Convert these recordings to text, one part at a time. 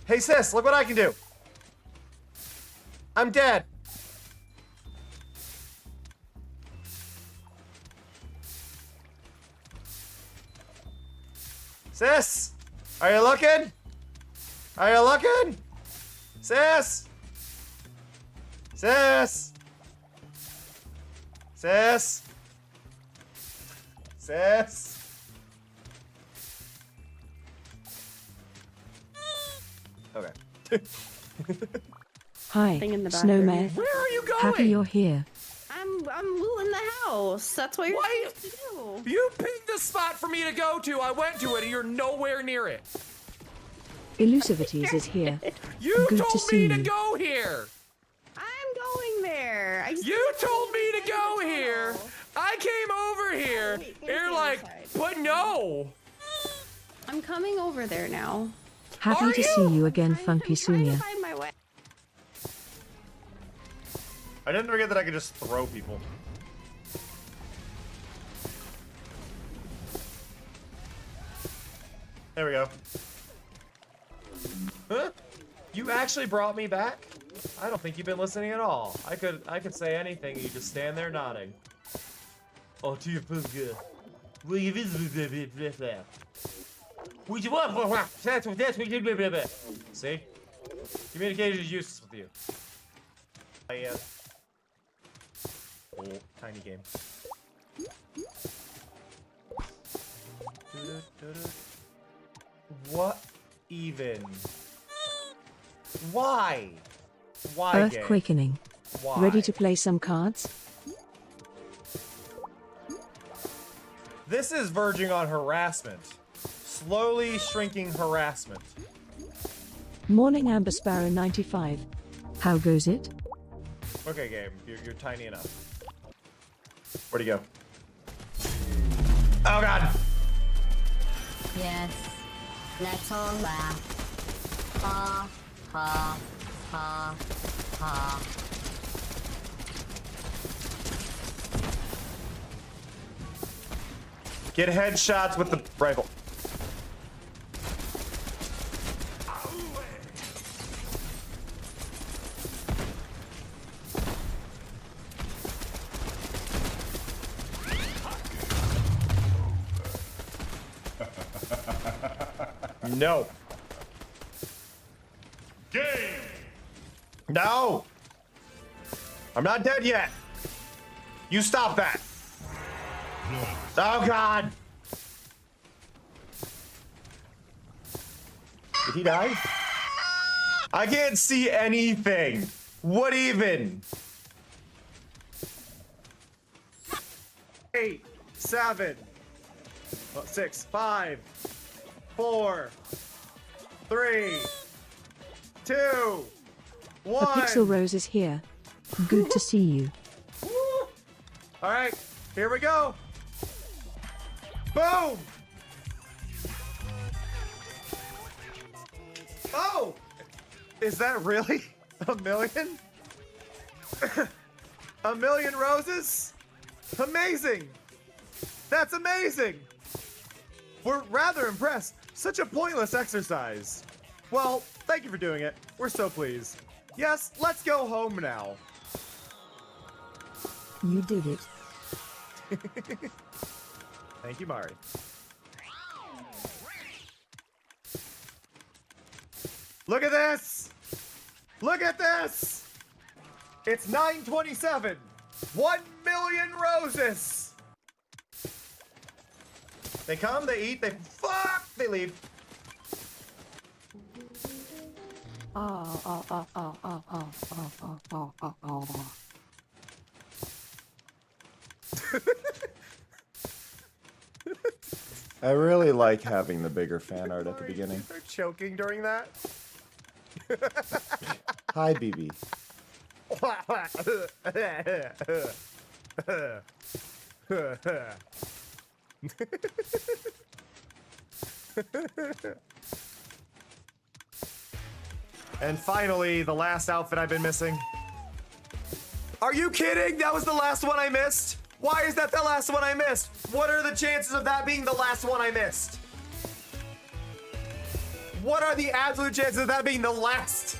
Hey sis, look what I can do. I'm dead. Sis, are you looking? Are you looking? Sis? Sis? Sis? Sis? Okay. Hi, Thing in the Snowman. bathroom. Where are you going? Happy you're here. I'm looting the house. That's what you're Why- supposed to do. You picked the spot for me to go to. I went to it and you're nowhere near it. Elusivities is here. You Good to told see me to you. go here. I'm going there. You told me to go here. I came over here. Wait, You're here's the like, other side. but no. I'm coming over there now. Happy Are to you? see you again, I'm Funky trying to Sunya. find my way. I didn't forget that I could just throw people. There we go. Huh? You actually brought me back? I don't think you've been listening at all. I could say anything, you just stand there nodding. Oh, to your good. Will you visit? Would you want? See? Communication is useless with you. Oh, tiny game. What even? Why? Why Earth game? quakening. Why? Ready to play some cards? This is verging on harassment. Slowly shrinking harassment. Morning Amber Sparrow 95. How goes it? Okay, game. You're tiny enough. Where'd he go? Oh god! Yes, let's all laugh. Ha, ha, ha, ha. Get headshots with the rifle. No. Game. No. I'm not dead yet. You stop that. Oh god. Did he die? I can't see anything. What even? 8, 7, 6, 5, 4, 3, 2, 1. A Pixel Rose is here. Good to see you. All right, here we go. Boom. Oh, is that really a million? A million roses? Amazing. That's amazing. We're rather impressed. Such a pointless exercise. Well, thank you for doing it. We're so pleased. Yes, let's go home now. You did it. Thank you, Mari. Look at this! Look at this! It's 9:27. 1 million roses! They come, they eat, they fuck, they leave. I really like having the bigger fan art at the beginning. They're choking during that. Hi, BB. And finally, the last outfit I've been missing. Are you kidding? That was the last one I missed? Why is that the last one I missed? What are the chances of that being the last one I missed? What are the absolute chances of that being the last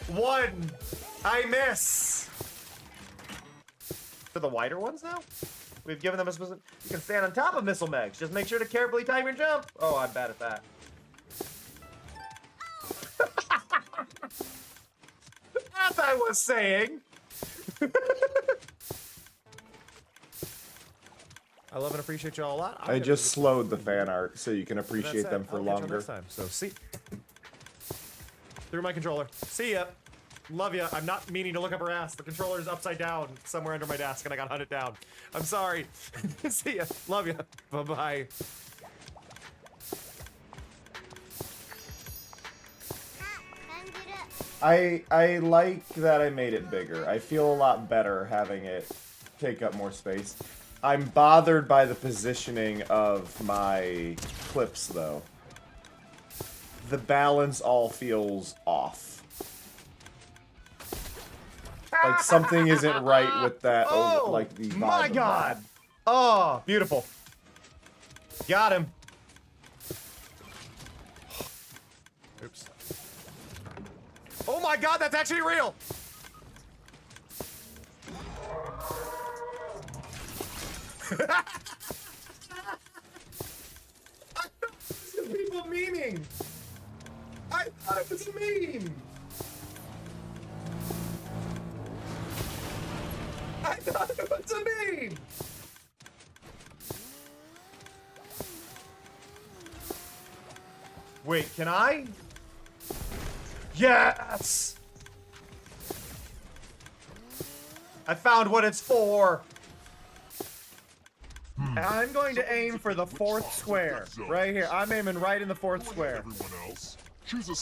one I miss? For the wider ones now? We've given them a specific... You can stand on top of missile megs. Just make sure to carefully time your jump. Oh, I'm bad at that. As I was saying. I love and appreciate you all a lot. I just slowed the fan art so you can appreciate them for I'll catch you longer. next time. So see through my controller. See ya. Love ya. I'm not meaning to look up her ass. The controller's upside down somewhere under my desk and I got hunted down. I'm sorry. See ya. Love ya. Bye-bye. I like that I made it bigger. I feel a lot better having it take up more space. I'm bothered by the positioning of my clips, though. The balance all feels off. Like something isn't right with that. Oh, like the my vibe of God. that. Oh, beautiful. Got him. Oops. Oh my God, that's actually real. I thought this was people memeing. I thought it was a meme. I thought it was a meme. Wait, can I? Yes! I found what it's for. I'm going to aim for the fourth square. Right here. I'm aiming right in the fourth square.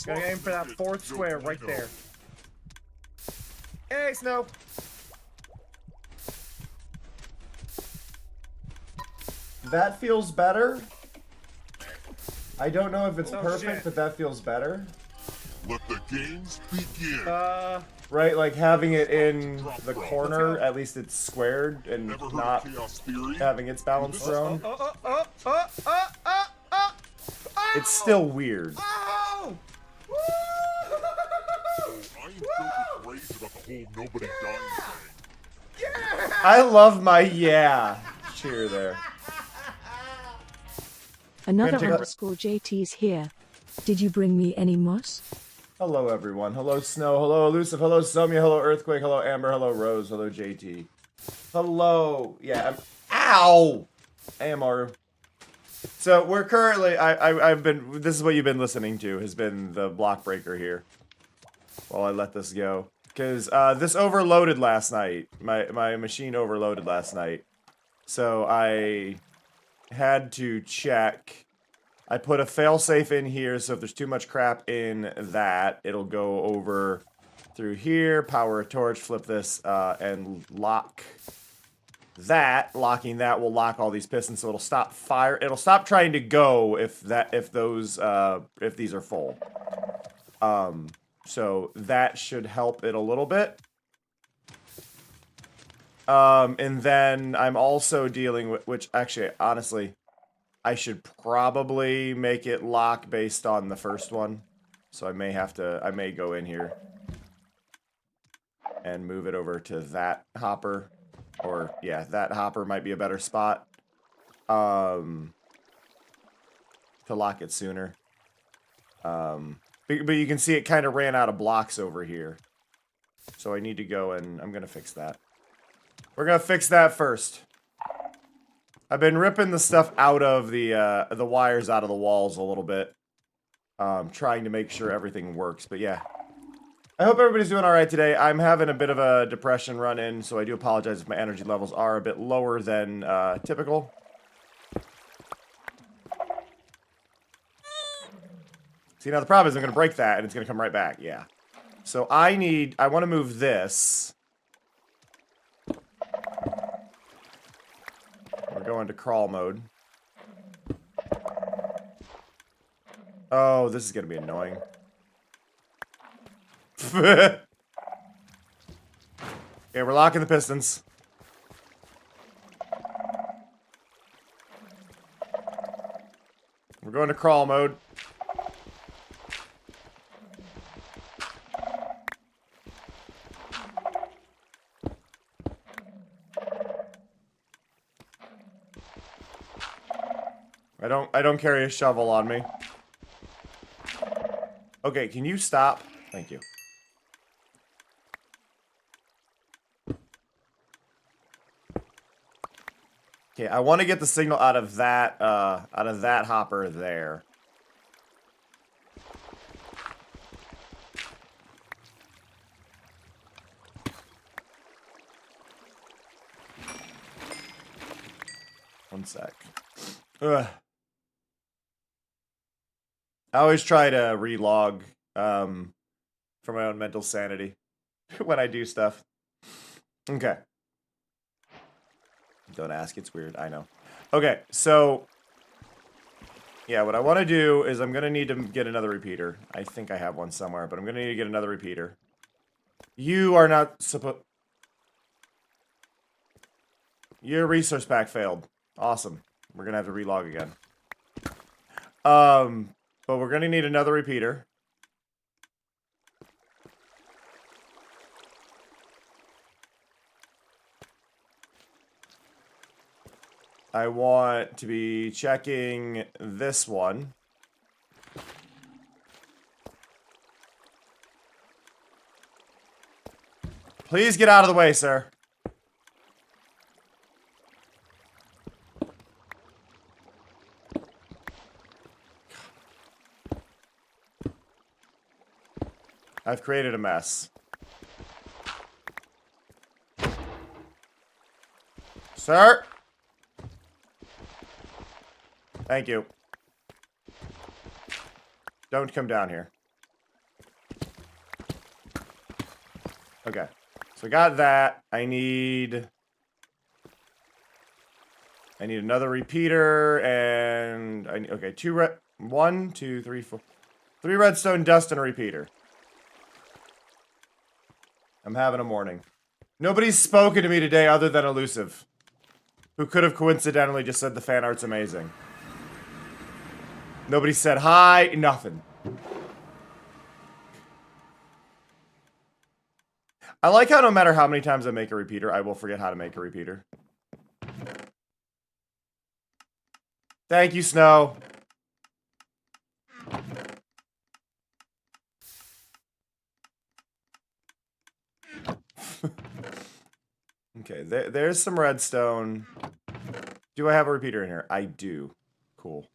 Gonna aim for that fourth square right there. Hey, Snow. That feels better. I don't know if it's Oh, perfect, shit. but that feels better. Let the games begin. Right, like having it in the Let's corner, go. at least it's squared and Never heard not of chaos theory? having its balance thrown. Oh. It's still weird. Oh! Woo! I am filled with rage about the whole nobody dying thing. Yeah! I love my yeah cheer there. Another Gonna take a- underscore JT's here. Did you bring me any moss? Hello, everyone. Hello, Snow. Hello, Elusive. Hello, Somia. Hello, Earthquake. Hello, Amber. Hello, Rose. Hello, JT. Hello. Yeah. Ow! AMR. So we're currently. I've been. This is what you've been listening to. Has been the block breaker here. While I let this go, because this overloaded last night. My machine overloaded last night, so I had to check. I put a failsafe in here, so if there's too much crap in that, it'll go over through here, power a torch, flip this, and lock that. Locking that will lock all these pistons, so it'll stop fire. It'll stop trying to go if these are full. So that should help it a little bit. And then I'm also dealing with, which actually, honestly, I should probably make it lock based on the first one. So I may go in here and move it over to that hopper. Or, yeah, that hopper might be a better spot. To lock it sooner. But you can see it kind of ran out of blocks over here. So I need to go and I'm going to fix that. We're going to fix that first. I've been ripping the stuff out of the wires out of the walls a little bit. Trying to make sure everything works, but yeah. I hope everybody's doing alright today. I'm having a bit of a depression run in, so I do apologize if my energy levels are a bit lower than typical. See, now the problem is I'm going to break that and it's going to come right back, yeah. So I want to move this. We're going to crawl mode. Oh, this is going to be annoying. Okay, we're locking the pistons. We're going to crawl mode. I don't carry a shovel on me. Okay, can you stop? Thank you. Okay, I want to get the signal out of that hopper there. One sec. Ugh. I always try to relog for my own mental sanity when I do stuff. Okay. Don't ask, it's weird, I know. Okay, so yeah, what I want to do is I'm going to need to get another repeater. I think I have one somewhere, but I'm going to need to get another repeater. You are not supposed... Your resource pack failed. Awesome. We're going to have to relog again. But we're going to need another repeater. I want to be checking this one. Please get out of the way, sir. I've created a mess. Sir? Thank you. Don't come down here. Okay. So I got that. I need another repeater and okay, 1, 2, 3, 4. 3 redstone dust and a repeater. I'm having a morning. Nobody's spoken to me today other than Elusive, who could have coincidentally just said the fan art's amazing. Nobody said hi, nothing. I like how no matter how many times I make a repeater, I will forget how to make a repeater. Thank you, Snow. Okay, there's some redstone. Do I have a repeater in here? I do. Cool.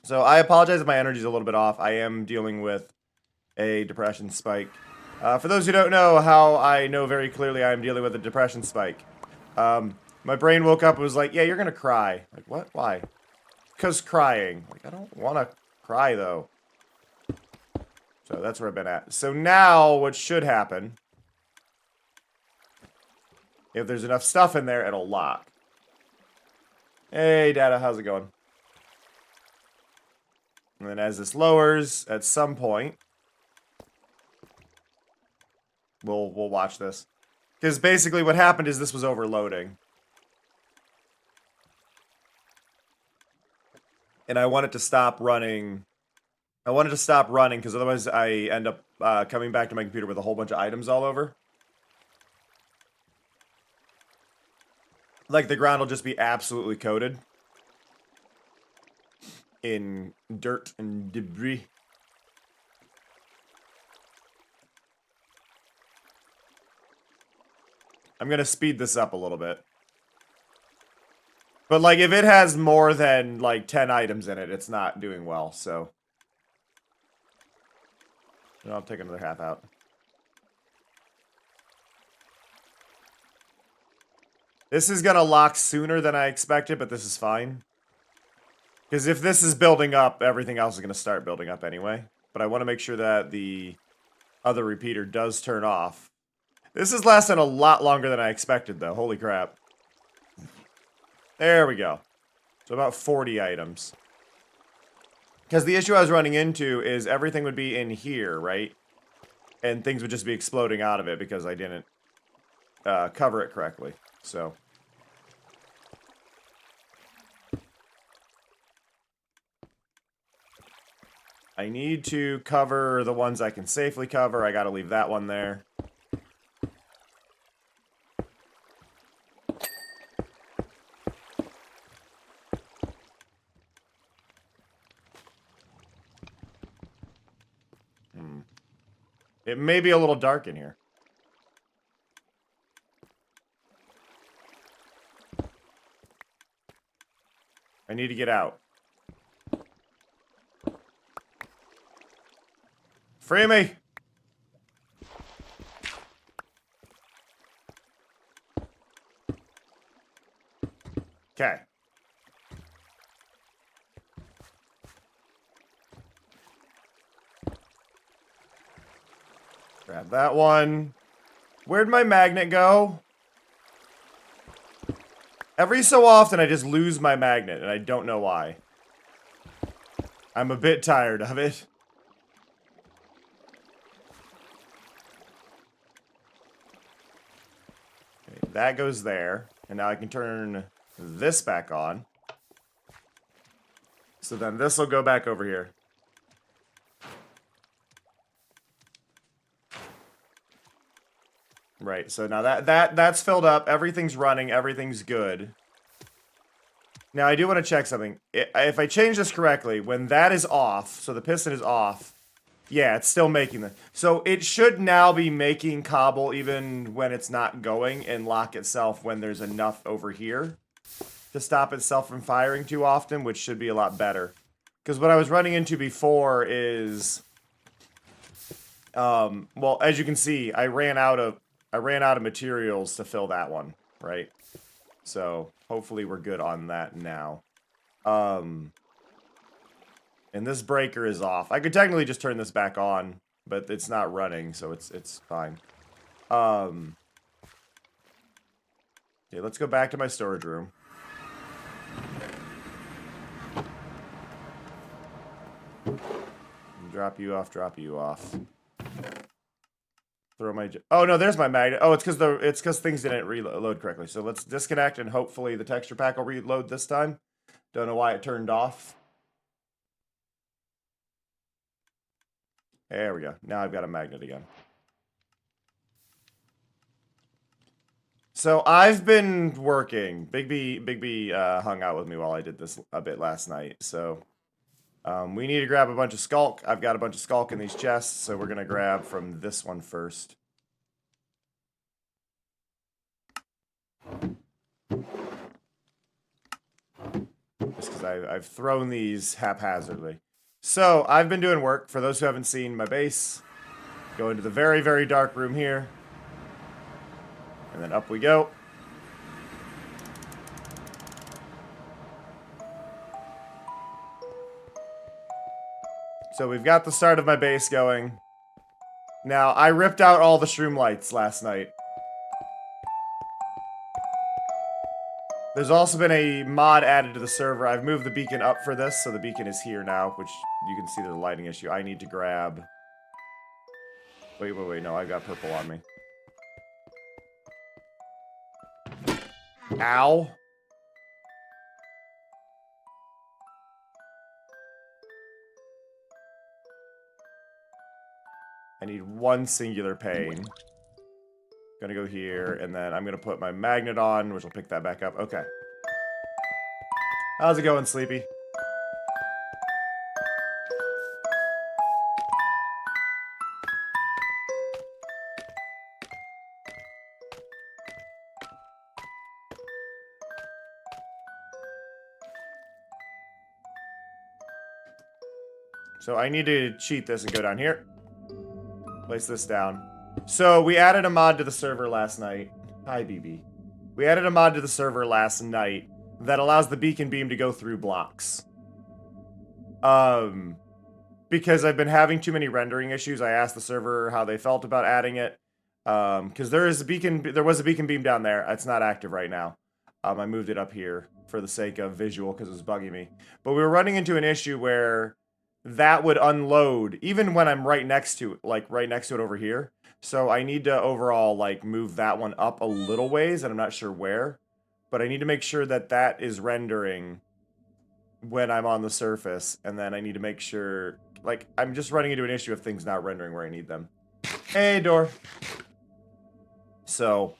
So I apologize if my energy's a little bit off. I am dealing with a depression spike. For those who don't know how I know very clearly I am dealing with a depression spike. My brain woke up and was like, yeah, you're gonna cry. Like, what? Why? Because crying. Like, I don't want to cry, though. So that's where I've been at. So now what should happen, if there's enough stuff in there, it'll lock. Hey, Data, how's it going? And then as this lowers, at some point, we'll watch this. Because basically what happened is this was overloading. And I want it to stop running. I wanted to stop running because otherwise I end up coming back to my computer with a whole bunch of items all over. Like the ground will just be absolutely coated in dirt and debris. I'm gonna speed this up a little bit. But like if it has more than like 10 items in it, it's not doing well, so. I'll take another half out. This is gonna lock sooner than I expected, but this is fine. Because if this is building up, everything else is gonna start building up anyway. But I want to make sure that the other repeater does turn off. This is lasting a lot longer than I expected, though. Holy crap. There we go. So about 40 items. Because the issue I was running into is everything would be in here, right? And things would just be exploding out of it because I didn't cover it correctly. So. I need to cover the ones I can safely cover. I gotta leave that one there. It may be a little dark in here. I need to get out. Free me! Okay. Grab that one. Where'd my magnet go? Every so often I just lose my magnet, and I don't know why. I'm a bit tired of it. Okay, that goes there. And now I can turn this back on. So then this will go back over here. Right, so now that's filled up. Everything's running. Everything's good. Now, I do want to check something. If I change this correctly, when that is off, so the piston is off, yeah, it's still making the... So it should now be making cobble even when it's not going and lock itself when there's enough over here to stop itself from firing too often, which should be a lot better. Because what I was running into before is... well, as you can see, I ran out of materials to fill that one, right? So, hopefully we're good on that now. And this breaker is off. I could technically just turn this back on, but it's not running, so it's fine. Okay, let's go back to my storage room. Drop you off. Throw my... Oh, no, there's my magnet. Oh, it's because things didn't reload correctly. So let's disconnect, and hopefully the texture pack will reload this time. Don't know why it turned off. There we go. Now I've got a magnet again. So I've been working. Big B hung out with me while I did this a bit last night. So we need to grab a bunch of Sculk. I've got a bunch of Sculk in these chests, so we're going to grab from this one first. Just because I've thrown these haphazardly. So, I've been doing work. For those who haven't seen my base, go into the very, very dark room here. And then up we go. So we've got the start of my base going. Now, I ripped out all the shroom lights last night. There's also been a mod added to the server. I've moved the beacon up for this, so the beacon is here now, which you can see there's a lighting issue. I need to grab... Wait, no, I've got purple on me. Ow. I need one singular pane. Gonna go here, and then I'm gonna put my magnet on, which will pick that back up. Okay. How's it going, Sleepy? So I need to cheat this and go down here. Place this down. So we added a mod to the server last night. Hi, BB. We added a mod to the server last night that allows the beacon beam to go through blocks. Because I've been having too many rendering issues, I asked the server how they felt about adding it. Because there was a beacon beam down there. It's not active right now. I moved it up here for the sake of visual because it was bugging me. But we were running into an issue where that would unload even when I'm right next to it, like right next to it over here. So I need to overall like move that one up a little ways, and I'm not sure where. But I need to make sure that that is rendering when I'm on the surface, and then I need to make sure like, I'm just running into an issue of things not rendering where I need them. Hey, door. So,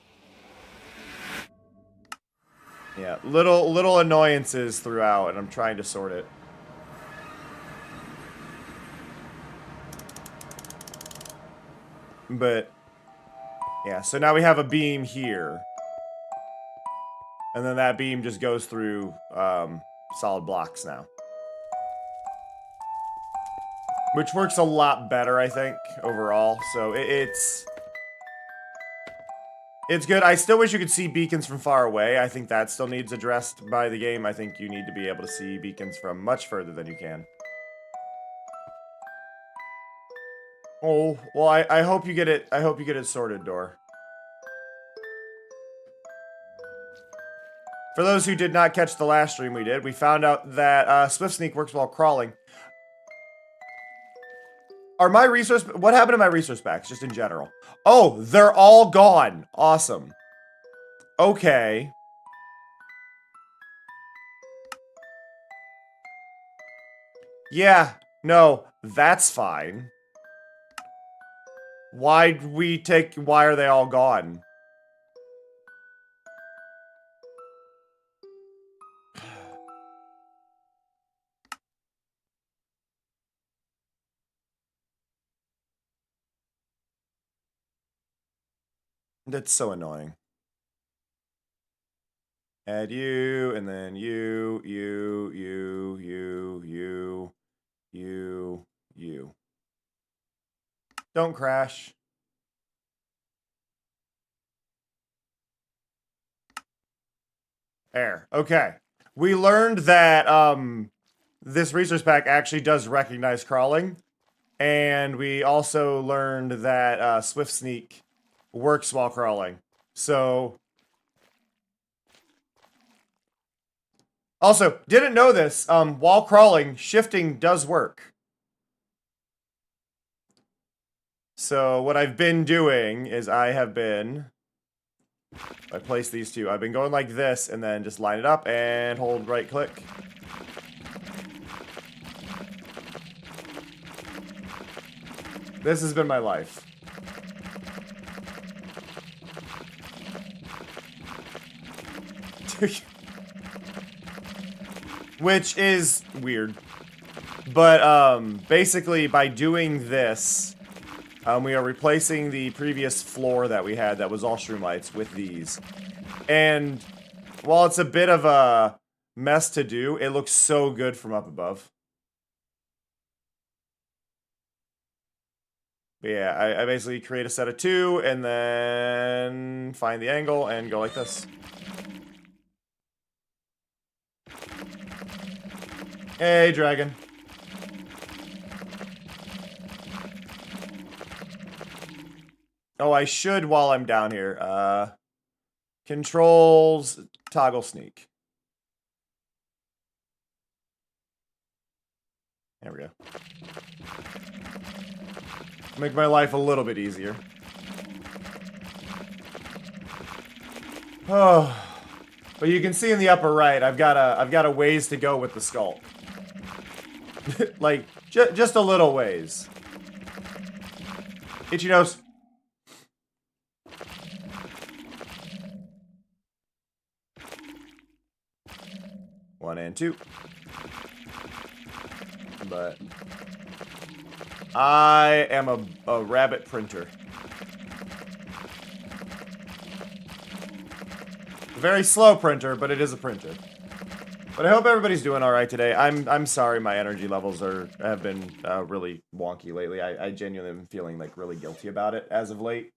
yeah, little annoyances throughout, and I'm trying to sort it. But, yeah, so now we have a beam here. And then that beam just goes through solid blocks now. Which works a lot better, I think, overall. So it's good. I still wish you could see beacons from far away. I think that still needs addressed by the game. I think you need to be able to see beacons from much further than you can. Oh, well, I hope you get it. I hope you get it sorted, Door. For those who did not catch the last stream we did, we found out that Swift Sneak works while crawling. Are my resource... What happened to my resource packs, just in general? Oh, they're all gone. Awesome. Okay. Yeah, no, that's fine. Why are they all gone? That's so annoying. Add you, and then you. Don't crash. There. Okay. We learned that this resource pack actually does recognize crawling. And we also learned that Swift Sneak works while crawling. So... Also, didn't know this. While crawling, shifting does work. So what I've been doing is I place these two. I've been going like this and then just line it up and hold right click. This has been my life. Which is weird. But basically by doing this, we are replacing the previous floor that we had that was all Shroomlights with these. And while it's a bit of a mess to do, it looks so good from up above. But yeah, I basically create a set of two and then find the angle and go like this. Hey, dragon. Oh, I should while I'm down here. Controls, toggle sneak. There we go. Make my life a little bit easier. Oh, but you can see in the upper right, I've got a ways to go with the Sculk. Like just a little ways. Itchy nose. One and two. But I am a rabbit printer. A very slow printer, but it is a printer. But I hope everybody's doing all right today. I'm sorry my energy levels have been really wonky lately. I genuinely am feeling like really guilty about it as of late.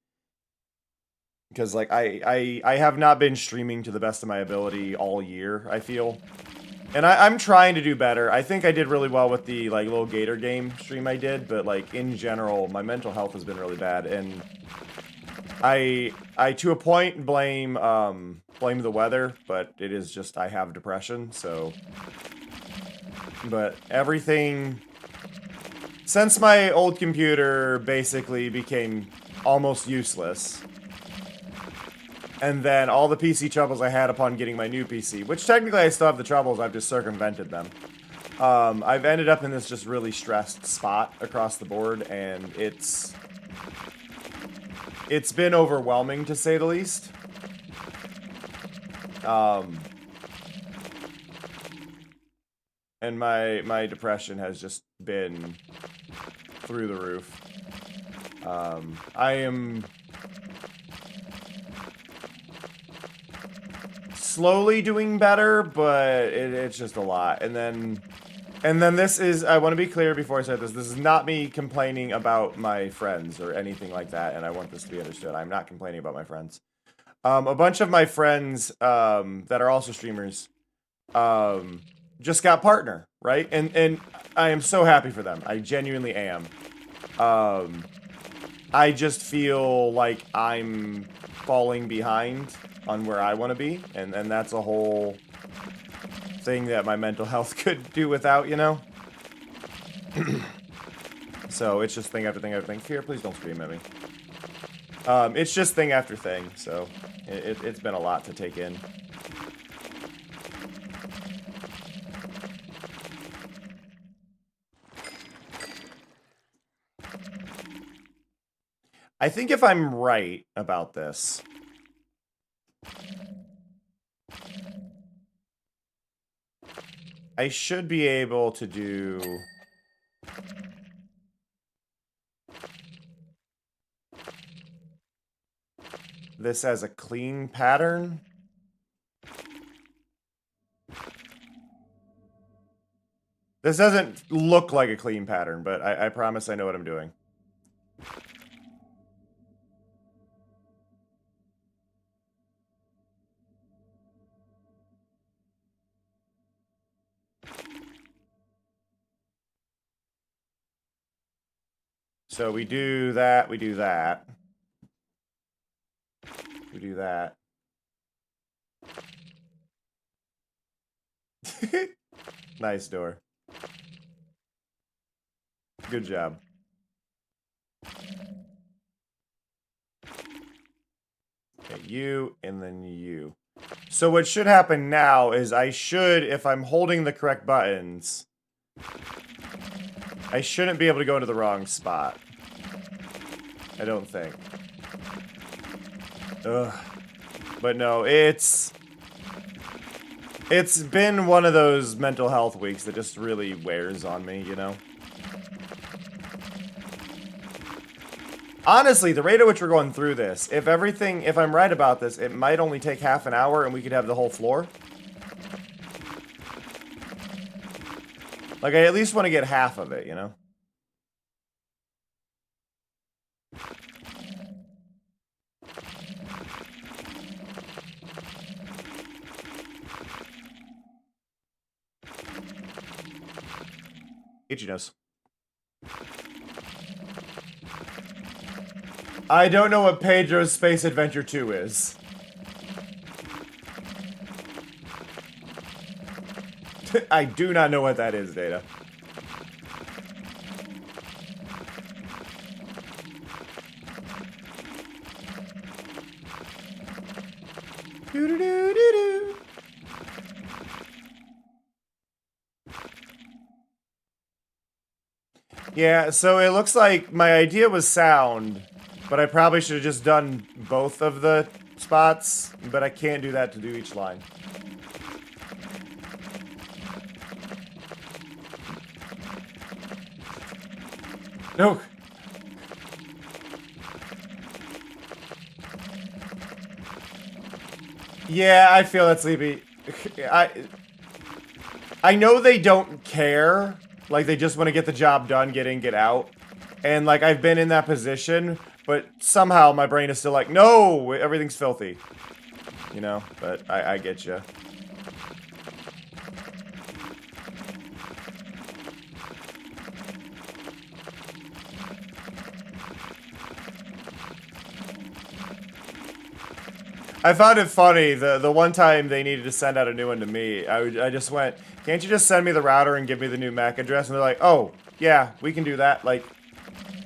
Because like I have not been streaming to the best of my ability all year, I feel. And I'm trying to do better. I think I did really well with the like little Gator game stream I did, but like in general, my mental health has been really bad, and I to a point blame the weather, but it is just I have depression, so. But everything since my old computer basically became almost useless. And then all the PC troubles I had upon getting my new PC, which technically I still have the troubles, I've just circumvented them. I've ended up in this just really stressed spot across the board, and it's been overwhelming, to say the least. And my depression has just been through the roof. I am slowly doing better, but it's just a lot. And then this is, I want to be clear before I say this is not me complaining about my friends or anything like that, and I want this to be understood. I'm not complaining about my friends. A bunch of my friends that are also streamers just got partner, right? And I am so happy for them. I genuinely am. I just feel like I'm falling behind on where I want to be, and that's a whole thing that my mental health could do without, you know? So it's just thing after thing after thing. Fear, please don't scream at me. It's just thing after thing, so it's been a lot to take in. I think if I'm right about this, I should be able to do this as a clean pattern. This doesn't look like a clean pattern, but I promise I know what I'm doing. So we do that, we do that. We do that. Nice door. Good job. Okay, you, and then you. So what should happen now is I should, if I'm holding the correct buttons, I shouldn't be able to go into the wrong spot. I don't think. Ugh. But no, it's been one of those mental health weeks that just really wears on me, you know? Honestly, the rate at which we're going through this, if I'm right about this, it might only take half an hour and we could have the whole floor. Like, I at least want to get half of it, you know? Itchy nose. I don't know what Pedro's Space Adventure 2 is. I do not know what that is, Data. Doo-doo-doo-doo-doo. Yeah, so it looks like my idea was sound, but I probably should have just done both of the spots, but I can't do that to do each line. No. Yeah, I feel that, Sleepy. I know they don't care. Like, they just want to get the job done, get in, get out. And, like, I've been in that position, but somehow my brain is still like, no, everything's filthy. You know, but I get you. I found it funny, the one time they needed to send out a new one to me, I just went, can't you just send me the router and give me the new MAC address? And they're like, oh, yeah, we can do that. Like,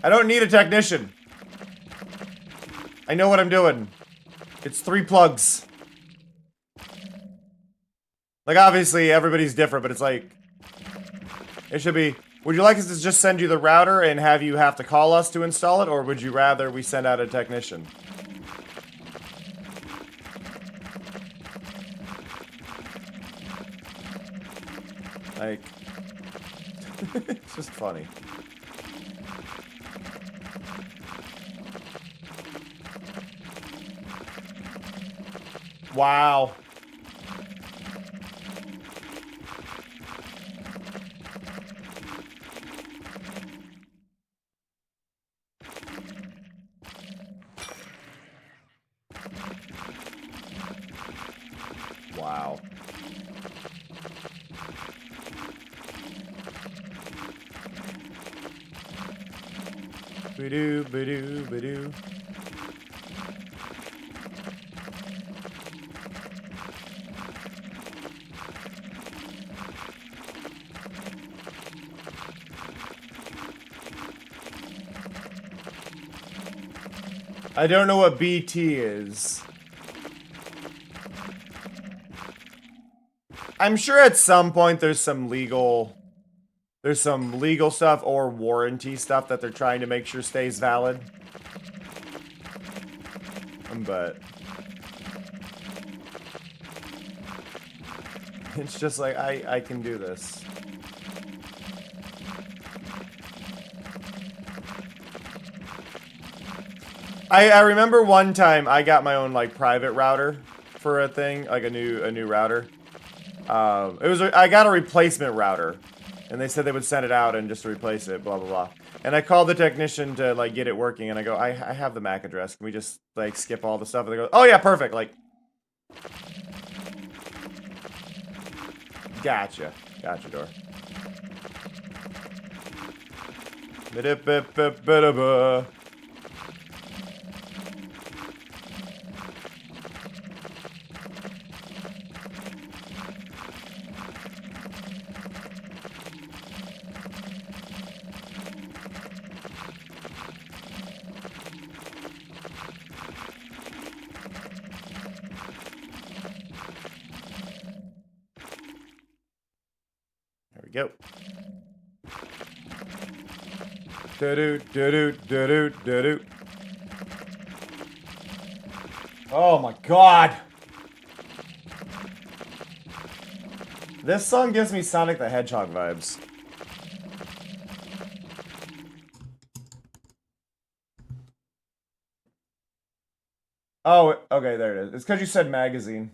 I don't need a technician. I know what I'm doing. It's 3 plugs. Like, obviously, everybody's different, but it's like, It should be, would you like us to just send you the router and have you have to call us to install it, or would you rather we send out a technician? Like, it's just funny. Wow. Wow. Ba-doo, ba-doo, ba-doo. I don't know what BT is. I'm sure at some point there's some legal stuff or warranty stuff that they're trying to make sure stays valid. But it's just like I can do this. I remember one time I got my own like private router for a thing, like a new router. I got a replacement router, and they said they would send it out and just replace it, blah blah blah. And I called the technician to like get it working, and I go, I have the MAC address. Can we just like skip all the stuff? And they go, oh yeah, perfect. Like, gotcha, door. Ba-da-ba-ba-ba-da-ba. Go. Do-do. Oh my god. This song gives me Sonic the Hedgehog vibes. Oh, okay, there it is. It's because you said magazine.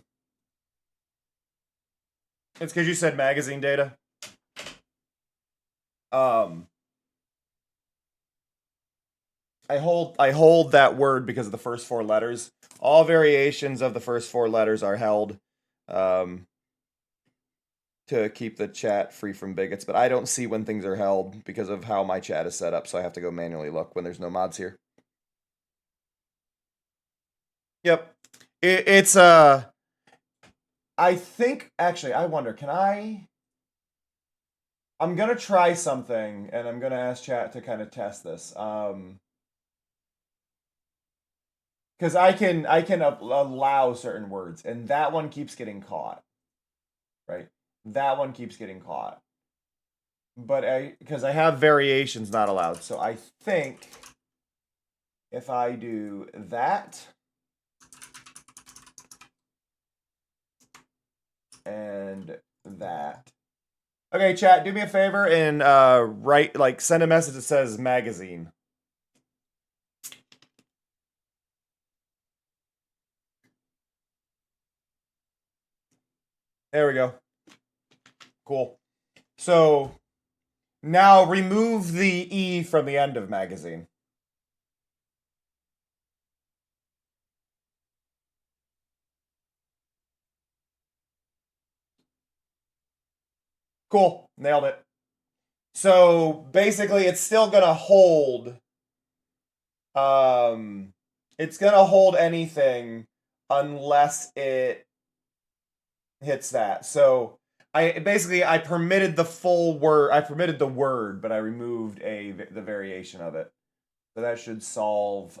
It's because you said magazine data. I hold that word because of the first 4 letters. All variations of the first 4 letters are held to keep the chat free from bigots, but I don't see when things are held because of how my chat is set up, so I have to go manually look when there's no mods here. Yep. It's I think, actually, I wonder, can I'm gonna try something, and I'm gonna ask chat to kind of test this. Because I can allow certain words, and that one keeps getting caught, right? That one keeps getting caught. But because I have variations not allowed, so I think if I do that and that. Okay, chat, do me a favor and send a message that says magazine. There we go. Cool. So now remove the E from the end of magazine. Cool. Nailed it. So basically it's still gonna hold it's gonna hold anything unless it hits that. So I permitted the full word. I permitted the word, but I removed the variation of it. So that should solve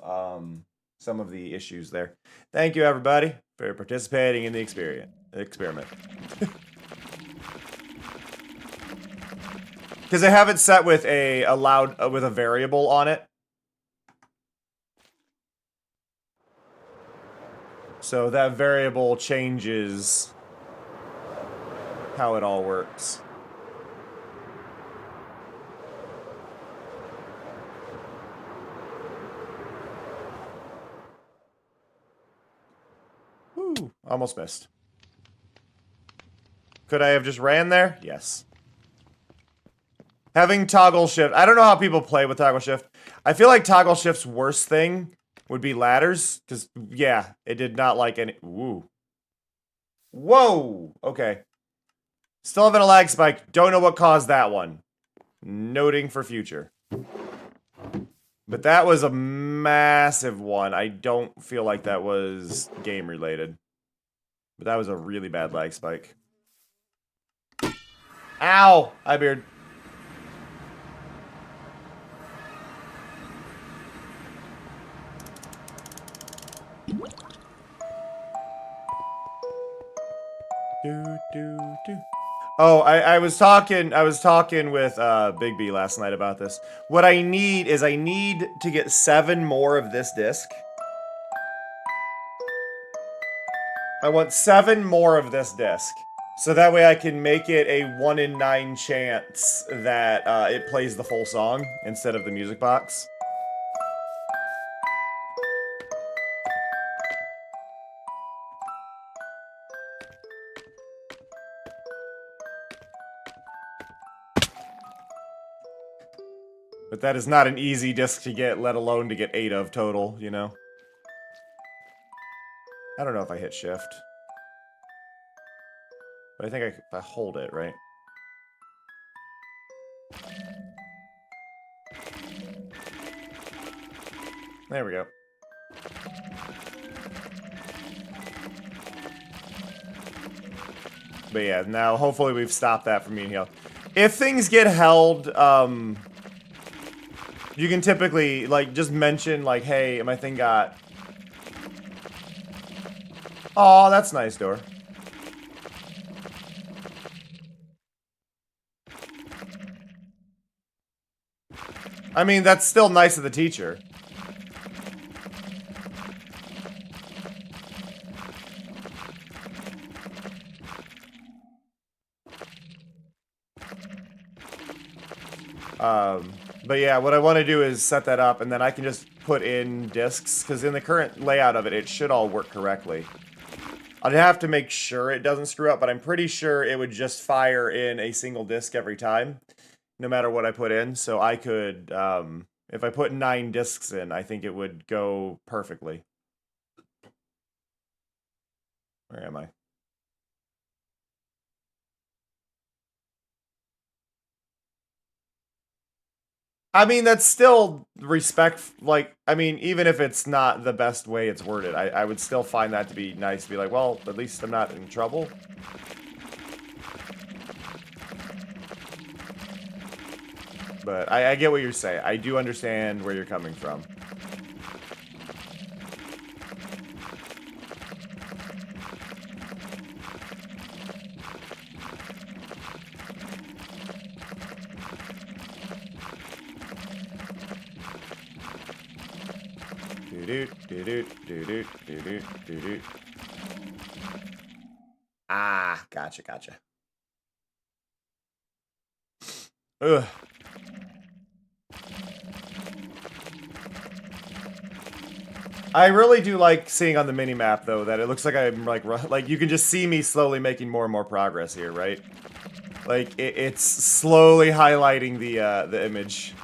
some of the issues there. Thank you, everybody, for participating in the experiment. Because I have it set with with a variable on it. So that variable changes how it all works. Woo, almost missed. Could I have just ran there? Yes. Having toggle shift. I don't know how people play with toggle shift. I feel like toggle shift's worst thing would be ladders. Because, yeah, it did not like any... Ooh. Whoa! Okay. Still having a lag spike. Don't know what caused that one. Noting for future. But that was a massive one. I don't feel like that was game related. But that was a really bad lag spike. Ow! Hi, Beard. Oh, I was talking with Big B last night about this. What I need is I need to get 7 more of this disc. I want 7 more of this disc. So that way I can make it a 1 in 9 chance that it plays the full song instead of the music box. But that is not an easy disc to get, let alone to get 8 of total, you know? I don't know if I hit shift. But I think if I hold it, right? There we go. But yeah, now hopefully we've stopped that from being held. If things get held, you can typically, like, just mention, like, hey, my thing got... Aw, that's nice, door. I mean, that's still nice of the teacher. But yeah, what I want to do is set that up, and then I can just put in discs, because in the current layout of it, it should all work correctly. I'd have to make sure it doesn't screw up, but I'm pretty sure it would just fire in a single disc every time, no matter what I put in. So I could, if I put 9 discs in, I think it would go perfectly. Where am I? I mean, that's still respect, like, I mean, even if it's not the best way it's worded, I would still find that to be nice to be like, well, at least I'm not in trouble. But I get what you're saying. I do understand where you're coming from. Ah, gotcha. Ugh. I really do like seeing on the mini-map, though, that it looks like I'm, like, you can just see me slowly making more and more progress here, right? Like, it's slowly highlighting the image.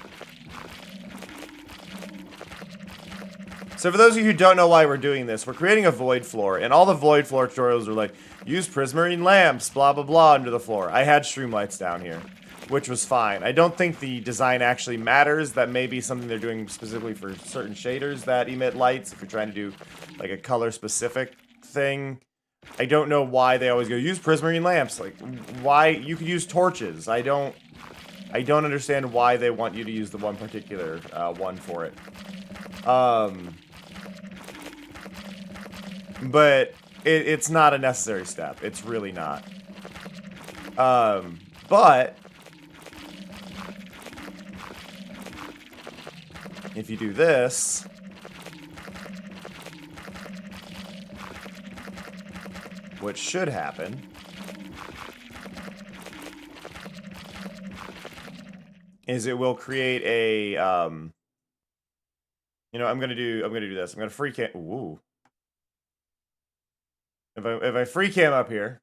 So for those of you who don't know why we're doing this, we're creating a void floor, and all the void floor tutorials are like, use prismarine lamps, blah blah blah under the floor. I had streamlights down here, which was fine. I don't think the design actually matters. That may be something they're doing specifically for certain shaders that emit lights, if you're trying to do like a color specific thing. I don't know why they always go, use prismarine lamps. Like, why? You could use torches. I don't understand why they want you to use the one particular one for it. But it's not a necessary step. It's really not. But if you do this, what should happen is it will create a you know, I'm gonna do this. I'm gonna free cam. Ooh. If I free cam up here.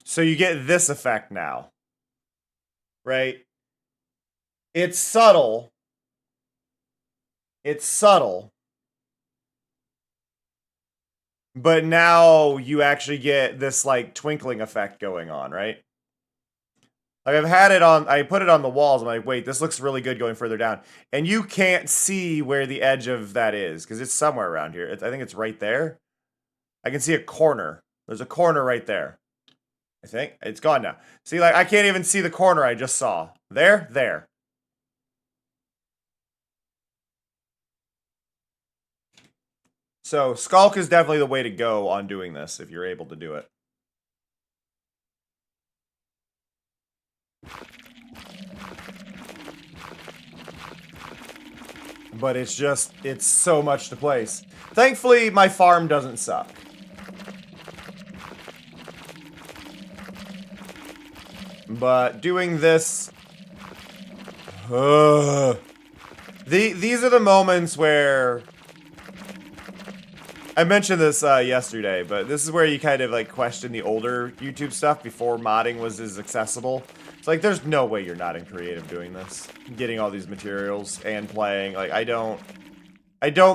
So you get this effect now. Right? It's subtle. It's subtle. But now you actually get this like twinkling effect going on, right? Like I've had it on, I put it on the walls. I'm like, wait, this looks really good going further down. And you can't see where the edge of that is because it's somewhere around here. I think it's right there. I can see a corner. There's a corner right there. I think it's gone now. See, like I can't even see the corner I just saw. There. So Sculk is definitely the way to go on doing this if you're able to do it. But it's so much to place. Thankfully, my farm doesn't suck. But doing this... these are the moments where... I mentioned this yesterday, but this is where you kind of like question the older YouTube stuff before modding was as accessible. It's like, there's no way you're not in creative doing this. Getting all these materials and playing. Like, I don't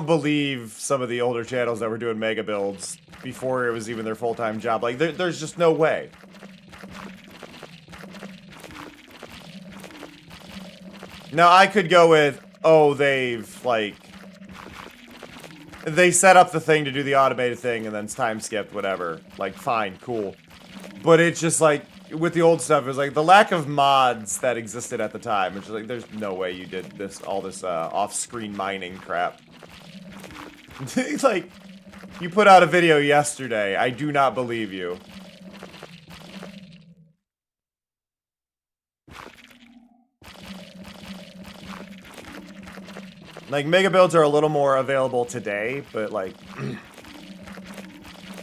believe some of the older channels that were doing mega builds before it was even their full-time job. Like, there's just no way. Now, I could go with, oh, they set up the thing to do the automated thing and then it's time skipped, whatever. Like, fine, cool. But it's just like, with the old stuff, it was like the lack of mods that existed at the time. It's just like, there's no way you did this, all this off-screen mining crap. Like, you put out a video yesterday. I do not believe you. Like, mega builds are a little more available today, but like...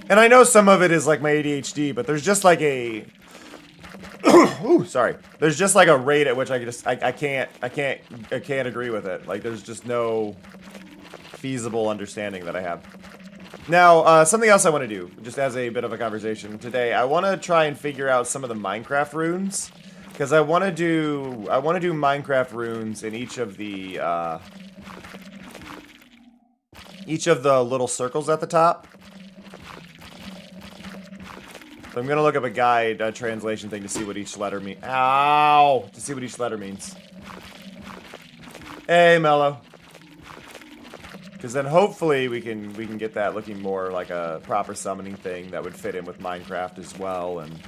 and I know some of it is like my ADHD, but there's just like a... Ooh, sorry. There's just like a rate at which I can't agree with it. Like, there's just no feasible understanding that I have. Now, something else I want to do, just as a bit of a conversation today, I want to try and figure out some of the Minecraft runes, because I want to do Minecraft runes in each of the little circles at the top. So I'm gonna look up a guide, a translation thing to see what each letter means. Ow! To see what each letter means. Hey, Mello. Because then hopefully we can get that looking more like a proper summoning thing that would fit in with Minecraft as well. And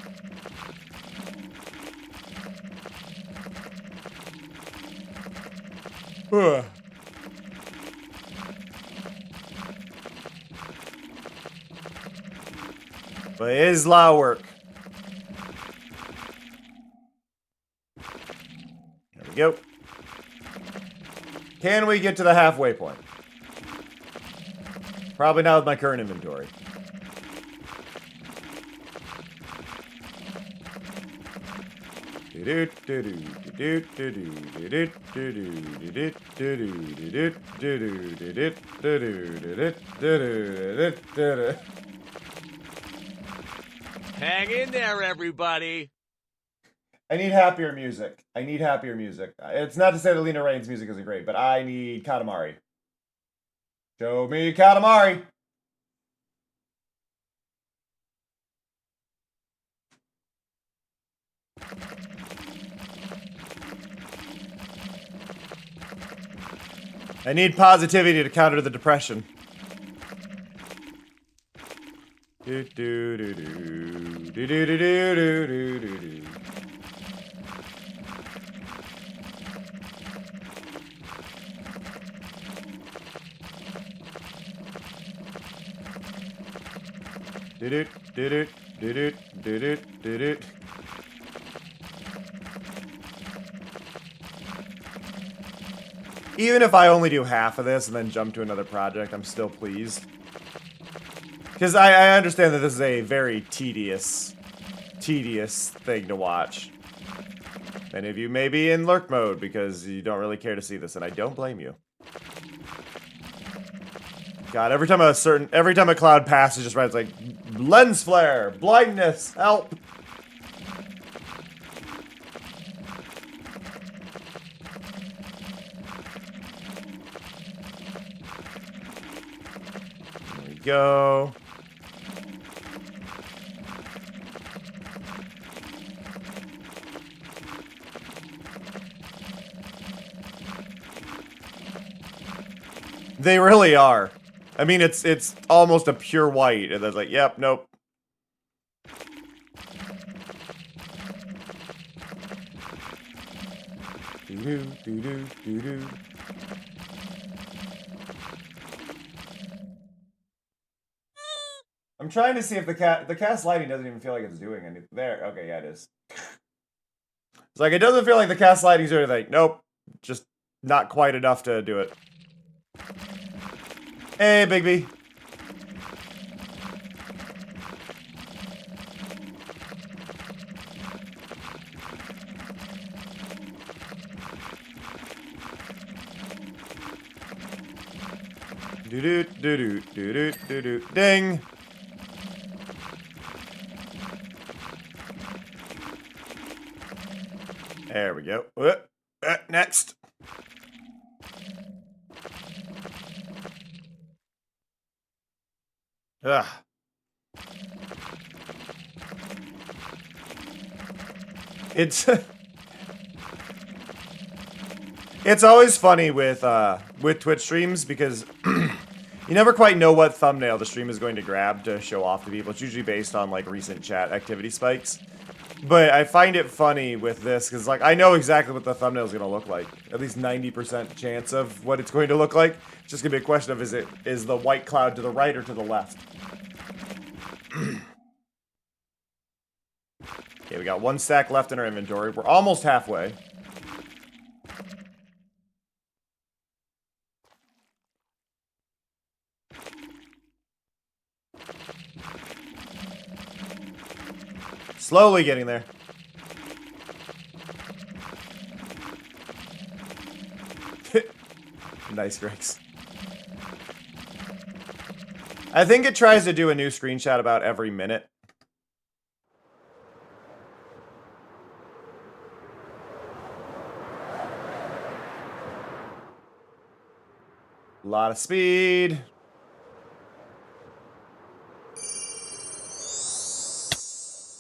but it is a lot of work. There we go. Can we get to the halfway point? Probably not with my current inventory. Hang in there, everybody. I need happier music. It's not to say that Lena Raine's music isn't great, but I need Katamari. Show me Katamari! I need positivity to counter the depression. Do do do do do do do do do do do do. Do do do do Doo-doot, doo-doot, doo-doot. Even if I only do half of this and then jump to another project, I'm still pleased. Because I understand that this is a very tedious thing to watch. Many of you may be in lurk mode because you don't really care to see this, and I don't blame you. God, every time a cloud passes just right, it's like, lens flare, blindness, help. There we go. They really are. I mean, it's almost a pure white, and it's like, yep, nope. Doo-doo, doo-doo, doo-doo. I'm trying to see if the cast lighting doesn't even feel like it's doing anything. There, okay, yeah, it is. It's like, it doesn't feel like the cast lighting's doing anything. Nope, just not quite enough to do it. Hey, Bigby. Doo-doo, doo-doo, doo-doo, doo-doo. Ding! There we go. Next. Ugh. It's it's always funny with Twitch streams because you never quite know what thumbnail the stream is going to grab to show off to people. It's usually based on like recent chat activity spikes. But I find it funny with this because like I know exactly what the thumbnail is going to look like. At least 90% chance of what it's going to look like. It's just going to be a question of is the white cloud to the right or to the left? Okay, we got one stack left in our inventory. We're almost halfway. Slowly getting there. Nice, Rex. I think it tries to do a new screenshot about every minute. A lot of speed.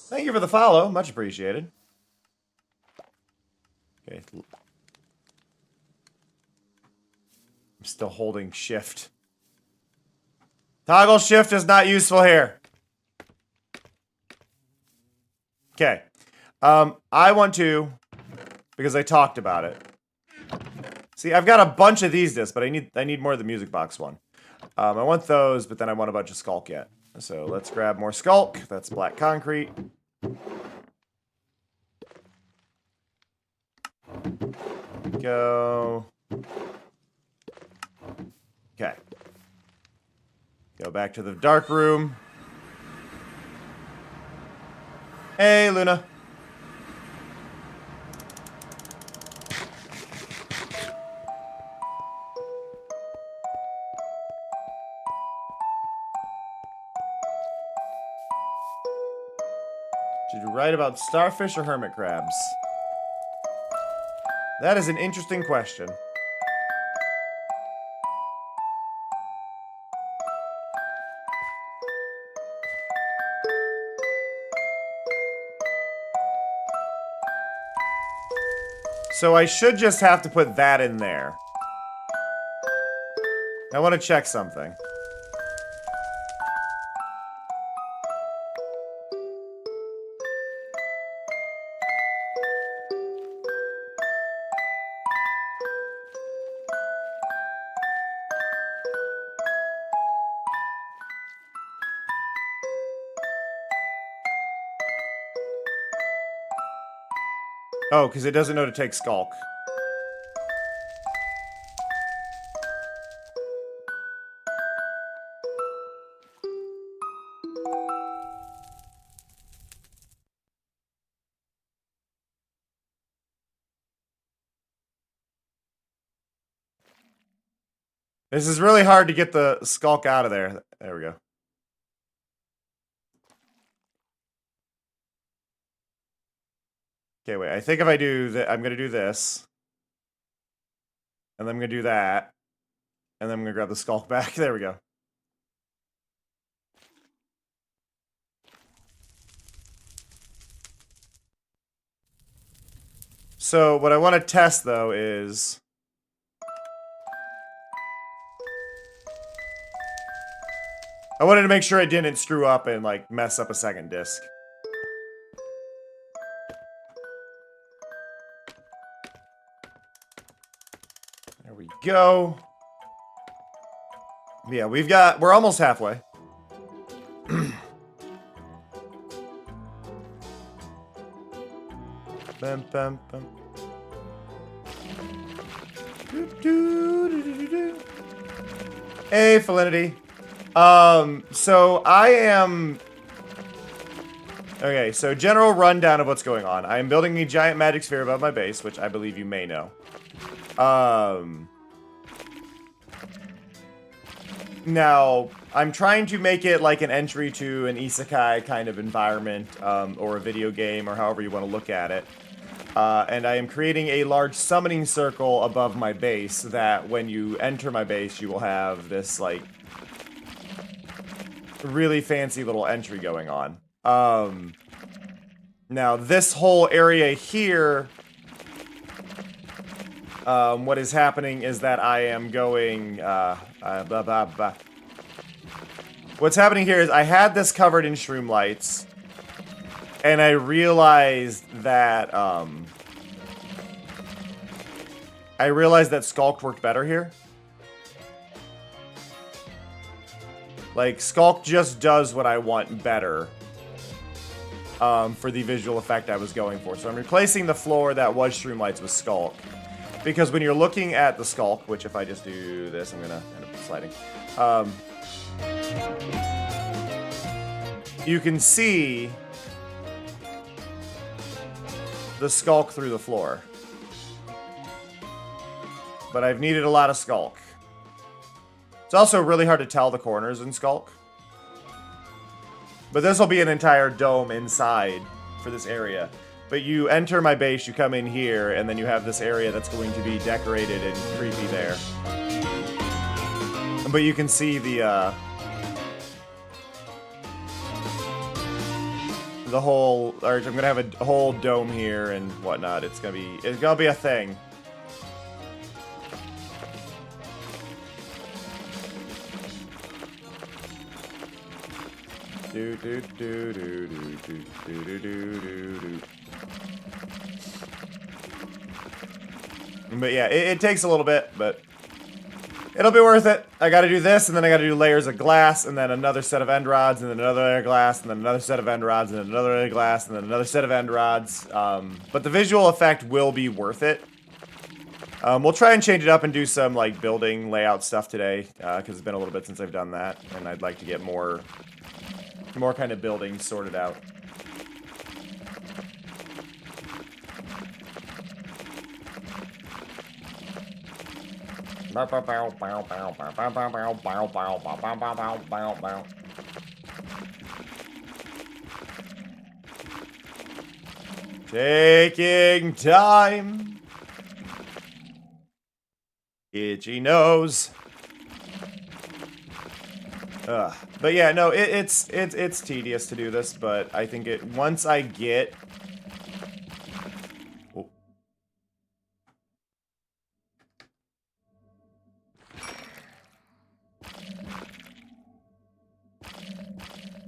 Thank you for the follow. Much appreciated. Okay. I'm still holding shift. Toggle shift is not useful here. Okay. I want to, because I talked about it. See, I've got a bunch of these discs, but I need more of the music box one. I want those, but then I want a bunch of Sculk yet. So let's grab more Sculk. That's black concrete. Go. Okay. Go back to the dark room. Hey, Luna. Did you write about starfish or hermit crabs? That is an interesting question. So I should just have to put that in there. I want to check something. Oh, because it doesn't know to take Sculk. This is really hard to get the Sculk out of there. There we go. Okay, wait. I think if I do that, I'm gonna do this. And then I'm gonna do that. And then I'm gonna grab the Sculk back. There we go. So what I want to test though is I wanted to make sure I didn't screw up and like mess up a second disc. There we go. Yeah, we're almost halfway. Bum, bum, bum. Hey, Felinity. So I am... Okay, so general rundown of what's going on. I am building a giant magic sphere above my base, which I believe you may know. Now, I'm trying to make it like an entry to an isekai kind of environment, or a video game, or however you want to look at it. And I am creating a large summoning circle above my base so that when you enter my base, you will have this, like, really fancy little entry going on. Now, this whole area here, what is happening is that I am going, What's happening here is I had this covered in shroom lights, and I realized that, Sculk worked better here. Like, Sculk just does what I want better, for the visual effect I was going for. So I'm replacing the floor that was shroom lights with Sculk. Because when you're looking at the Sculk, which if I just do this, I'm gonna end up sliding. You can see the Sculk through the floor. But I've needed a lot of Sculk. It's also really hard to tell the corners in Sculk. But this will be an entire dome inside for this area. But you enter my base, you come in here, and then you have this area that's going to be decorated and creepy there. But you can see the whole, or I'm gonna have a whole dome here and whatnot. It's gonna be a thing. Do do do do do do do do do do. But yeah, it takes a little bit, but it'll be worth it. I gotta do this, and then I gotta do layers of glass, and then another set of end rods, and then another layer of glass, and then another set of end rods, and then another layer of glass, and then another set of end rods. But the visual effect will be worth it. We'll try and change it up and do some like building layout stuff today, because it's been a little bit since I've done that, and I'd like to get more kind of buildings sorted out. Taking time. Itchy nose. But yeah, no, it's tedious to do this, but I think once I get... Oh.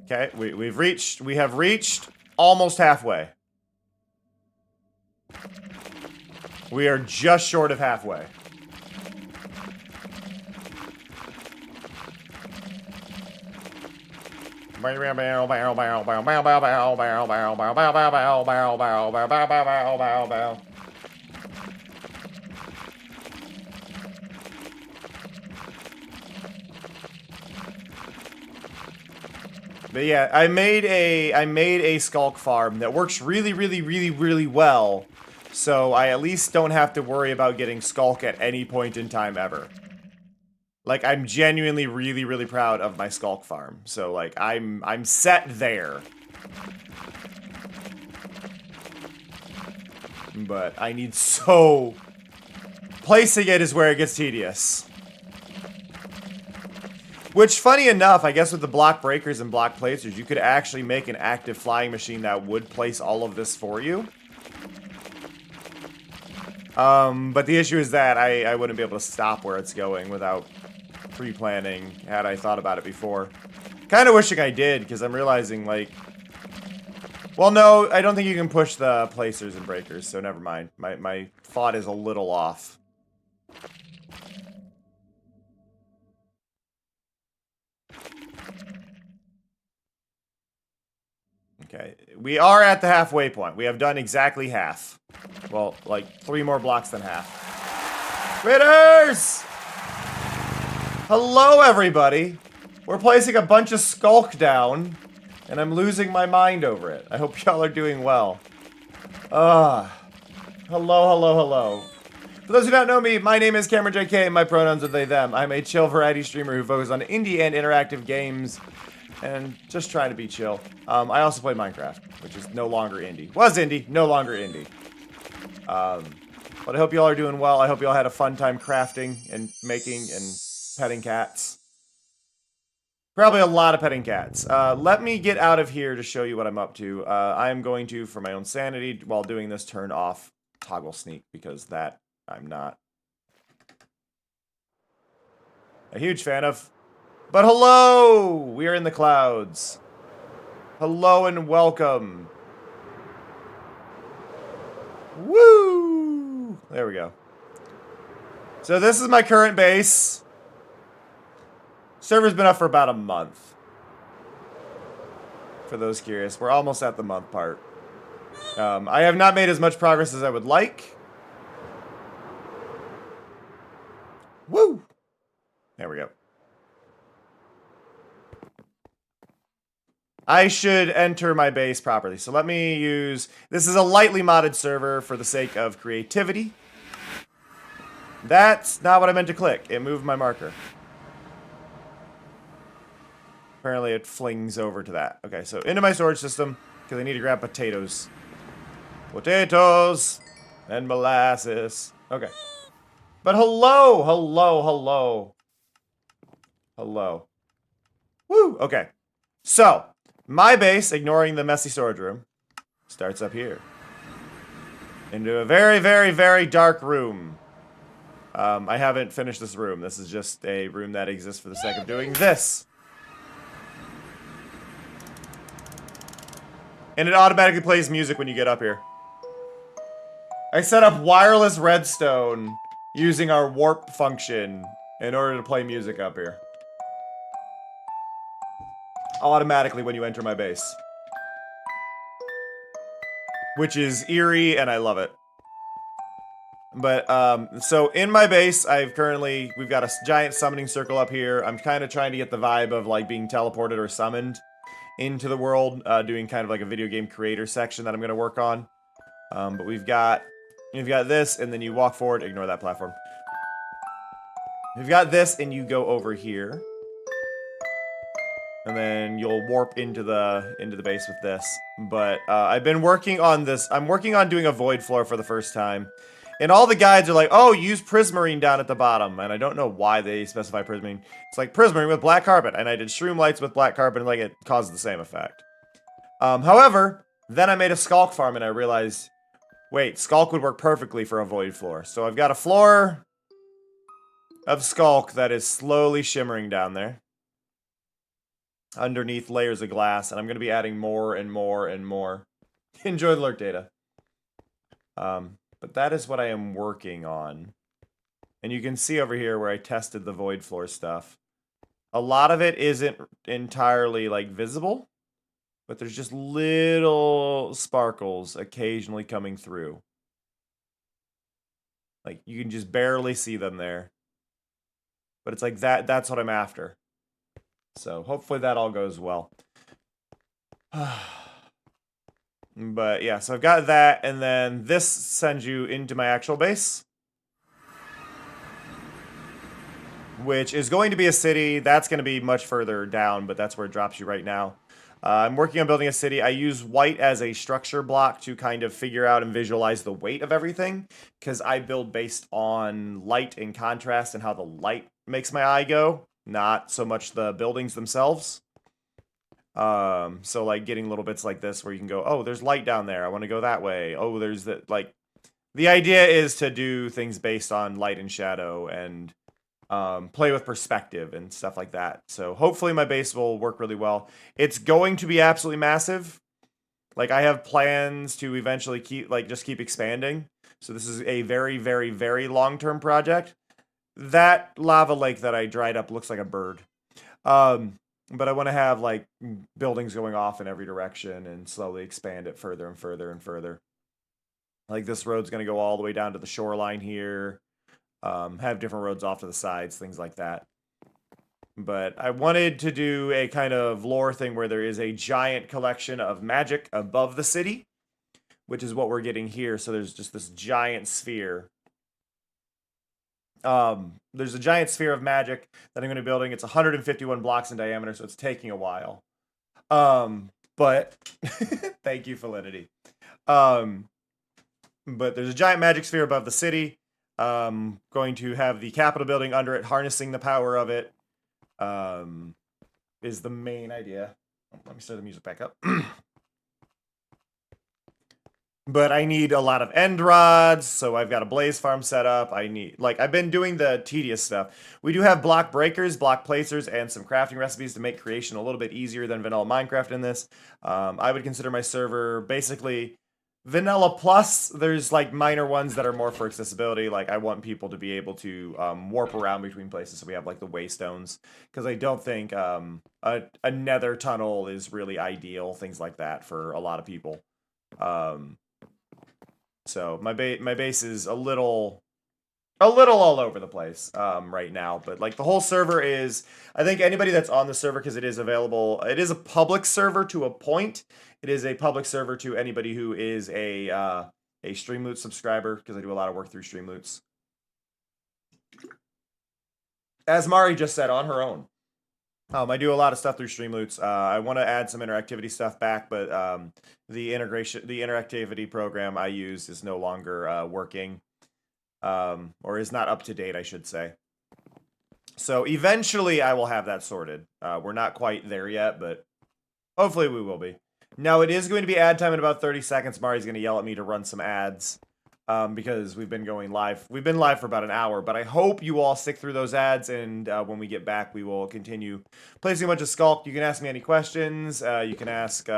Okay, we have reached almost halfway. We are just short of halfway. But yeah, I made a Sculk farm that works really, really, really, really well. So I at least don't have to worry about getting Sculk at any point in time ever. Like, I'm genuinely really, really proud of my Sculk farm. So like I'm set there. But I need so... Placing it is where it gets tedious. Which, funny enough, I guess with the block breakers and block placers, you could actually make an active flying machine that would place all of this for you. But the issue is that I wouldn't be able to stop where it's going without pre-planning, had I thought about it before. Kind of wishing I did, because I'm realizing, like... Well, no, I don't think you can push the placers and breakers, so never mind. My thought is a little off. Okay, we are at the halfway point. We have done exactly half. Well, like 3 more blocks than half. Critters! Hello, everybody. We're placing a bunch of Sculk down, and I'm losing my mind over it. I hope y'all are doing well. Hello, hello, hello. For those who don't know me, my name is Cameron JK, and my pronouns are they, them. I'm a chill variety streamer who focuses on indie and interactive games, and just trying to be chill. I also play Minecraft, which is no longer indie. Was indie, no longer indie. But I hope y'all are doing well. I hope y'all had a fun time crafting and making and petting cats. Probably a lot of petting cats. Let me get out of here to show you what I'm up to. I am going to, for my own sanity, while doing this, turn off toggle sneak, because that I'm not a huge fan of. But hello! We are in the clouds. Hello and welcome. Woo! There we go. So this is my current base. Server's been up for about a month. For those curious, we're almost at the month part. I have not made as much progress as I would like. Woo! There we go. I should enter my base properly. So let me use... This is a lightly modded server for the sake of creativity. That's not what I meant to click. It moved my marker. Apparently it flings over to that. Okay, so into my storage system, because I need to grab potatoes. Potatoes and molasses. Okay. But hello, hello, hello. Hello. Woo! Okay. So... My base, ignoring the messy storage room, starts up here. Into a very, very, very dark room. I haven't finished this room. This is just a room that exists for the sake of doing this. And it automatically plays music when you get up here. I set up wireless redstone using our warp function in order to play music up here. Automatically when you enter my base. Which is eerie, and I love it. But, so in my base, we've got a giant summoning circle up here. I'm kind of trying to get the vibe of, like, being teleported or summoned into the world, doing kind of like a video game creator section that I'm going to work on. But we've got this, and then you walk forward, ignore that platform. We've got this, and you go over here. And then you'll warp into the base with this. But I've been working on this. I'm working on doing a void floor for the first time. And all the guides are like, oh, use prismarine down at the bottom. And I don't know why they specify prismarine. It's like prismarine with black carpet. And I did shroom lights with black carpet, and like it causes the same effect. However, then I made a Sculk farm and I realized, wait, Sculk would work perfectly for a void floor. So I've got a floor of Sculk that is slowly shimmering down there. Underneath layers of glass, and I'm going to be adding more and more and more. Enjoy the lurk data. But that is what I am working on. And you can see over here where I tested the void floor stuff. A lot of it isn't entirely like visible, but there's just little sparkles occasionally coming through. Like you can just barely see them there. But it's like that's what I'm after. So hopefully that all goes well. But yeah, so I've got that, and then this sends you into my actual base, which is going to be a city. That's going to be much further down, but that's where it drops you right now. I'm working on building a city. I use white as a structure block to kind of figure out and visualize the weight of everything, because I build based on light and contrast and how the light makes my eye go, not so much the buildings themselves. So like getting little bits like this where you can go, oh, there's light down there, I want to go that way. Oh, there's that. Like, the idea is to do things based on light and shadow and play with perspective and stuff like that. So hopefully my base will work really well. It's going to be absolutely massive. Like, I have plans to eventually just keep expanding. So this is a very, very, very long-term project. That lava lake that I dried up looks like a bird. But I want to have, like, buildings going off in every direction and slowly expand it further and further and further. Like, this road's going to go all the way down to the shoreline here. Have different roads off to the sides, things like that. But I wanted to do a kind of lore thing where there is a giant collection of magic above the city, which is what we're getting here. So there's just this giant sphere. There's a giant sphere of magic that I'm going to be building. It's 151 blocks in diameter, so it's taking a while. But thank you, Felinity. But there's a giant magic sphere above the city. Going to have the Capitol building under it, harnessing the power of it. Is the main idea. Let me start the music back up. But I need a lot of end rods, so I've got a blaze farm set up. I've been doing the tedious stuff. We do have block breakers, block placers, and some crafting recipes to make creation a little bit easier than vanilla Minecraft in this. I would consider my server basically vanilla plus. There's like minor ones that are more for accessibility. Like, I want people to be able to warp around between places, so we have like the waystones, because I don't think a nether tunnel is really ideal, things like that for a lot of people. So my base is a little all over the place right now, but like the whole server is, I think anybody that's on the server, because it is available, it is a public server to a point. It is a public server to anybody who is a Streamloots subscriber, because I do a lot of work through Streamloots. As Mari just said, on her own. I do a lot of stuff through Streamloots. I want to add some interactivity stuff back, but the interactivity program I use is no longer working, or is not up to date, I should say. So eventually I will have that sorted. We're not quite there yet, but hopefully we will be. Now, it is going to be ad time in about 30 seconds. Mari's going to yell at me to run some ads. Because we've been going live. We've been live for about an hour, but I hope you all stick through those ads, and when we get back, we will continue placing a bunch of Sculk. You can ask me any questions. You can ask.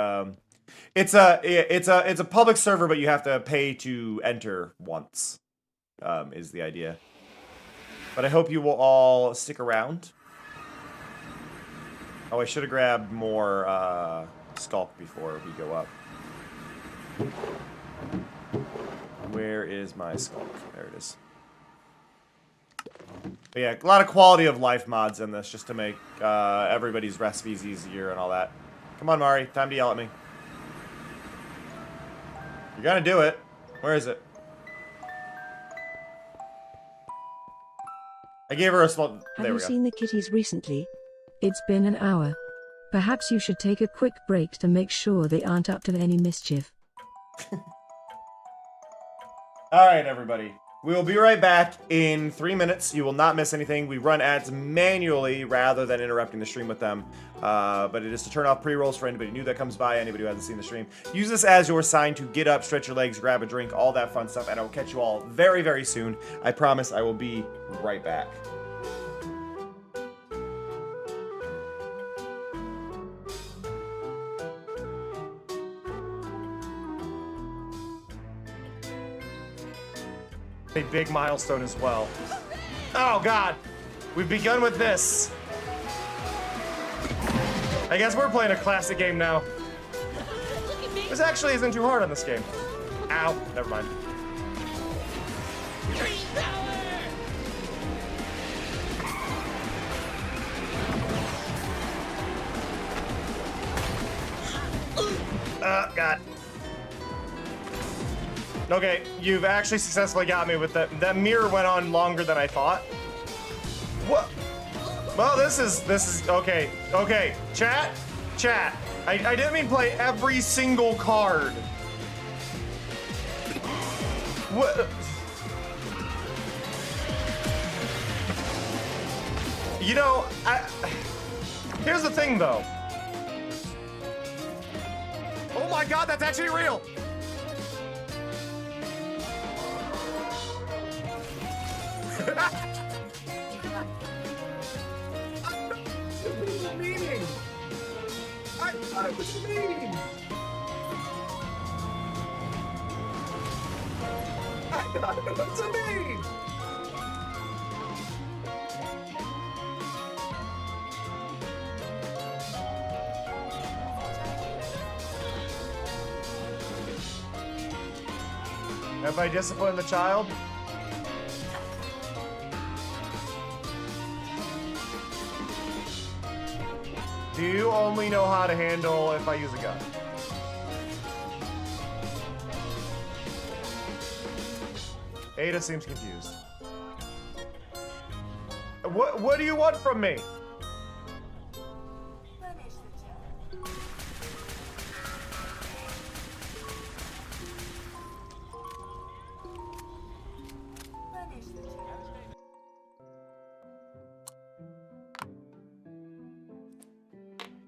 It's a public server, but you have to pay to enter once. Is the idea. But I hope you will all stick around. Oh, I should have grabbed more Sculk before we go up. Where is my Sculk? There it is. But yeah, a lot of quality of life mods in this, just to make everybody's recipes easier and all that. Come on, Mari. Time to yell at me. You're gonna do it. Where is it? I gave her a small... There we go. Have you seen the kitties recently? It's been an hour. Perhaps you should take a quick break to make sure they aren't up to any mischief. Alright, everybody. We will be right back in 3 minutes. You will not miss anything. We run ads manually rather than interrupting the stream with them. But it is to turn off pre-rolls for anybody new that comes by, anybody who hasn't seen the stream. Use this as your sign to get up, stretch your legs, grab a drink, all that fun stuff, and I will catch you all very, very soon. I promise I will be right back. A big milestone as well. Oh God, we've begun with this. I guess we're playing a classic game now. This actually isn't too hard on this game. Ow, never mind. God. Okay, you've actually successfully got me with that. That mirror went on longer than I thought. What? Well, this is okay. Okay, chat. I didn't mean play every single card. What? You know, here's the thing though. Oh my God, that's actually real. I thought it was a meeting. I thought it was a meeting. Have I disciplined the child? Do you only know how to handle if I use a gun? Ada seems confused. What do you want from me?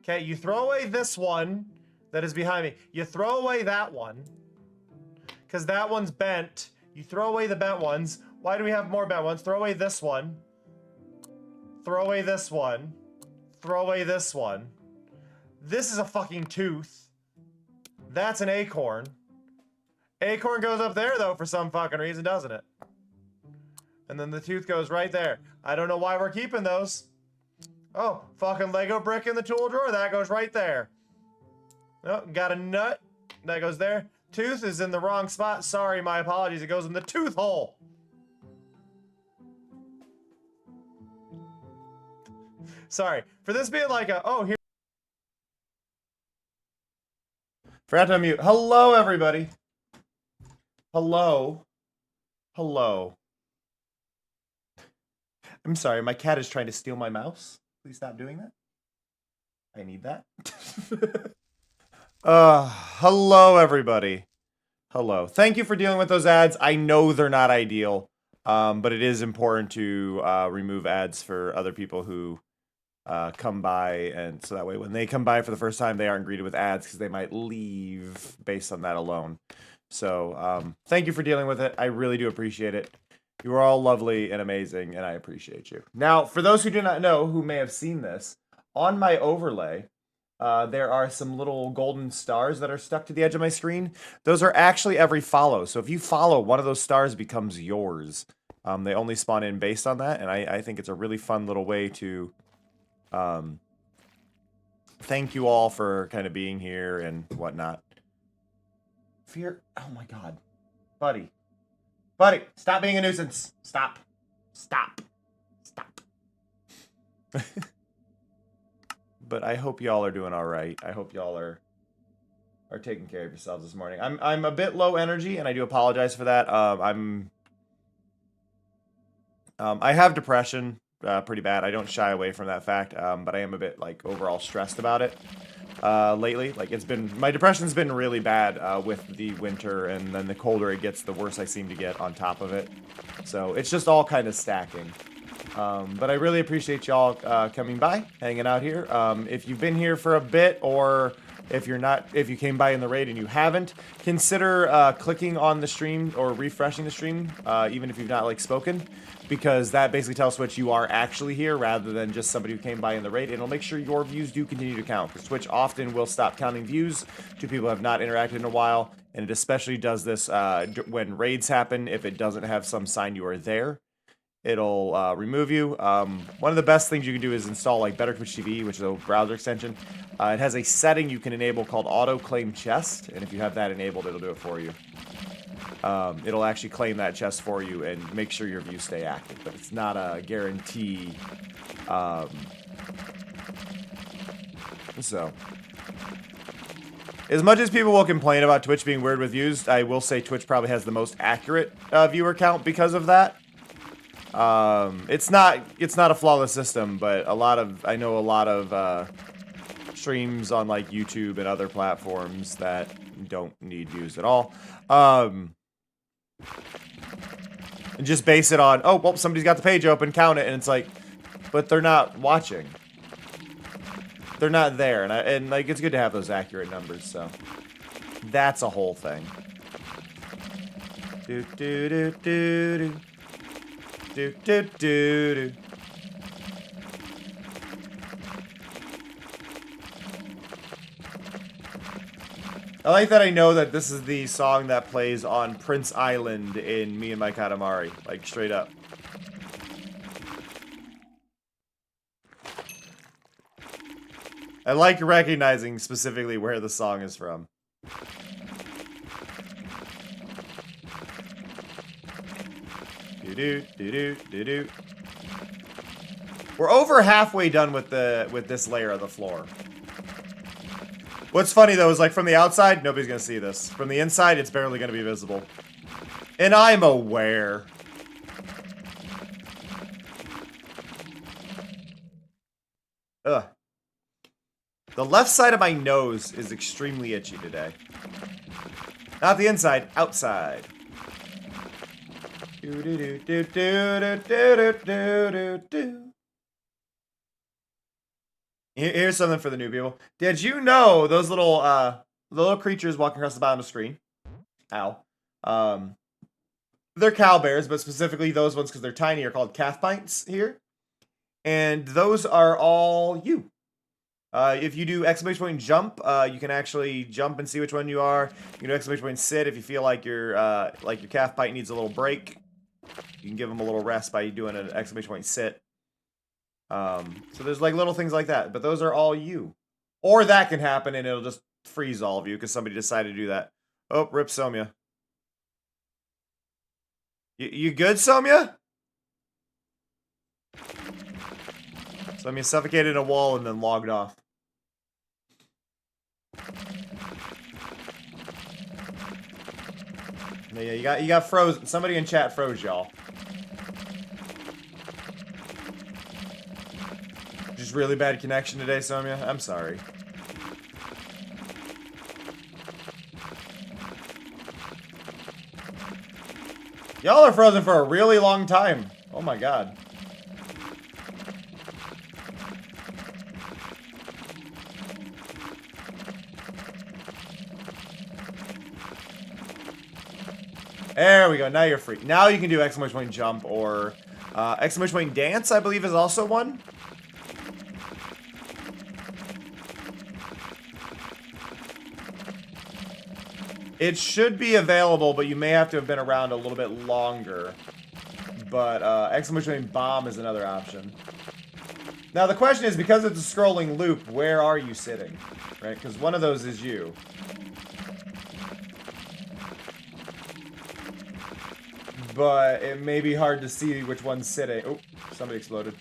Okay, you throw away this one that is behind me. You throw away that one, because that one's bent. You throw away the bent ones. Why do we have more bent ones? Throw away this one. Throw away this one. Throw away this one. This is a fucking tooth. That's an acorn. Acorn goes up there, though, for some fucking reason, doesn't it? And then the tooth goes right there. I don't know why we're keeping those. Oh, fucking Lego brick in the tool drawer. That goes right there. Oh, got a nut. That goes there. Tooth is in the wrong spot. Sorry, my apologies. It goes in the tooth hole. Sorry. For this being like a, oh, here. Forgot to unmute. Hello, everybody. Hello. Hello. I'm sorry, my cat is trying to steal my mouse. Please stop doing that. I need that. Hello, everybody. Hello. Thank you for dealing with those ads. I know they're not ideal, but it is important to remove ads for other people who come by, and so that way when they come by for the first time, they aren't greeted with ads because they might leave based on that alone. So thank you for dealing with it. I really do appreciate it. You are all lovely and amazing, and I appreciate you. Now, for those who do not know, who may have seen this, on my overlay, there are some little golden stars that are stuck to the edge of my screen. Those are actually every follow. So if you follow, one of those stars becomes yours. They only spawn in based on that, and I think it's a really fun little way to thank you all for kind of being here and whatnot. Fear, oh my God. Buddy. Buddy, stop being a nuisance. Stop. Stop. Stop. But I hope y'all are doing all right. I hope y'all are taking care of yourselves this morning. I'm a bit low energy, and I do apologize for that. I have depression pretty bad. I don't shy away from that fact, but I am a bit like overall stressed about it lately. Like my depression's been really bad with the winter, and then the colder it gets, the worse I seem to get on top of it. So it's just all kind of stacking. But I really appreciate y'all coming by, hanging out here. If you've been here for a bit, or if you came by in the raid and you haven't, consider clicking on the stream or refreshing the stream, even if you've not like spoken, because that basically tells Twitch you are actually here rather than just somebody who came by in the raid. It'll make sure your views do continue to count, because Twitch often will stop counting views to people who have not interacted in a while, and it especially does this when raids happen if it doesn't have some sign you are there. it'll remove you. One of the best things you can do is install like Better Twitch TV, which is a browser extension. It has a setting you can enable called Auto Claim Chest, and if you have that enabled, it'll do it for you. It'll actually claim that chest for you and make sure your views stay active, but it's not a guarantee. So, as much as people will complain about Twitch being weird with views, I will say Twitch probably has the most accurate viewer count because of that. It's not a flawless system, but I know a lot of streams on like YouTube and other platforms that don't need views at all. And just base it on, oh, well, somebody's got the page open, count it, and it's like, but they're not watching. They're not there, and like it's good to have those accurate numbers. So that's a whole thing. Do do do do do do do do. I like that I know that this is the song that plays on Prince Island in Me and My Katamari, like straight up. I like recognizing specifically where the song is from. Do do do do. We're over halfway done with this layer of the floor. What's funny though is like from the outside, nobody's gonna see this. From the inside, it's barely gonna be visible. And I'm aware. Ugh. The left side of my nose is extremely itchy today. Not the inside, outside. Do do do do do do do do do. Here's something for the new people. Did you know those little creatures walking across the bottom of the screen? Ow. They're cow bears, but specifically those ones because they're tiny are called calf pints here. And those are all you. If you do exclamation point jump, you can actually jump and see which one you are. You can do exclamation point sit if you feel like your calf pint needs a little break. You can give them a little rest by doing an exclamation point sit. So there's like little things like that, but those are all you. Or that can happen and it'll just freeze all of you because somebody decided to do that. Oh, rip Somya. You good, Somya? Somya suffocated in a wall and then logged off. Yeah, you got frozen. Somebody in chat froze y'all. Just really bad connection today, Somya. I'm sorry. Y'all are frozen for a really long time. Oh my god. There we go. Now you're free. Now you can do exclamation point jump or exclamation point dance, I believe is also one. It should be available, but you may have to have been around a little bit longer. But exclamation point bomb is another option. Now the question is, because it's a scrolling loop, where are you sitting? Right? Because one of those is you. But it may be hard to see which one's sitting. Oh, somebody exploded.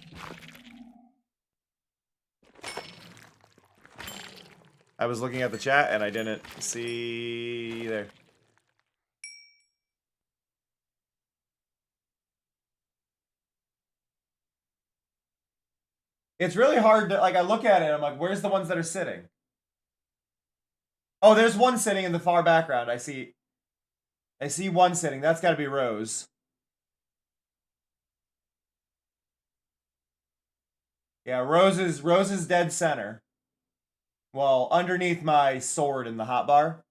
I was looking at the chat and I didn't see there. It's really hard to, like, I look at it and I'm like, where's the ones that are sitting? Oh, there's one sitting in the far background. I see one sitting. That's got to be Rose. Yeah, Rose is dead center. Well, underneath my sword in the hotbar.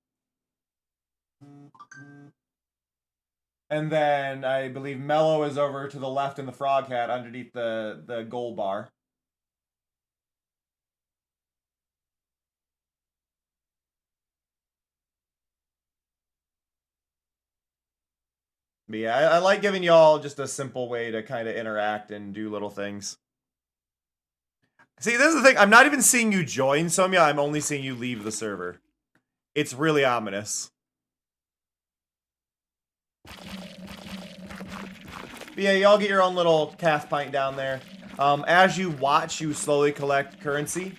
And then I believe Mello is over to the left in the frog hat underneath the gold bar. But yeah, I like giving y'all just a simple way to kind of interact and do little things. See, this is the thing. I'm not even seeing you join, Somya. I'm only seeing you leave the server. It's really ominous. But yeah, y'all get your own little calf pint down there. As you watch, you slowly collect currency.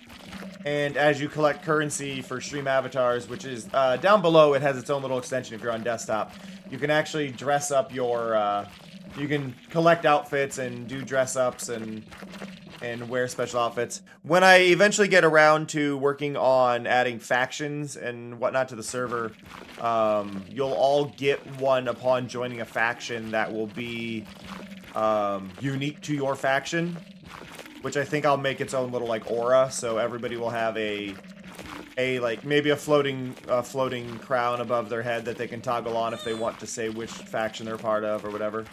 And as you collect currency for stream avatars, which is down below, it has its own little extension if you're on desktop. You can actually dress up your... you can collect outfits and do dress-ups and wear special outfits. When I eventually get around to working on adding factions and whatnot to the server, you'll all get one upon joining a faction that will be unique to your faction, which I think I'll make its own little like aura, so everybody will have a like maybe a floating crown above their head that they can toggle on if they want to say which faction they're part of or whatever.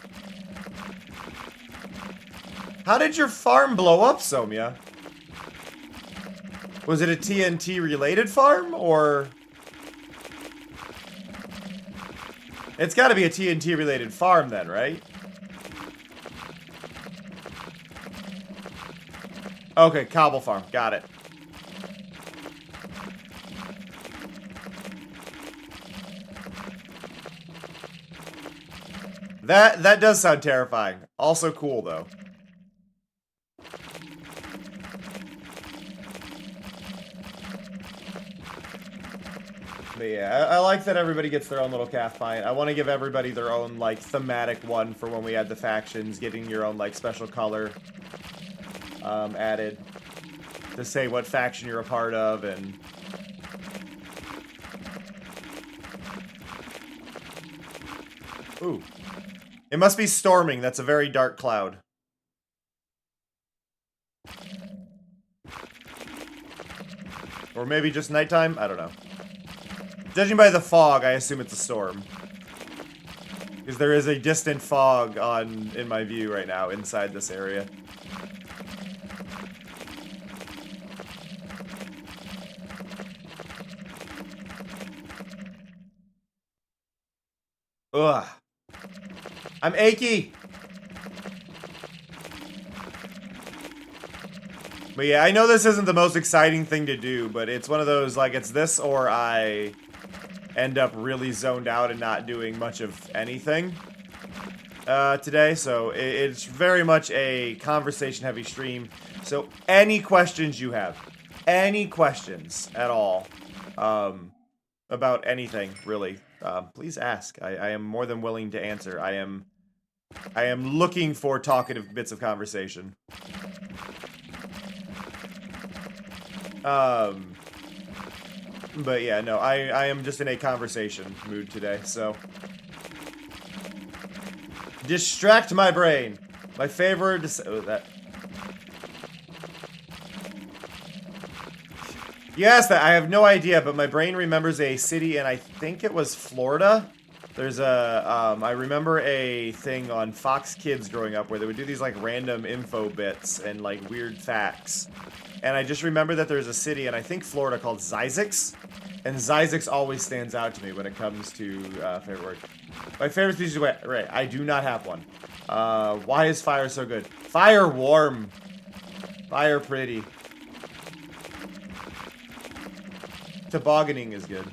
How did your farm blow up, Somya? Was it a TNT related farm, or? It's got to be a TNT related farm then, right? Okay, cobble farm. Got it. That does sound terrifying. Also cool though. But yeah, I like that everybody gets their own little calf pint. I want to give everybody their own, like, thematic one for when we add the factions, getting your own, like, special color added to say what faction you're a part of, and... Ooh. It must be storming. That's a very dark cloud. Or maybe just nighttime? I don't know. Judging by the fog, I assume it's a storm. Because there is a distant fog in my view right now inside this area. Ugh. I'm achy! But yeah, I know this isn't the most exciting thing to do, but it's one of those, like, it's this or I end up really zoned out and not doing much of anything today. So it's very much a conversation-heavy stream. So any questions you have, any questions at all about anything, really, please ask. I am more than willing to answer. I am looking for talkative bits of conversation. But yeah, no, I am just in a conversation mood today, so. Distract my brain. My favorite, that. Yes, that I have no idea, but my brain remembers a city, and I think it was Florida. There's a, I remember a thing on Fox Kids growing up where they would do these, like, random info bits and, like, weird facts. And I just remember that there's a city, and I think Florida, called Zyzix. And Zyzix always stands out to me when it comes to favorite word. My favorite species of wet. Right, I do not have one. Why is fire so good? Fire warm. Fire pretty. Tobogganing is good.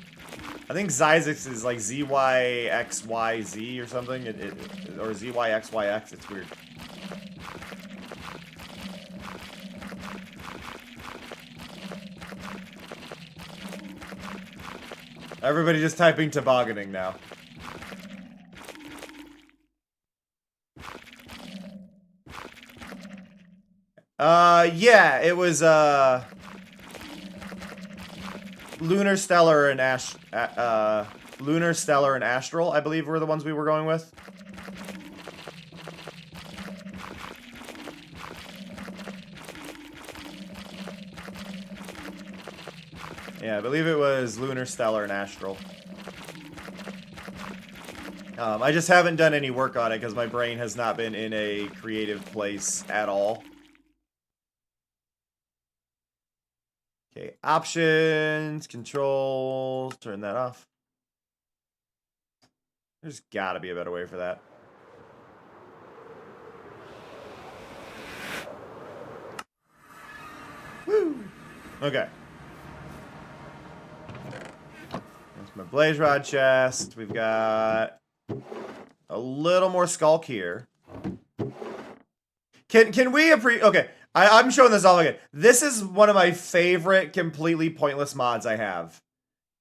I think Zyzix is like ZYXYZ or something. Or ZYXYX. It's weird. Everybody just typing tobogganing now. Yeah, it was, Lunar, Stellar, and Lunar, Stellar, and Astral, I believe were the ones we were going with. Yeah, I believe it was Lunar, Stellar, and Astral. I just haven't done any work on it because my brain has not been in a creative place at all. Okay, options, controls, turn that off. There's gotta be a better way for that. Okay. That's my blaze rod chest. We've got a little more Sculk here. Can we okay, I'm showing this all again. This is one of my favorite completely pointless mods I have.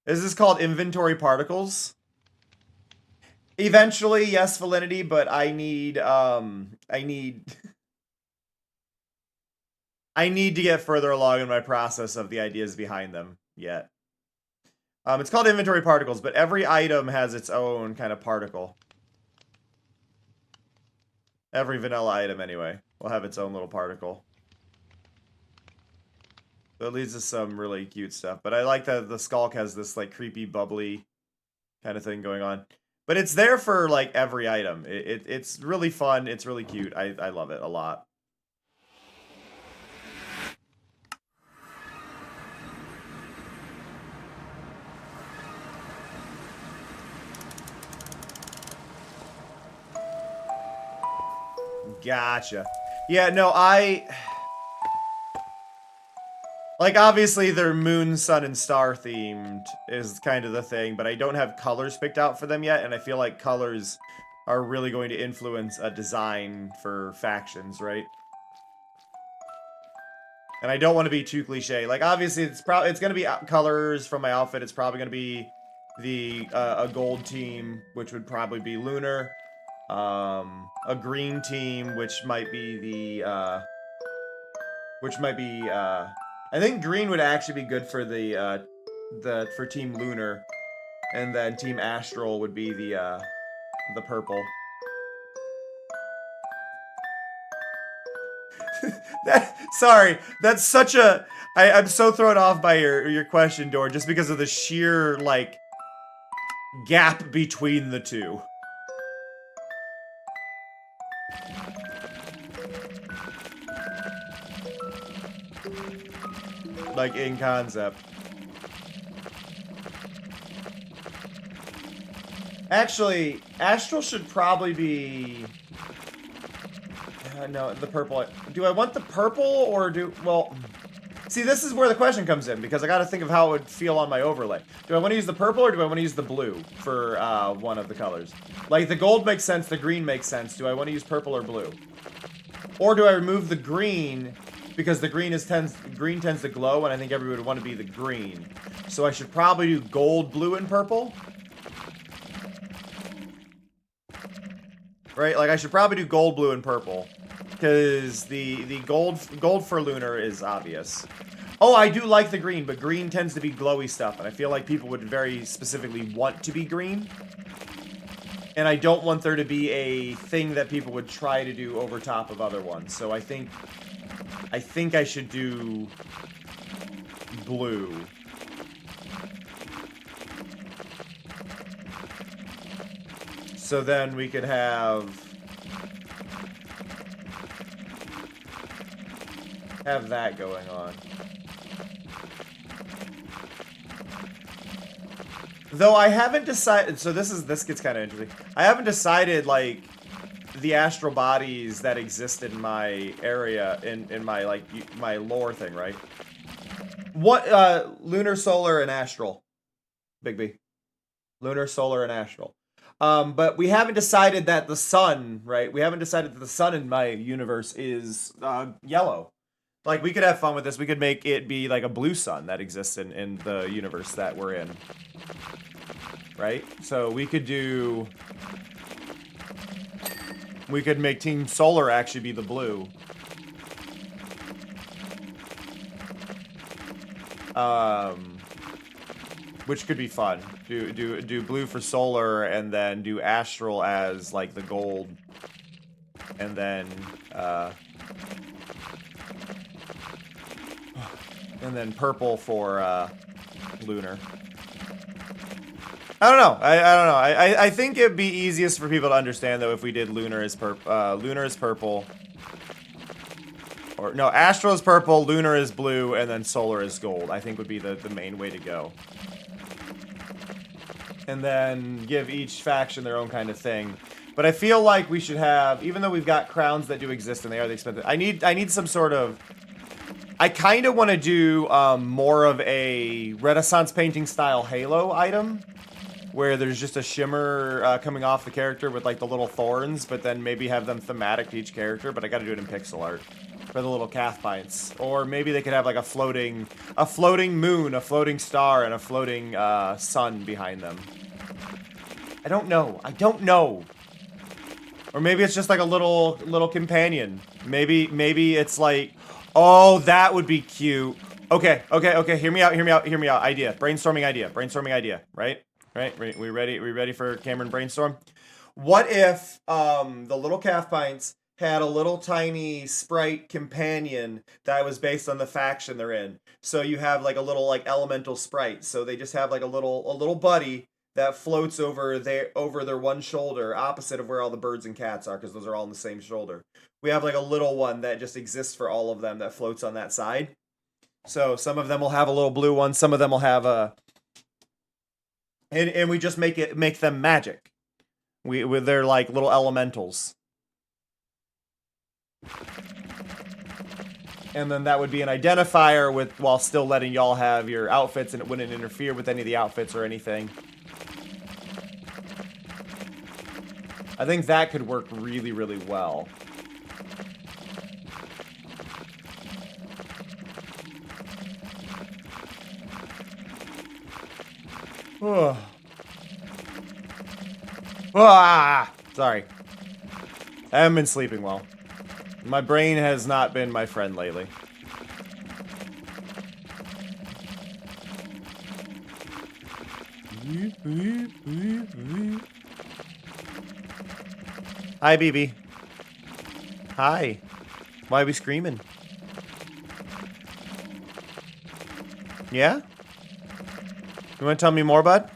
This is called Inventory Particles. Eventually, yes, Valinity, but I need I need to get further along in my process of the ideas behind them yet. It's called Inventory Particles, but every item has its own kind of particle. Every vanilla item, anyway, will have its own little particle. So it leads to some really cute stuff. But I like that the Sculk has this, like, creepy, bubbly kind of thing going on. But it's there for, like, every item. It's really fun. It's really cute. I love it a lot. Gotcha. Yeah, no, like, obviously, they're moon, sun, and star themed is kind of the thing, but I don't have colors picked out for them yet, and I feel like colors are really going to influence a design for factions, right? And I don't want to be too cliche. Like, obviously, it's going to be colors from my outfit. It's probably going to be a gold team, which would probably be lunar. A green team, which might be I think green would actually be good for for Team Lunar, and then Team Astral would be the purple. Sorry, that's such a I'm so thrown off by your question, Dor, just because of the sheer like gap between the two. Like, in concept. Actually, Astral should probably be... no, the purple. Do I want the purple, or well... See, this is where the question comes in, because I gotta think of how it would feel on my overlay. Do I want to use the purple, or do I want to use the blue for one of the colors? Like, the gold makes sense, the green makes sense. Do I want to use purple or blue? Or do I remove the green... because the green tends to glow, and I think everyone would want to be the green. So I should probably do gold, blue, and purple. Right? Like, I should probably do gold, blue, and purple. Because the gold for lunar is obvious. Oh, I do like the green, but green tends to be glowy stuff, and I feel like people would very specifically want to be green. And I don't want there to be a thing that people would try to do over top of other ones. So I think I should do blue. So then we could have that going on. Though I haven't decided, so this gets kind of interesting. I haven't decided, like, the astral bodies that exist in my area, in my, like, my lore thing, right? What, lunar, solar, and astral. Big B. Lunar, solar, and astral. But we haven't decided that the sun, right? We haven't decided that the sun in my universe is, yellow. Like, we could have fun with this. We could make it be, like, a blue sun that exists in the universe that we're in. Right? So we could do... we could make Team Solar actually be the blue. Which could be fun. Do blue for solar, and then do astral as like the gold, and then purple for lunar. I don't know. I don't know. I think it'd be easiest for people to understand though if we did lunar is purple. Or no, astral is purple, lunar is blue, and then solar is gold. I think would be the main way to go. And then give each faction their own kind of thing. But I feel like we should have, even though we've got crowns that do exist and they are the expensive, I need some sort of I kind of want to do more of a Renaissance painting style Halo item, where there's just a shimmer coming off the character with like the little thorns, but then maybe have them thematic to each character. But I got to do it in pixel art for the little calf pints, or maybe they could have like a floating moon, a floating star, and a floating sun behind them. I don't know. Or maybe it's just like a little companion. Maybe it's like, oh, that would be cute. Okay. Hear me out. Idea. Brainstorming idea. Right. We ready for Cameron brainstorm? What if the little calf pints had a little tiny sprite companion that was based on the faction they're in? So you have like a little like elemental sprite. So they just have like a little buddy that floats over their one shoulder, opposite of where all the birds and cats are, because those are all on the same shoulder. We have like a little one that just exists for all of them that floats on that side. So some of them will have a little blue one, some of them will have a, and we just make them magic. They're like little elementals. And then that would be an identifier while still letting y'all have your outfits, and it wouldn't interfere with any of the outfits or anything. I think that could work really, really well. Sorry. I haven't been sleeping well. My brain has not been my friend lately. Hi, BB. Hi. Why are we screaming? Yeah? You want to tell me more, bud?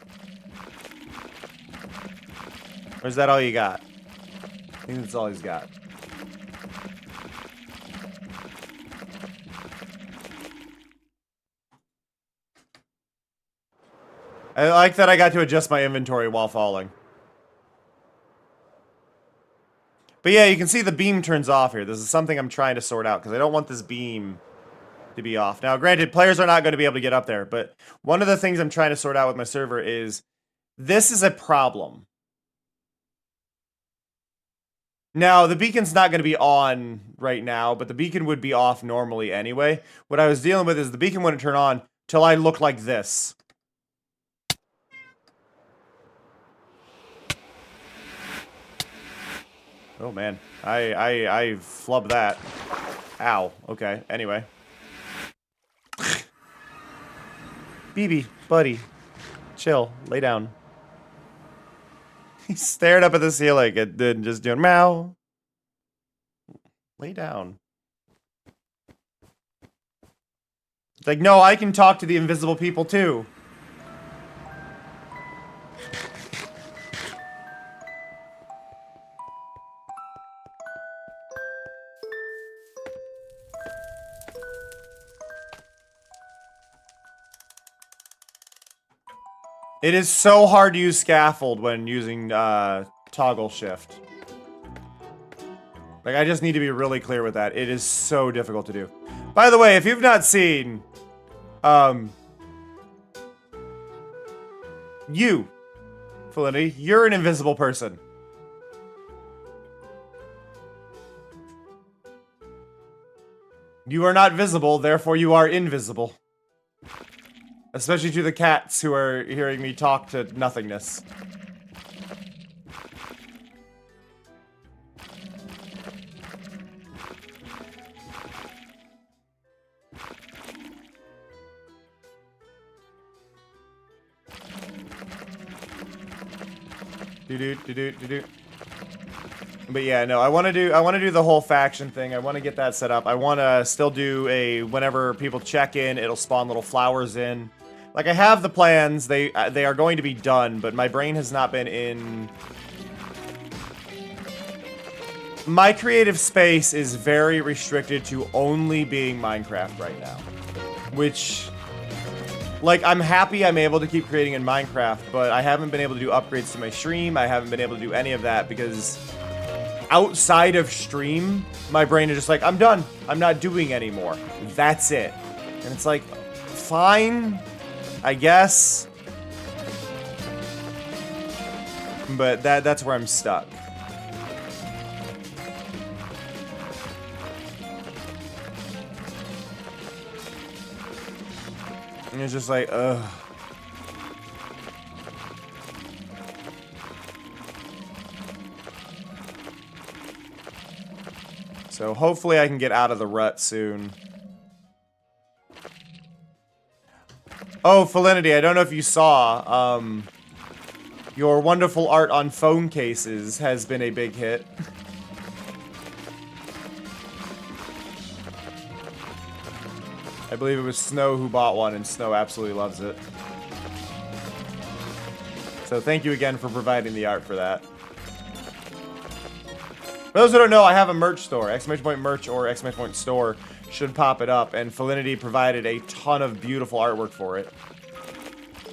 Or is that all you got? I think that's all he's got. I like that I got to adjust my inventory while falling. But yeah, you can see the beam turns off here. This is something I'm trying to sort out, because I don't want this beam to be off. Now, granted, players are not going to be able to get up there, but one of the things I'm trying to sort out with my server is this is a problem. Now, the beacon's not going to be on right now, but the beacon would be off normally anyway. What I was dealing with is the beacon wouldn't turn on till I look like this. Oh man, I flubbed that. Ow. Okay. Anyway. BB, buddy, chill, lay down. He stared up at the ceiling and then just doing meow. Lay down. It's like, no, I can talk to the invisible people too. It is so hard to use scaffold when using toggle shift. Like, I just need to be really clear with that. It is so difficult to do. By the way, if you've not seen, you, Felinity, you're an invisible person. You are not visible, therefore you are invisible. Especially to the cats who are hearing me talk to nothingness. Do-do-do-do-do-do. But yeah, no, I want to do the whole faction thing. I want to get that set up. I want to still do a, whenever people check in, it'll spawn little flowers in. Like, I have the plans. They are going to be done, but my brain has not been in. My creative space is very restricted to only being Minecraft right now. Which, like, I'm happy I'm able to keep creating in Minecraft, but I haven't been able to do upgrades to my stream. I haven't been able to do any of that because outside of stream, my brain is just like, I'm done. I'm not doing anymore. That's it. And it's like, fine, I guess. But that's where I'm stuck. And it's just like, ugh. So hopefully I can get out of the rut soon. Oh, Felinity, I don't know if you saw, your wonderful art on phone cases has been a big hit. I believe it was Snow who bought one, and Snow absolutely loves it. So thank you again for providing the art for that. For those who don't know, I have a merch store. Exclamation point merch or exclamation point store should pop it up, and Felinity provided a ton of beautiful artwork for it.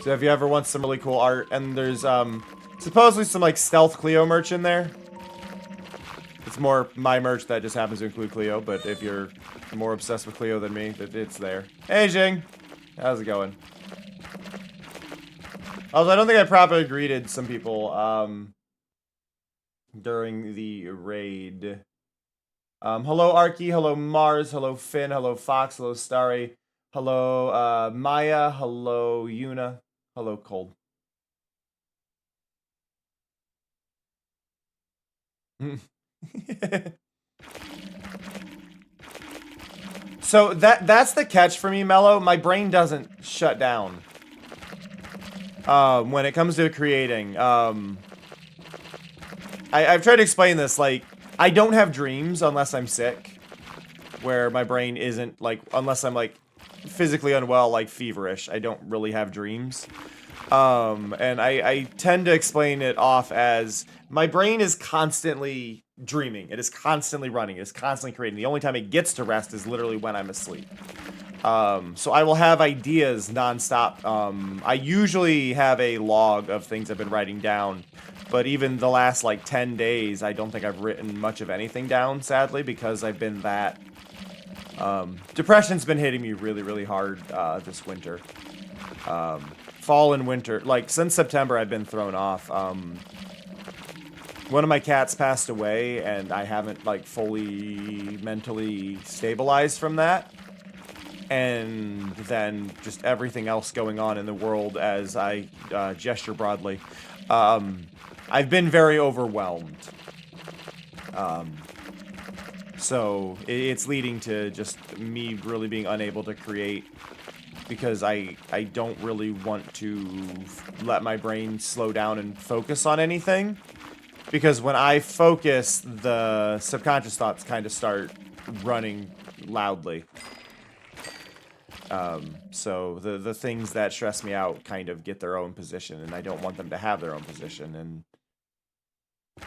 So if you ever want some really cool art, and there's supposedly some like Stealth Cleo merch in there. It's more my merch that just happens to include Cleo, but if you're more obsessed with Cleo than me, it's there. Hey Jing! How's it going? Also, I don't think I properly greeted some people during the raid. Hello Arky, hello Mars, hello Finn, hello Fox, hello Starry, hello Maya, hello Yuna, hello Cold. So that's the catch for me, Mello. My brain doesn't shut down when it comes to creating. I've tried to explain this, like, I don't have dreams unless I'm sick, where my brain isn't, like, unless I'm, like, physically unwell, like, feverish. I don't really have dreams. And I tend to explain it off as my brain is constantly dreaming. It is constantly running. It is constantly creating. The only time it gets to rest is literally when I'm asleep. So I will have ideas nonstop. I usually have a log of things I've been writing down, but even the last like 10 days, I don't think I've written much of anything down, sadly, because I've been that... depression's been hitting me really, really hard this winter. Fall and winter, like since September, I've been thrown off. One of my cats passed away, and I haven't like fully mentally stabilized from that. And then just everything else going on in the world as I gesture broadly. I've been very overwhelmed. So it's leading to just me really being unable to create, because I don't really want to let my brain slow down and focus on anything. Because when I focus, the subconscious thoughts kind of start running loudly. So the things that stress me out kind of get their own position, and I don't want them to have their own position, and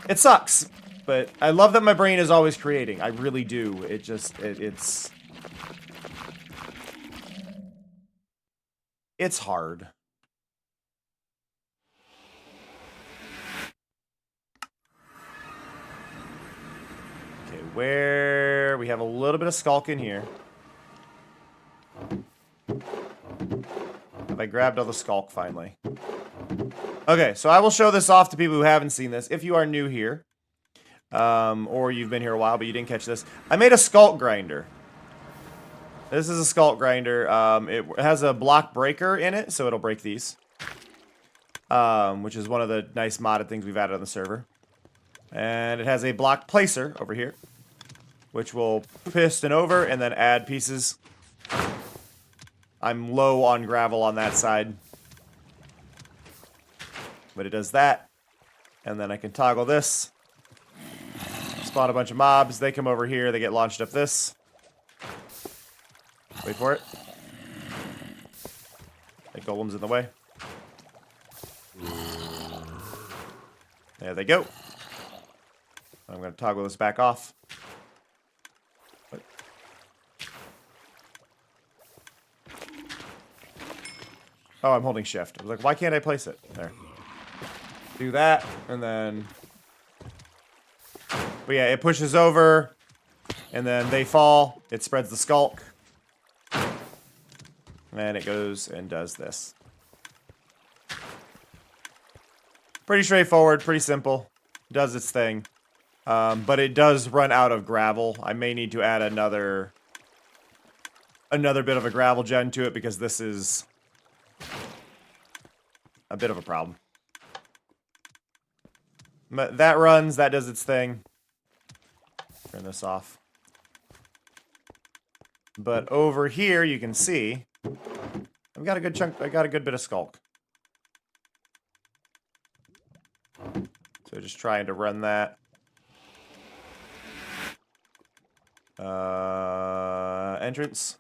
it sucks. But I love that my brain is always creating. I really do. It just, it's hard. Okay, where we have a little bit of Sculk in here. Have I grabbed all the Sculk finally? Okay, so I will show this off to people who haven't seen this. If you are new here, or you've been here a while but you didn't catch this, I made a Sculk grinder. This is a Sculk grinder. It has a block breaker in it, so it'll break these. Which is one of the nice modded things we've added on the server. And it has a block placer over here, which will piston over and then add pieces. I'm low on gravel on that side, but it does that. And then I can toggle this, spawn a bunch of mobs, they come over here, they get launched up this. Wait for it. The golem's in the way. There they go. I'm going to toggle this back off. What? Oh, I'm holding shift. I was like, why can't I place it? There. Do that, and then But yeah, it pushes over, and then they fall. It spreads the Sculk. And it goes and does this. Pretty straightforward, pretty simple. Does its thing. But it does run out of gravel. I may need to add another bit of a gravel gen to it because this is a bit of a problem. But that runs, that does its thing. Turn this off. But over here you can see I've got a good chunk, I got a good bit of Sculk. So just trying to run that. Entrance.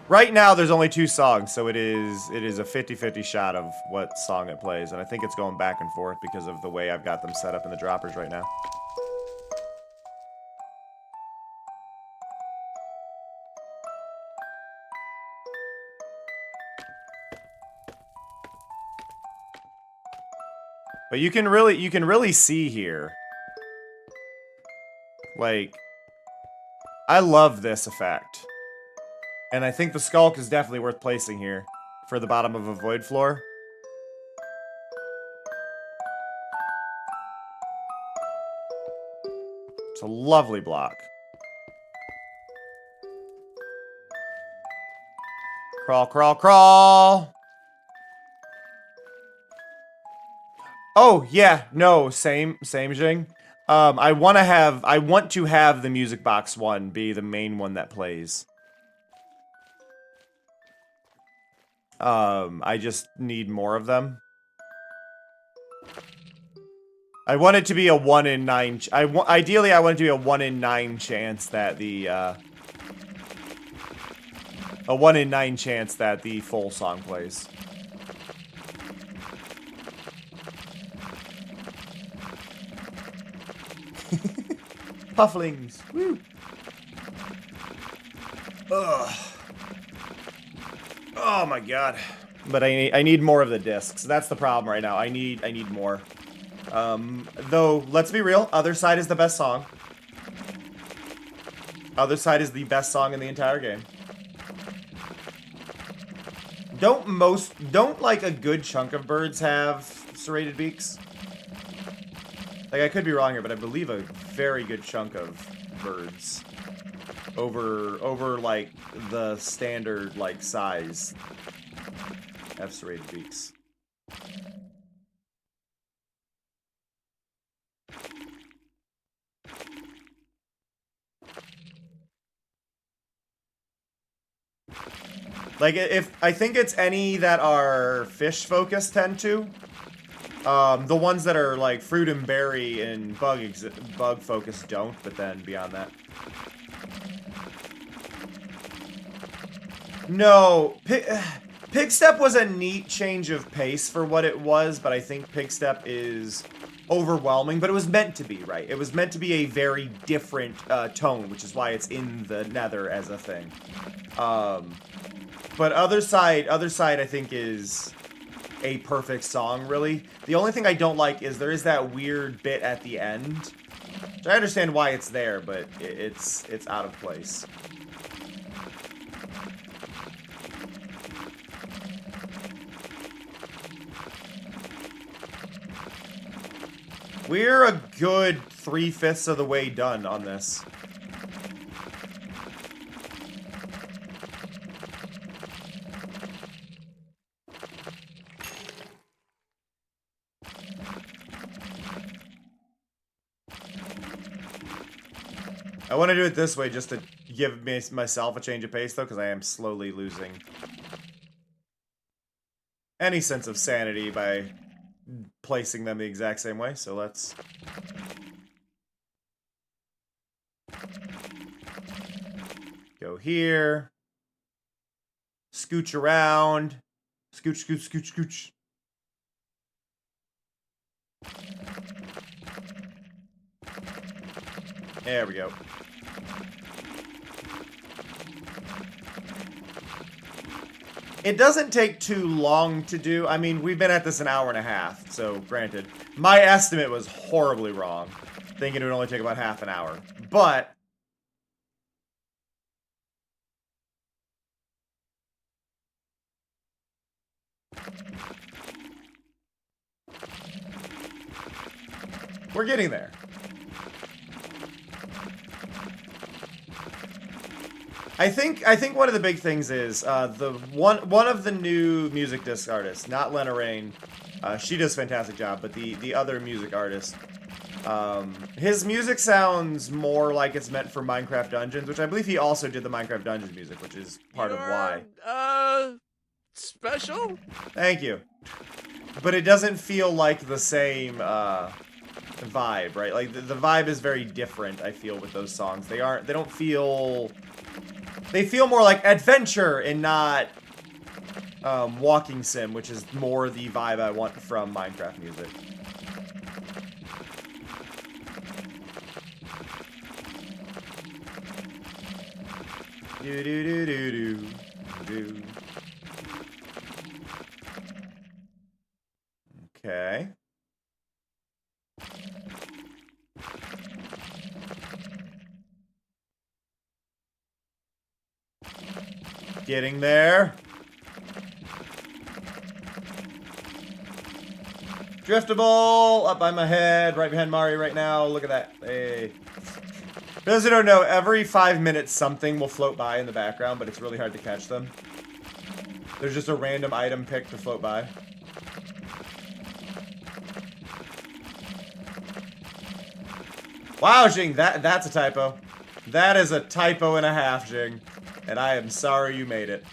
Right now, there's only 2 songs, so it is a 50-50 shot of what song it plays, and I think it's going back and forth because of the way I've got them set up in the droppers right now. But you can really see here. Like, I love this effect. And I think the Sculk is definitely worth placing here for the bottom of a void floor. It's a lovely block. Crawl, crawl, crawl! Oh, yeah, no, same Jing. I want to have the music box one be the main one that plays. I just need more of them. I want it to be a 1 in 9. Ideally, I want it to be a 1 in 9 chance that the a 1 in 9 chance that the full song plays. Pufflings. Woo. Ugh. Oh my god. But I need more of the discs. That's the problem right now. I need more. Though, let's be real, Other Side is the best song. Other Side is the best song in the entire game. Don't like a good chunk of birds have serrated beaks? Like, I could be wrong here, but I believe a very good chunk of birds over like the standard like size have serrated beaks. Like, if I think it's any that are fish focused tend to. The ones that are like fruit and berry and bug focused don't, but then beyond that. No, Pigstep was a neat change of pace for what it was, but I think Pigstep is overwhelming, but it was meant to be, right? It was meant to be a very different tone, which is why it's in the Nether as a thing. But Other Side I think is a perfect song, really. The only thing I don't like is there is that weird bit at the end. Which I understand why it's there, but it's out of place. We're a good 3/5 of the way done on this. I want to do it this way just to give myself a change of pace, though, because I am slowly losing any sense of sanity by placing them the exact same way. So let's... go here. Scooch around. Scooch, scooch, scooch, scooch. There we go. It doesn't take too long to do. I mean, we've been at this an hour and a half, so granted. My estimate was horribly wrong, thinking it would only take about half an hour. But we're getting there. I think one of the big things is the one of the new music disc artists, not Lena Rain, she does a fantastic job, but the other music artist, his music sounds more like it's meant for Minecraft Dungeons, which I believe he also did the Minecraft Dungeons music, which is part of why. Special? Thank you. But it doesn't feel like the same vibe, right? Like the vibe is very different, I feel, with those songs. They don't feel. They feel more like adventure and not walking sim, which is more the vibe I want from Minecraft music. Do do do do do do. Okay. Getting there. Driftable up by my head, right behind Mari right now. Look at that. Hey. For those who don't know, every 5 minutes something will float by in the background, but it's really hard to catch them. There's just a random item picked to float by. Wow, Jing, that's a typo. That is a typo and a half, Jing. And I am sorry you made it.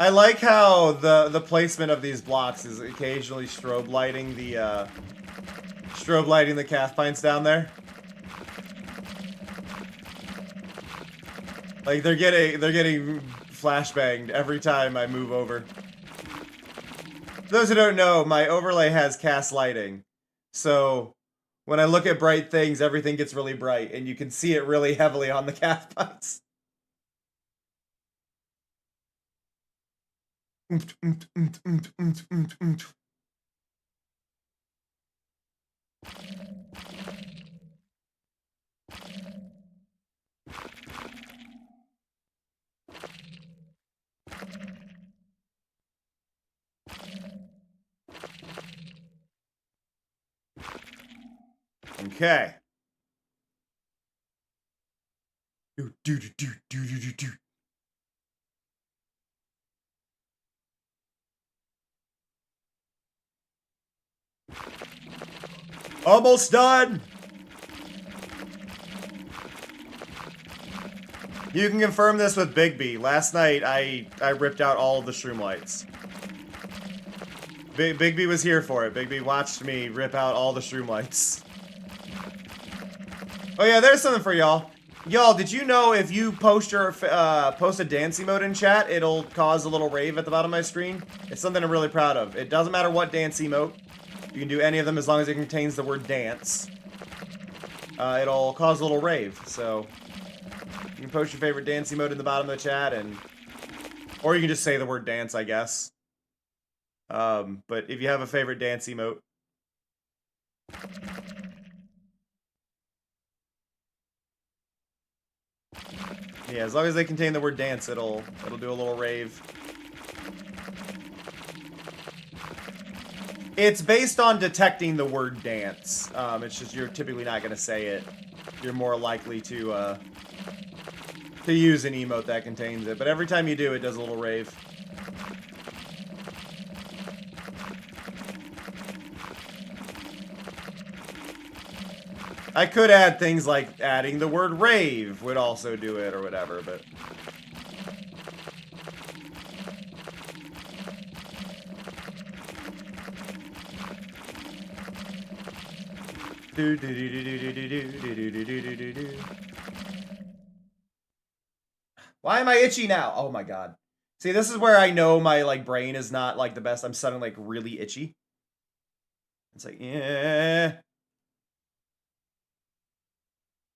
I like how the placement of these blocks is occasionally strobe lighting the calf pints down there. Like they're getting flashbanged every time I move over. For those who don't know, my overlay has cast lighting. So when I look at bright things, everything gets really bright, and you can see it really heavily on the calf pints. Okay. Do. Almost done. You can confirm this with Big B. Last night, I ripped out all of the shroom lights. Big B was here for it. Big B watched me rip out all the shroom lights. Oh yeah, there's something for y'all. Y'all, did you know if you post a dance emote in chat, it'll cause a little rave at the bottom of my screen? It's something I'm really proud of. It doesn't matter what dance emote. You can do any of them as long as it contains the word dance. It'll cause a little rave, so you can post your favorite dance emote in the bottom of the chat, or you can just say the word dance, I guess. But if you have a favorite dance emote, yeah, as long as they contain the word dance, it'll do a little rave. It's based on detecting the word dance. It's just you're typically not going to say it. You're more likely to use an emote that contains it. But every time you do, it does a little rave. I could add things like adding the word rave would also do it or whatever, but... Why am I itchy now? Oh my god. See, this is where I know my like brain is not like the best. I'm suddenly like really itchy. It's like, yeah.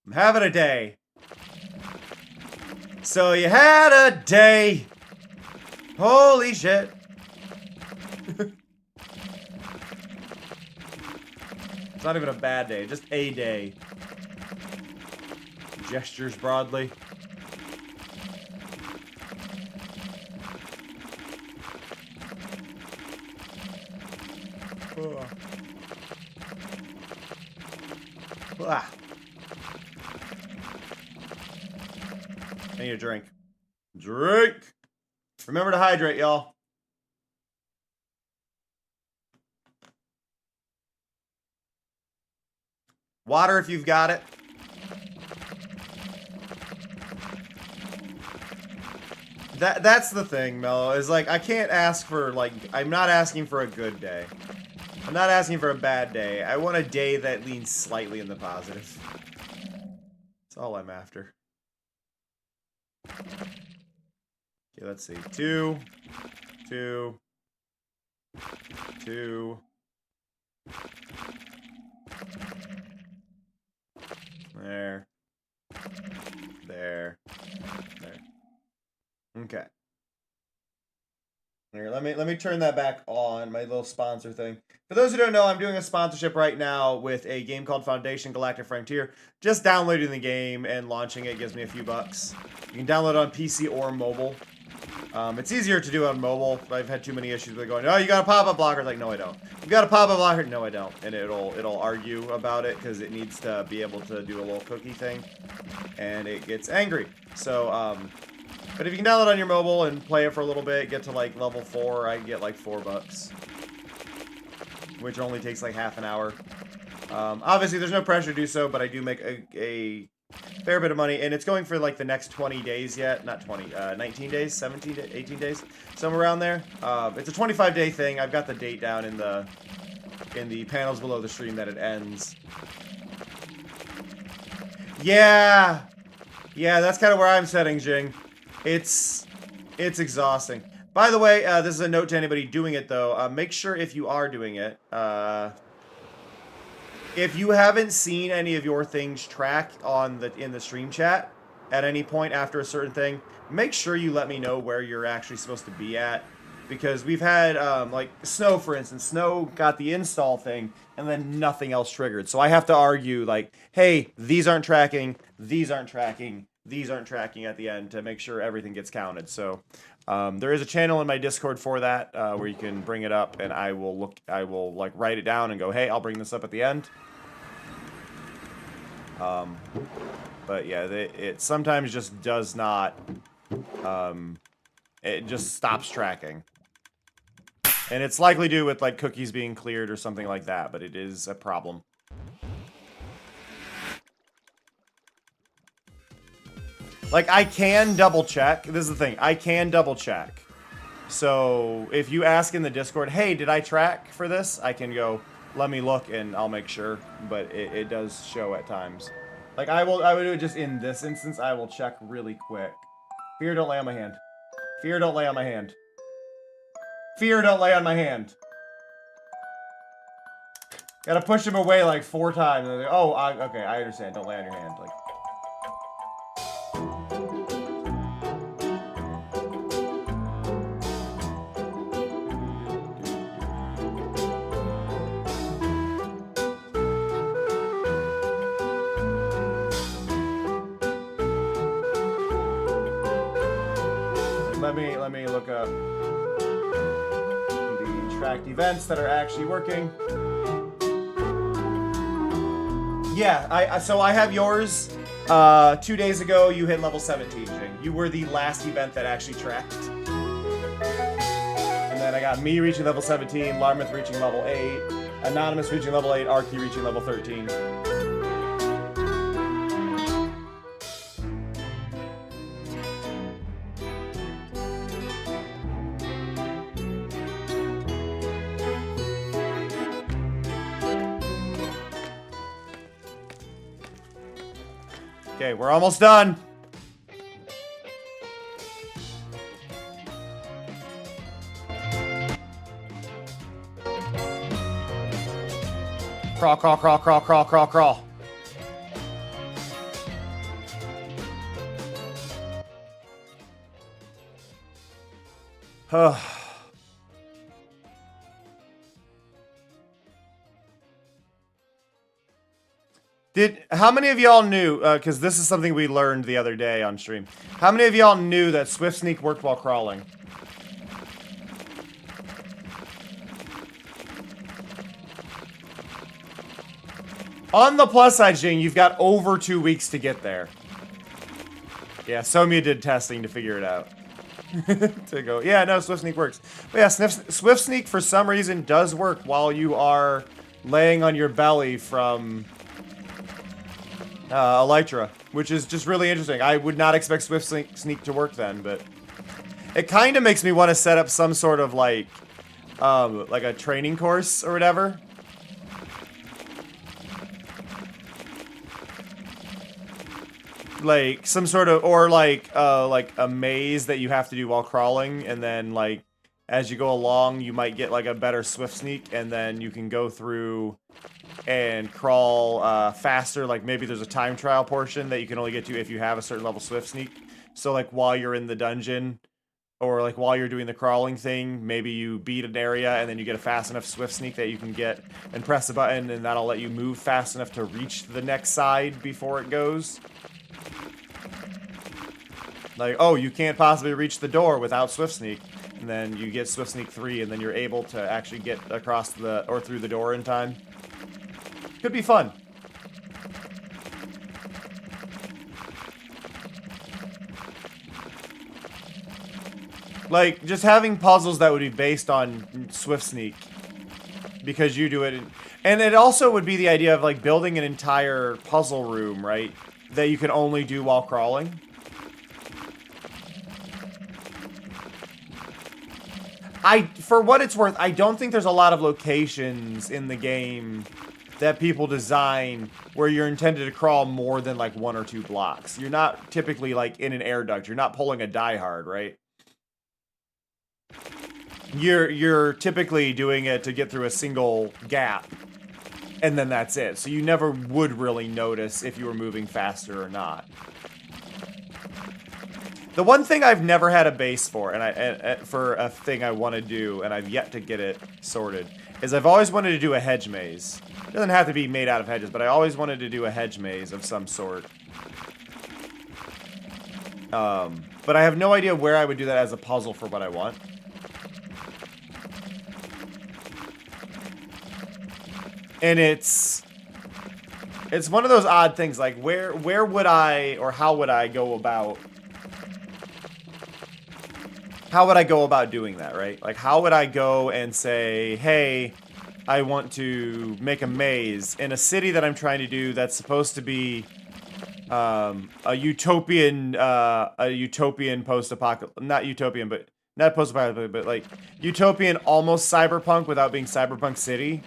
I'm having a day. So you had a day. Holy shit. It's not even a bad day, just a day. Gestures broadly. Ah. I need a drink. Drink! Remember to hydrate, y'all. Water if you've got it. That's the thing, Mello, is like I can't ask for like I'm not asking for a good day. I'm not asking for a bad day. I want a day that leans slightly in the positive. That's all I'm after. Okay, let's see. 2, 2, 2. There. There. There. Okay. Here, let me turn that back on, my little sponsor thing. For those who don't know, I'm doing a sponsorship right now with a game called Foundation Galactic Frontier. Just downloading the game and launching it gives me a few bucks. You can download it on PC or mobile. It's easier to do on mobile. I've had too many issues with going, oh, you got a pop-up blocker. Like, no, I don't. You got a pop-up blocker? No, I don't. And it'll argue about it because it needs to be able to do a little cookie thing. And it gets angry. So, but if you can download it on your mobile and play it for a little bit, get to like level 4, I get like $4. Which only takes like half an hour. Obviously, there's no pressure to do so, but I do make a fair bit of money, and it's going for like the next 20 days yet. Not 20, 19 days, 17, 18 days, somewhere around there. It's a 25-day thing. I've got the date down in the panels below the stream that it ends. Yeah, that's kind of where I'm setting, Jing. It's exhausting. By the way, this is a note to anybody doing it though. Make sure if you are doing it, if you haven't seen any of your things track in the stream chat at any point after a certain thing, make sure you let me know where you're actually supposed to be at. Because we've had, like, Snow, for instance. Snow got the install thing, and then nothing else triggered. So I have to argue, like, hey, these aren't tracking, these aren't tracking, these aren't tracking at the end to make sure everything gets counted. So there is a channel in my Discord for that where you can bring it up, and I will like write it down and go, hey, I'll bring this up at the end. But yeah, it sometimes just does not. It just stops tracking, and it's likely due with like cookies being cleared or something like that. But it is a problem. Like, I can double check. This is the thing. I can double check. So if you ask in the Discord, hey, did I track for this? I can go, let me look, and I'll make sure. But it does show at times. Like, I would do it just in this instance. I will check really quick. Fear, don't lay on my hand. Fear, don't lay on my hand. Fear, don't lay on my hand. Gotta push him away like 4 times. Oh, okay, I understand. Don't lay on your hand. Like. Let me look up the tracked events that are actually working. Yeah, so I have yours. 2 days ago, you hit level 17, Jing. You were the last event that actually tracked. And then I got me reaching level 17, Larmouth reaching level 8, Anonymous reaching level 8, Arky reaching level 13. Okay, we're almost done. Crawl, crawl, crawl, crawl, crawl, crawl, crawl. How many of y'all knew, because this is something we learned the other day on stream. How many of y'all knew that Swift Sneak worked while crawling? On the plus side, Jing, you've got over 2 weeks to get there. Yeah, Somia did testing to figure it out. To go, yeah, no, Swift Sneak works. But yeah, Swift Sneak for some reason does work while you are laying on your belly from Elytra, which is just really interesting. I would not expect Swift Sneak to work then, but it kind of makes me want to set up some sort of like a training course or whatever. Like some sort of, or like a maze that you have to do while crawling, and then like as you go along, you might get like a better Swift Sneak, and then you can go through and crawl faster. Like maybe there's a time trial portion that you can only get to if you have a certain level Swift Sneak. So like while you're in the dungeon, or like while you're doing the crawling thing, maybe you beat an area and then you get a fast enough Swift Sneak that you can get and press a button, and that'll let you move fast enough to reach the next side before it goes. Like, oh, you can't possibly reach the door without Swift Sneak. And then you get Swift Sneak 3, and then you're able to actually get across the, or through the door in time. Could be fun. Like, just having puzzles that would be based on Swift Sneak. Because you do it. And it also would be the idea of, like, building an entire puzzle room, right? That you can only do while crawling. For what it's worth, I don't think there's a lot of locations in the game that people design where you're intended to crawl more than like 1 or 2 blocks. You're not typically like in an air duct. You're not pulling a Die Hard, right? You're typically doing it to get through a single gap, and then that's it. So you never would really notice if you were moving faster or not. The one thing I've never had a base for, and for a thing I want to do, and I've yet to get it sorted, is I've always wanted to do a hedge maze. It doesn't have to be made out of hedges, but I always wanted to do a hedge maze of some sort. But I have no idea where I would do that as a puzzle for what I want. And it's one of those odd things, like where would I, or how would I go about doing that, right? Like, how would I go and say, hey, I want to make a maze in a city that I'm trying to do that's supposed to be a utopian post-apocalyptic, not utopian, but not post-apocalyptic, but like utopian, almost cyberpunk without being cyberpunk city,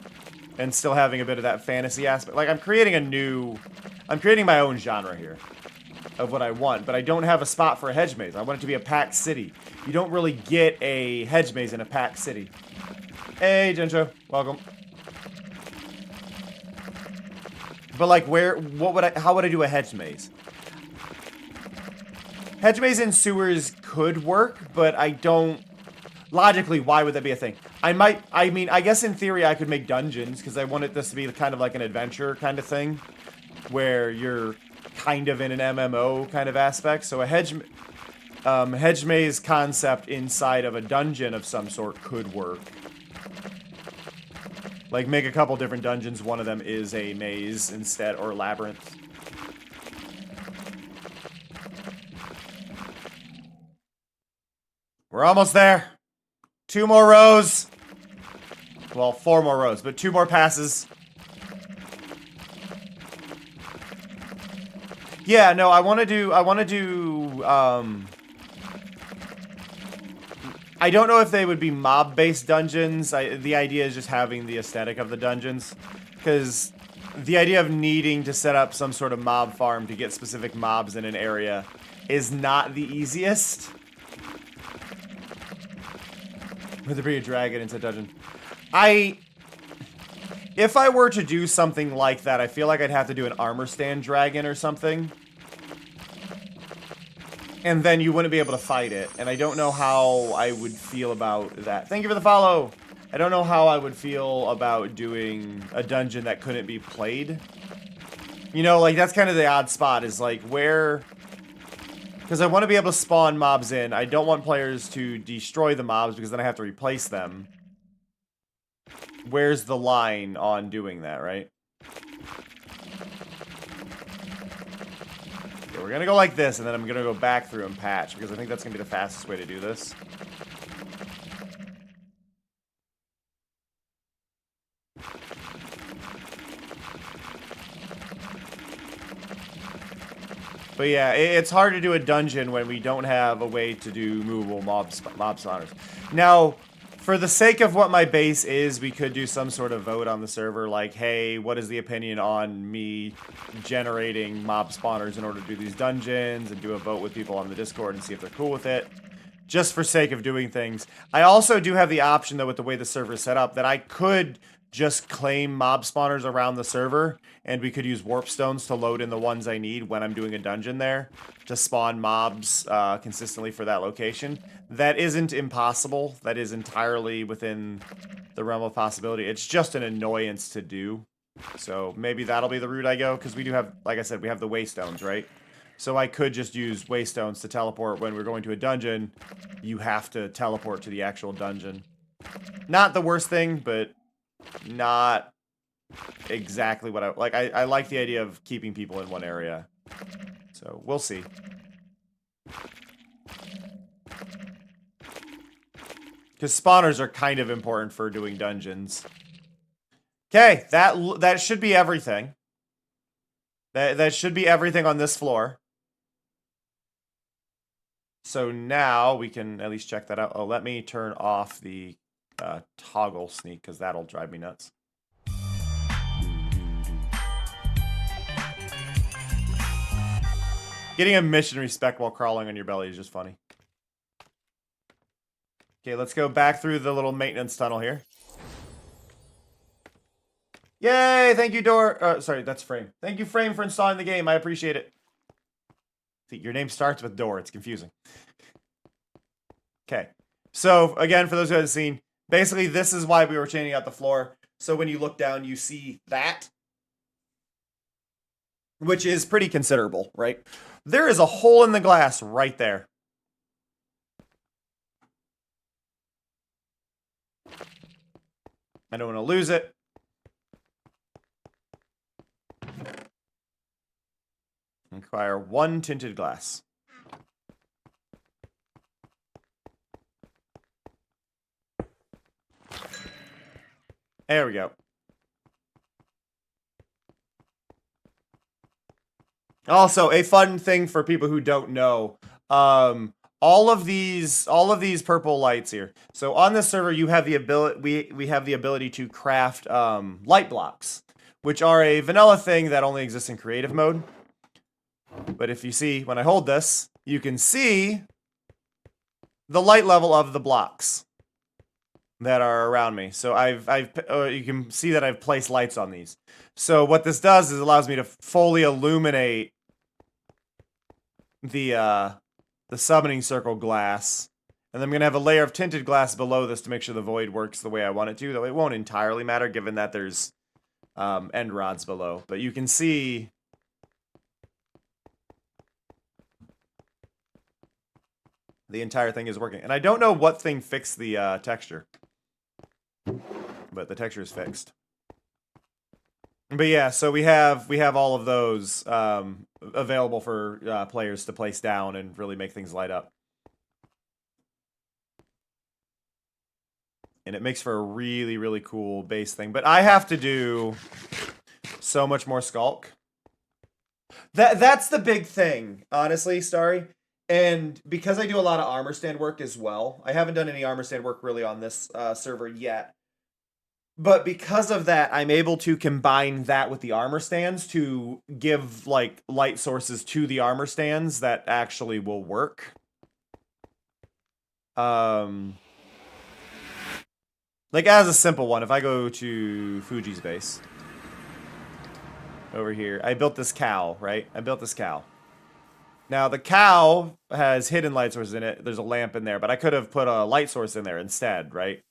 and still having a bit of that fantasy aspect. Like, I'm creating my own genre here of what I want, but I don't have a spot for a hedge maze. I want it to be a packed city. You don't really get a hedge maze in a packed city. Hey, Jincho, welcome. But like, how would I do a hedge maze? Hedge maze in sewers could work, but I don't. Logically, why would that be a thing? I guess in theory I could make dungeons, because I wanted this to be kind of like an adventure kind of thing, where you're kind of in an MMO kind of aspect. So a hedge maze concept inside of a dungeon of some sort could work. Like, make a couple different dungeons. One of them is a maze instead, or labyrinth. We're almost there. 2 more rows. Well, 4 more rows, but 2 more passes. Yeah, no, I want to do, I don't know if they would be mob-based dungeons. The idea is just having the aesthetic of the dungeons. Because the idea of needing to set up some sort of mob farm to get specific mobs in an area is not the easiest. Would there be a dragon into dungeon? If I were to do something like that, I feel like I'd have to do an armor stand dragon or something. And then you wouldn't be able to fight it. And I don't know how I would feel about that. Thank you for the follow! I don't know how I would feel about doing a dungeon that couldn't be played. You know, like, that's kind of the odd spot, is like, where... Because I want to be able to spawn mobs in. I don't want players to destroy the mobs, because then I have to replace them. Where's the line on doing that, right? Okay, we're gonna go like this, and then I'm gonna go back through and patch, because I think that's gonna be the fastest way to do this. But yeah, it's hard to do a dungeon when we don't have a way to do movable mob spawners. Now, for the sake of what my base is, we could do some sort of vote on the server, like, hey, what is the opinion on me generating mob spawners in order to do these dungeons, and do a vote with people on the Discord and see if they're cool with it, just for sake of doing things. I also do have the option, though, with the way the server is set up, that I could just claim mob spawners around the server, and we could use warp stones to load in the ones I need when I'm doing a dungeon there to spawn mobs consistently for that location. That isn't impossible. That is entirely within the realm of possibility. It's just an annoyance to do. So maybe that'll be the route I go, because we do have, like I said, we have the waystones, right? So I could just use waystones to teleport when we're going to a dungeon. You have to teleport to the actual dungeon. Not the worst thing, but not exactly what I like. I like the idea of keeping people in one area. So we'll see. Because spawners are kind of important for doing dungeons. Okay, that should be everything. That should be everything on this floor. So now we can at least check that out. Oh, let me turn off the toggle sneak, because that'll drive me nuts. Getting a mission respect while crawling on your belly is just funny. Okay, let's go back through the little maintenance tunnel here. Yay! Thank you, sorry, that's Frame. Thank you, Frame, for installing the game. I appreciate it. See, your name starts with Door. It's confusing. Okay. So, again, for those who haven't seen, basically, this is why we were chaining out the floor. So when you look down, you see that, which is pretty considerable, right? There is a hole in the glass right there. I don't want to lose it. Acquire 1 tinted glass. There we go. Also, a fun thing for people who don't know, all of these purple lights here. So on this server, you have the ability, we have the ability to craft light blocks, which are a vanilla thing that only exists in creative mode. But if you see, when I hold this, you can see the light level of the blocks that are around me. So you can see that I've placed lights on these. So what this does is allows me to fully illuminate the summoning circle glass. And I'm going to have a layer of tinted glass below this to make sure the void works the way I want it to, though it won't entirely matter given that there's end rods below. But you can see the entire thing is working. And I don't know what thing fixed the texture, but the texture is fixed. But yeah, so we have all of those available for players to place down and really make things light up. And it makes for a really, really cool base thing. But I have to do so much more Sculk. That's the big thing, honestly, Starry. And because I do a lot of armor stand work as well, I haven't done any armor stand work really on this server yet. But because of that, I'm able to combine that with the armor stands to give like light sources to the armor stands that actually will work. Like as a simple one, if I go to Fuji's base over here, I built this cow, right? I built this cow. Now the cow has hidden light sources in it. There's a lamp in there, but I could have put a light source in there instead, right?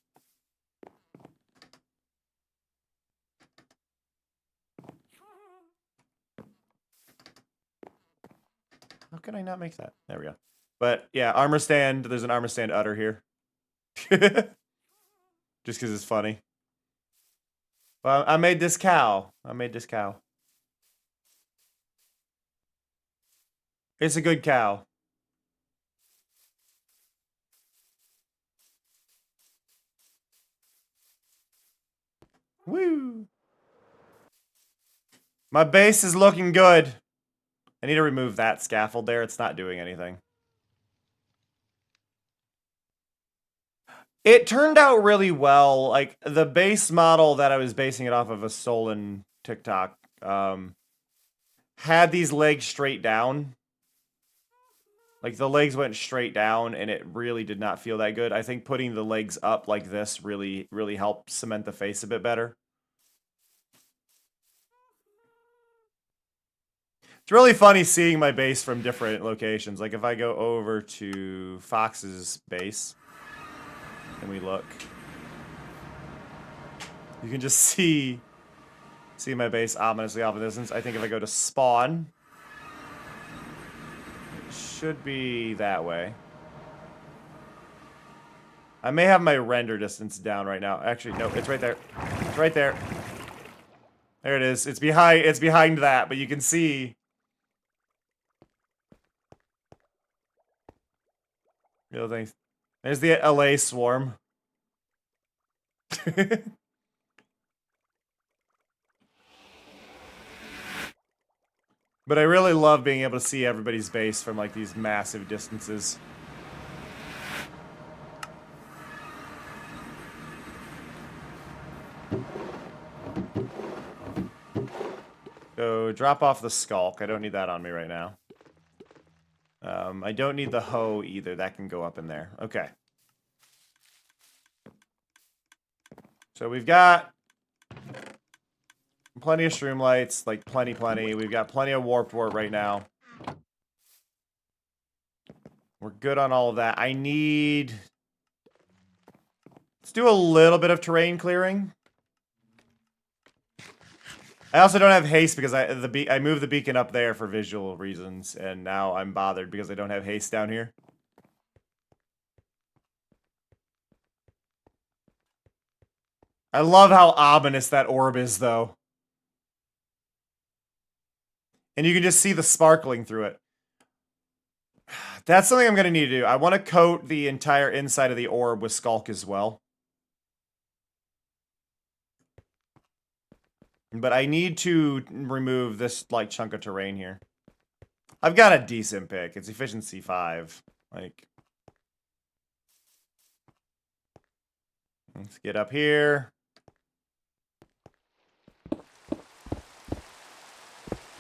How can I not make that? There we go. But yeah, armor stand. There's an armor stand udder here. Just because it's funny. Well, I made this cow. I made this cow. It's a good cow. Woo! My base is looking good. I need to remove that scaffold there. It's not doing anything. It turned out really well. Like, the base model that I was basing it off of a stolen TikTok had these legs straight down. Like, the legs went straight down, and it really did not feel that good. I think putting the legs up like this really, really helped cement the face a bit better. It's really funny seeing my base from different locations. Like, if I go over to Fox's base, and we look, you can just see my base ominously off in the distance. I think if I go to spawn, it should be that way. I may have my render distance down right now. Actually, no, it's right there. It's right there. There it is. It's behind that, but you can see. Real things. There's the LA swarm. But I really love being able to see everybody's base from like these massive distances. So drop off the Sculk. I don't need that on me right now. I don't need the hoe either. That can go up in there. Okay. So we've got plenty of shroom lights, like plenty. We've got plenty of warped wart right now. We're good on all of that. Let's do a little bit of terrain clearing. I also don't have haste because I moved the beacon up there for visual reasons, and now I'm bothered because I don't have haste down here. I love how ominous that orb is, though. And you can just see the sparkling through it. That's something I'm going to need to do. I want to coat the entire inside of the orb with Sculk as well. But I need to remove this, like, chunk of terrain here. I've got a decent pick. It's efficiency 5. Like, let's get up here.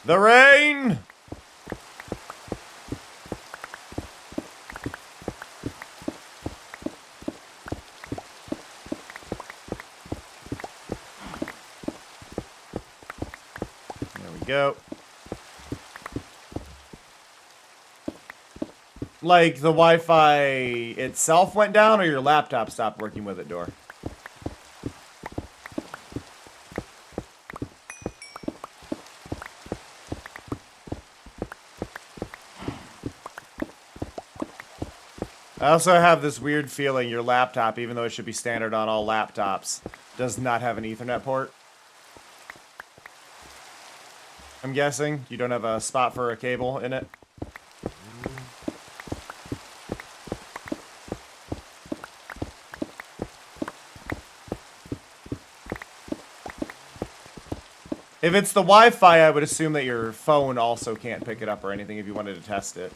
The rain! Go. Like, the Wi-Fi itself went down, or your laptop stopped working with it, Door? I also have this weird feeling your laptop, even though it should be standard on all laptops, does not have an Ethernet port. I'm guessing you don't have a spot for a cable in it. If it's the Wi-Fi, I would assume that your phone also can't pick it up or anything if you wanted to test it.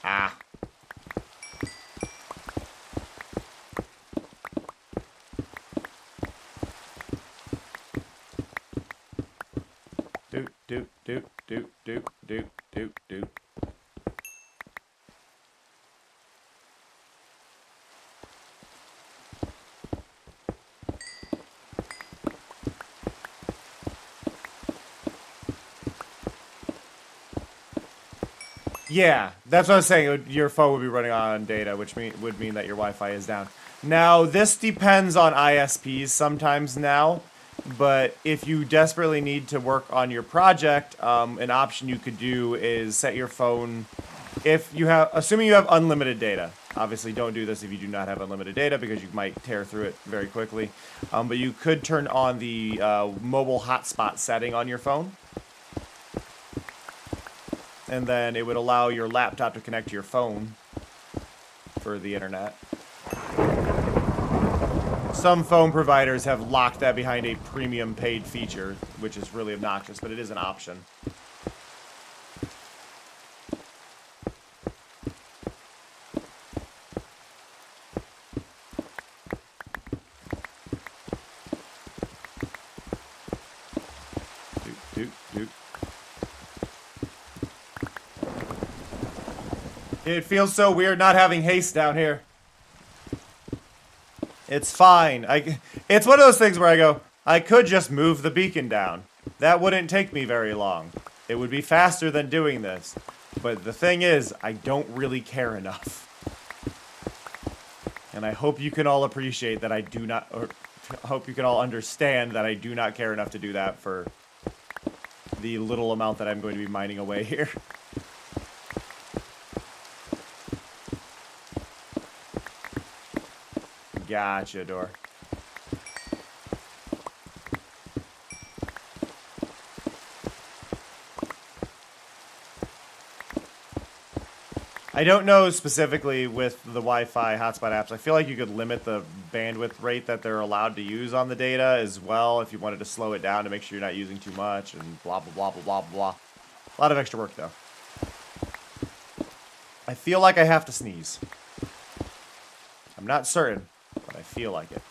Ah. doot, doot, doot, doot, doot, doot, doot, doot. Yeah, that's what I was saying. Your phone would be running on data, which would mean that your Wi-Fi is down. Now, this depends on ISPs sometimes now, but if you desperately need to work on your project, an option you could do is set your phone, assuming you have unlimited data. Obviously, don't do this if you do not have unlimited data because you might tear through it very quickly. But you could turn on the mobile hotspot setting on your phone. And then it would allow your laptop to connect to your phone for the internet. Some phone providers have locked that behind a premium paid feature, which is really obnoxious, but it is an option. Doot, doot, doot. It feels so weird not having haste down here. It's fine. It's one of those things where I go, I could just move the beacon down. That wouldn't take me very long. It would be faster than doing this. But the thing is, I don't really care enough. And I hope you can all appreciate that I do not, or hope you can all understand that I do not care enough to do that for the little amount that I'm going to be mining away here. Gotcha, door. I don't know specifically with the Wi-Fi hotspot apps. I feel like you could limit the bandwidth rate that they're allowed to use on the data as well if you wanted to slow it down to make sure you're not using too much and blah, blah, blah, blah, blah, blah. A lot of extra work, though. I feel like I have to sneeze. I'm not certain, but I feel like it.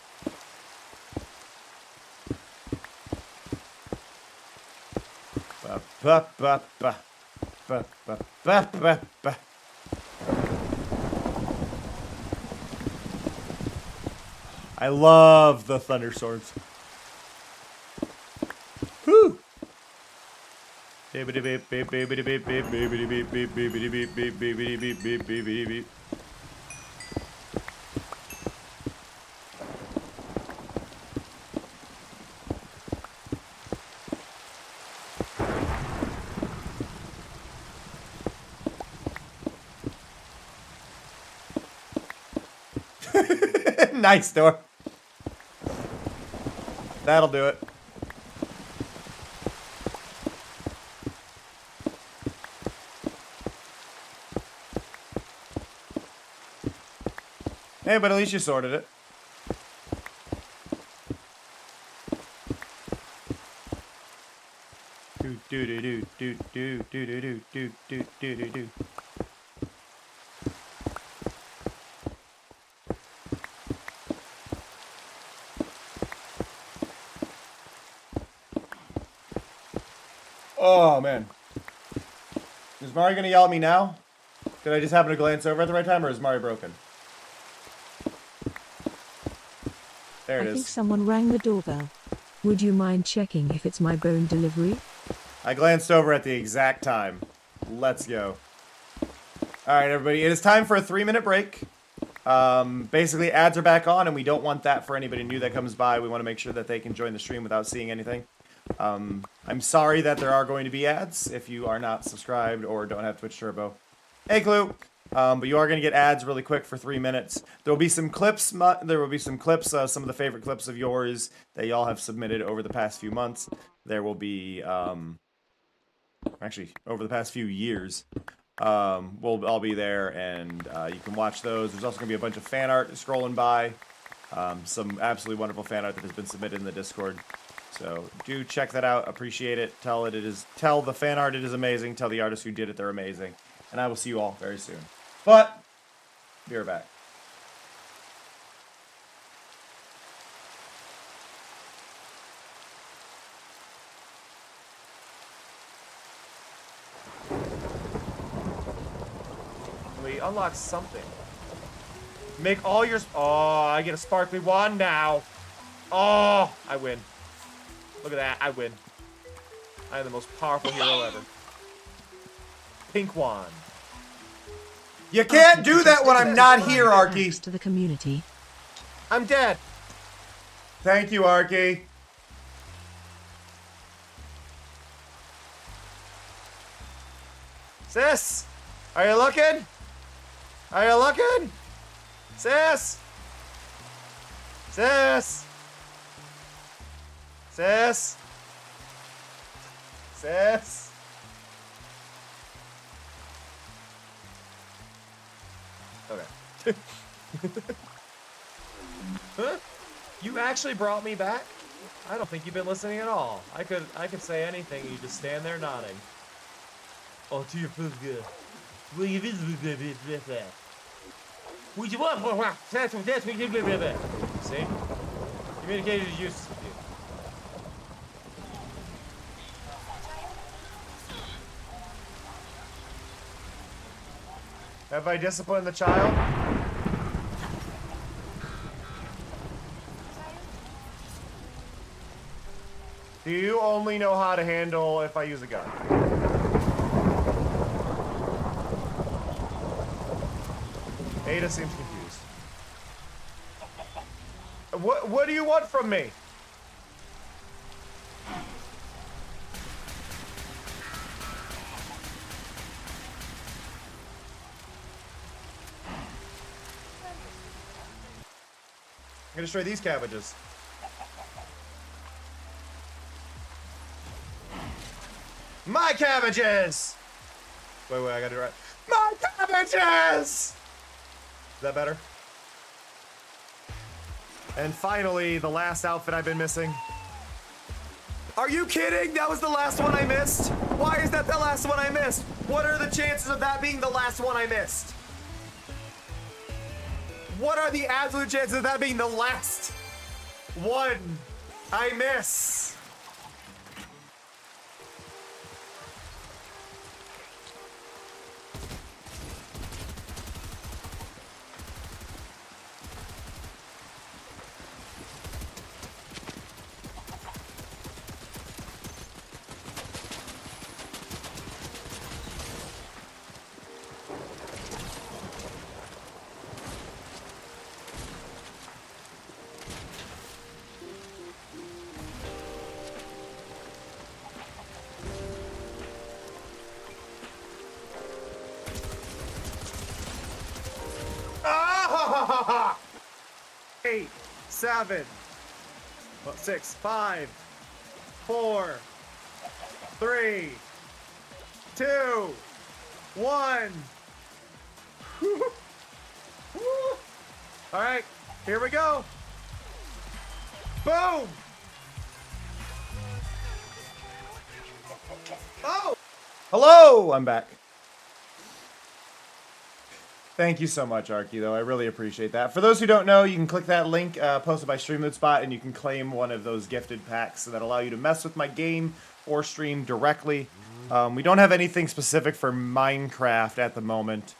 Ba, ba, ba, ba. Ba, ba, ba, ba, ba. I love the thunderstorms. Whew. Nice door. That'll do it. Hey, but at least you sorted it. Do do do do do do do do do do do do do. Oh, man. Is Mari gonna yell at me now? Did I just happen to glance over at the right time, or is Mari broken? There it I think is. someone rang the doorbell. Would you mind checking if it's my bone delivery? I glanced over at the exact time. Let's go. Alright, everybody. It is time for a 3-minute break. Basically, ads are back on, and we don't want that for anybody new that comes by. We want to make sure that they can join the stream without seeing anything. I'm sorry that there are going to be ads if you are not subscribed or don't have Twitch Turbo. Hey, Clue! But you are going to get ads really quick for 3 minutes. There will be some clips, some of the favorite clips of yours that y'all have submitted over the past few months. There will be, actually, over the past few years. We'll all be there, and you can watch those. There's also going to be a bunch of fan art scrolling by. Some absolutely wonderful fan art that has been submitted in the Discord. So do check that out. Appreciate it. Tell the fan art it is amazing. Tell the artists who did it they're amazing. And I will see you all very soon. But be right back. we unlocked something. Make all your... Oh, I get a sparkly wand now. Oh, I win. Look at that, I win. I am the most powerful hero ever. Pink wand. You can't do that when I'm not here, Arky. Thanks to the community. I'm dead. Thank you, Arky. Sis, are you looking? Are you looking? Sis? Sis? Sis? Sis? Okay. Huh? You actually brought me back? I don't think you've been listening at all. I could say anything, you just stand there nodding. Oh, to your food good. Will you visit that? Would you want See? Communicated is useless with you. Have I disciplined the child? Do you only know how to handle if I use a gun? Ada seems confused. What do you want from me? I'm gonna destroy these cabbages. My cabbages! Wait, I gotta do it right. My cabbages! Is that better? And finally, the last outfit I've been missing. Are you kidding? That was the last one I missed? Why is that the last one I missed? What are the chances of that being the last one I missed? What are the absolute chances of that being the last one I miss? Ah! 8, 7, 6, 5, 4, 3, 2, 1. All right, here we go. Boom! Oh! Hello, I'm back. Thank you so much, Arky, though. I really appreciate that. For those who don't know, you can click that link posted by StreamLootSpot, and you can claim one of those gifted packs that allow you to mess with my game or stream directly. We don't have anything specific for Minecraft at the moment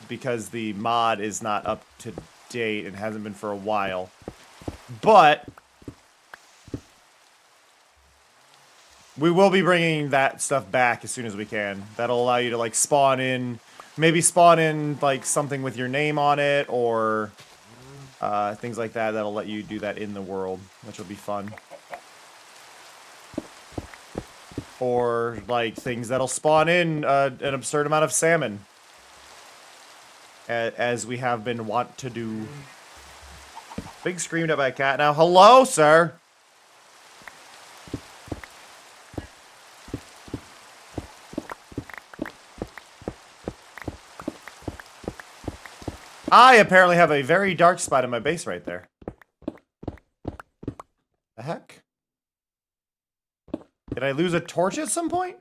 because the mod is not up to date and hasn't been for a while. But we will be bringing that stuff back as soon as we can. That'll allow you to, like, spawn in... Maybe spawn in, like, something with your name on it, or things like that. That'll let you do that in the world, which will be fun. Or, like, things that'll spawn in an absurd amount of salmon. As we have been wont to do. Being screamed at by a cat. Now, hello, sir! I apparently have a very dark spot in my base right there. The heck? Did I lose a torch at some point?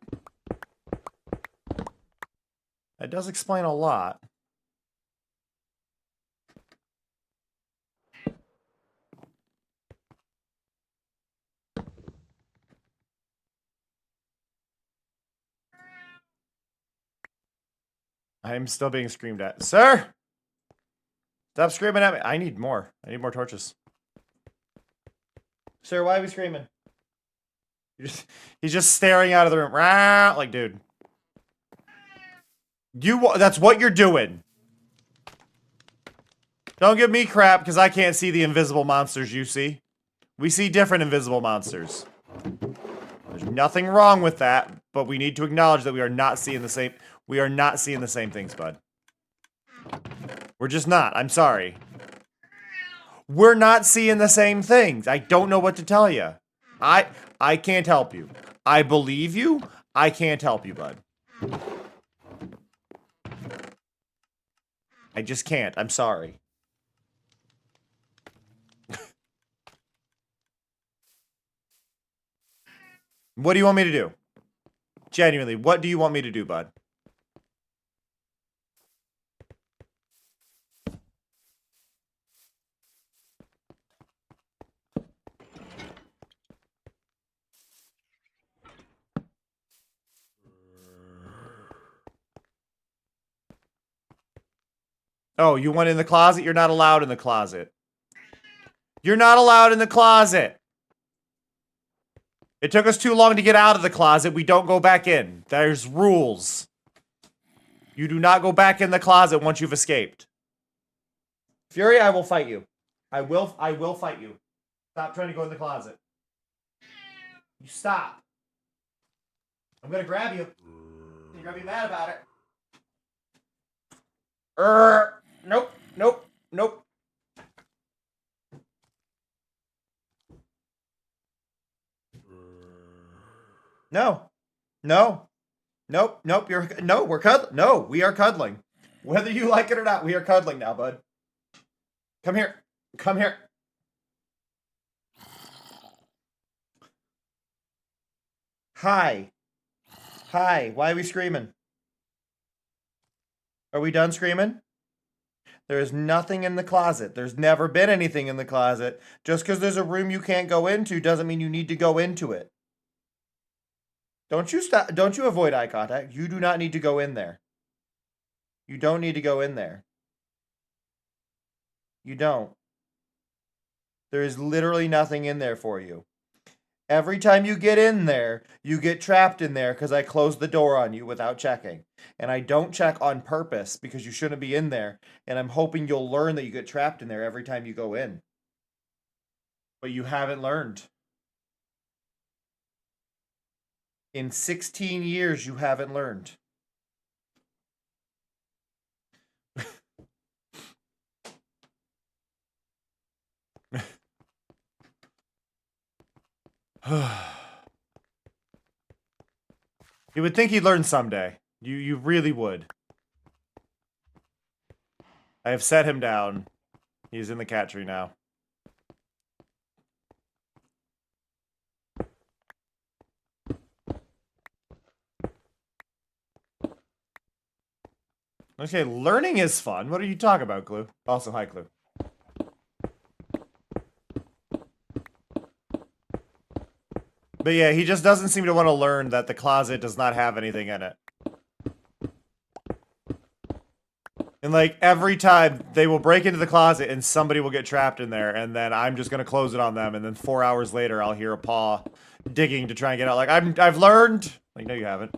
That does explain a lot. I'm still being screamed at. Sir! Stop screaming at me. I need more. I need more torches. Sir, why are we screaming? He's just staring out of the room. Rah! Like, dude. That's what you're doing. Don't give me crap because I can't see the invisible monsters you see. We see different invisible monsters. There's nothing wrong with that, but we need to acknowledge that we are not seeing the same. We are not seeing the same things, bud. We're just not. I'm sorry. We're not seeing the same things. I don't know what to tell you. I can't help you. I believe you. I can't help you, bud. I just can't. I'm sorry. What do you want me to do? Genuinely, what do you want me to do, bud? Oh, you went in the closet? You're not allowed in the closet. You're not allowed in the closet. It took us too long to get out of the closet. We don't go back in. There's rules. You do not go back in the closet once you've escaped. Fury, I will fight you. I will fight you. Stop trying to go in the closet. You stop. I'm gonna grab you. You're gonna be mad about it. Nope, nope, nope. No. No. Nope, nope, we're cuddling. No, we are cuddling. Whether you like it or not, we are cuddling now, bud. Come here. Come here. Hi. Hi, why are we screaming? Are we done screaming? There is nothing in the closet. There's never been anything in the closet. Just because there's a room you can't go into doesn't mean you need to go into it. Don't you avoid eye contact. You do not need to go in there. You don't need to go in there. You don't. There is literally nothing in there for you. Every time you get in there, you get trapped in there because I closed the door on you without checking. And I don't check on purpose because you shouldn't be in there. And I'm hoping you'll learn that you get trapped in there every time you go in. But you haven't learned. In 16 years, you haven't learned. You would think he'd learn someday. You really would. I have set him down. He's in the cat tree now. Okay, learning is fun. What are you talking about, Clue? Also, hi, Clue. But yeah, he just doesn't seem to want to learn that the closet does not have anything in it. And like, every time they will break into the closet and somebody will get trapped in there, and then I'm just gonna close it on them, and then 4 hours later I'll hear a paw digging to try and get out. Like, I've learned. Like, no, you haven't.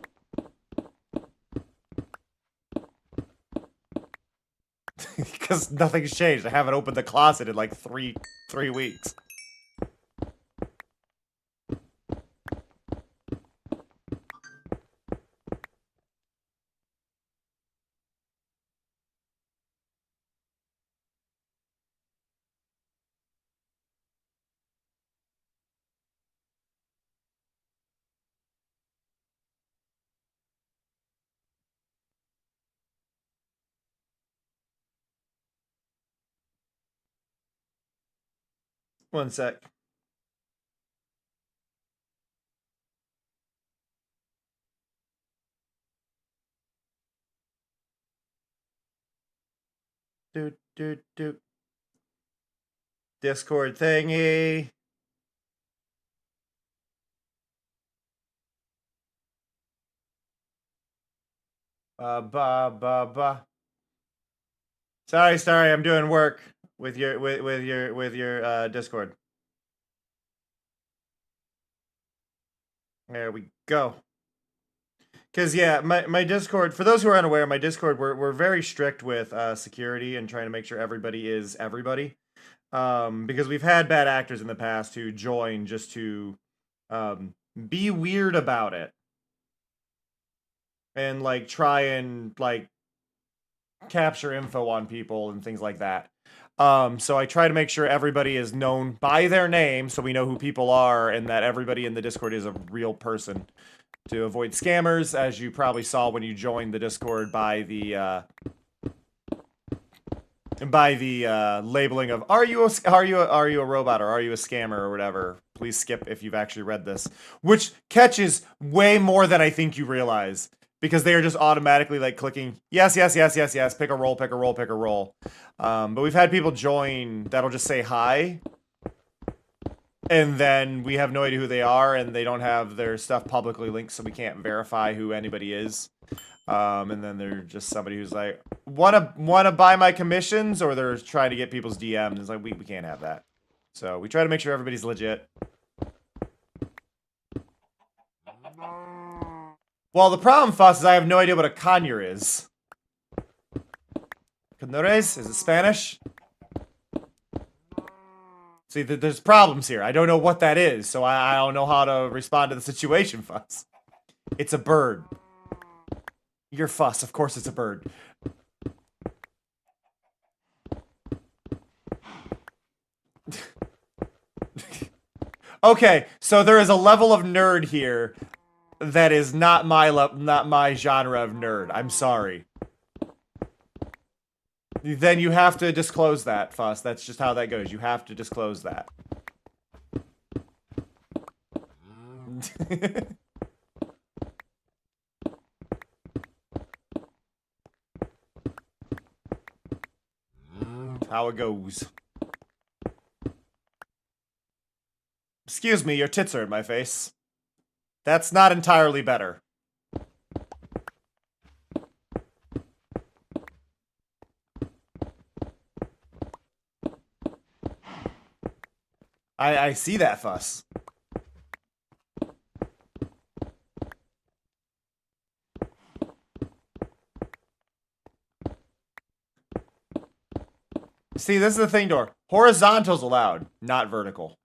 Because nothing's changed. I haven't opened the closet in like three weeks. One sec. Do. Discord thingy. Ba ba ba. Sorry, I'm doing work with your Discord. There we go. Cause yeah, my Discord, for those who are unaware, my Discord, we're very strict with security and trying to make sure everybody is everybody. Because we've had bad actors in the past who join just to be weird about it. And like try and like capture info on people and things like that. So I try to make sure everybody is known by their name so we know who people are and that everybody in the Discord is a real person. To avoid scammers, as you probably saw when you joined the Discord by the labeling of are you a robot or are you a scammer or whatever. Please skip if you've actually read this, which catches way more than I think you realize because they are just automatically like clicking yes, pick a role. But we've had people join that'll just say hi. And then we have no idea who they are, and they don't have their stuff publicly linked, so we can't verify who anybody is. And then they're just somebody who's like, wanna buy my commissions, or they're trying to get people's DMs. It's like we can't have that. So we try to make sure everybody's legit. Well, the problem, Fuss, is I have no idea what a conure is. Conures? Is it Spanish? See, there's problems here. I don't know what that is, so I don't know how to respond to the situation, Fuss. It's a bird. You're Fuss. Of course it's a bird. Okay, so there is a level of nerd here that is not my genre of nerd. I'm sorry. Then you have to disclose that, Fuss. That's just how that goes. You have to disclose that. How it goes. Excuse me, your tits are in my face. That's not entirely better. I see that, Fuss. See, this is the thing, Door. Horizontal's allowed, not vertical.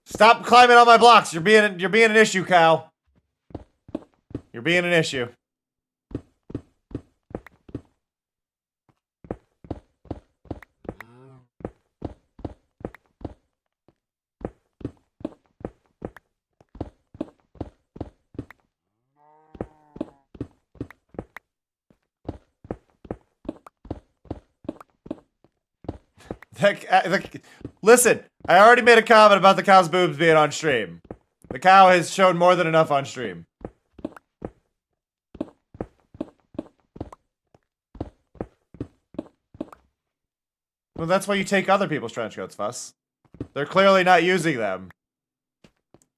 Stop climbing on my blocks. You're being an issue, cow. You're being an issue. Listen, I already made a comment about the cow's boobs being on stream. The cow has shown more than enough on stream. Well, that's why you take other people's trench coats, Fuss. They're clearly not using them.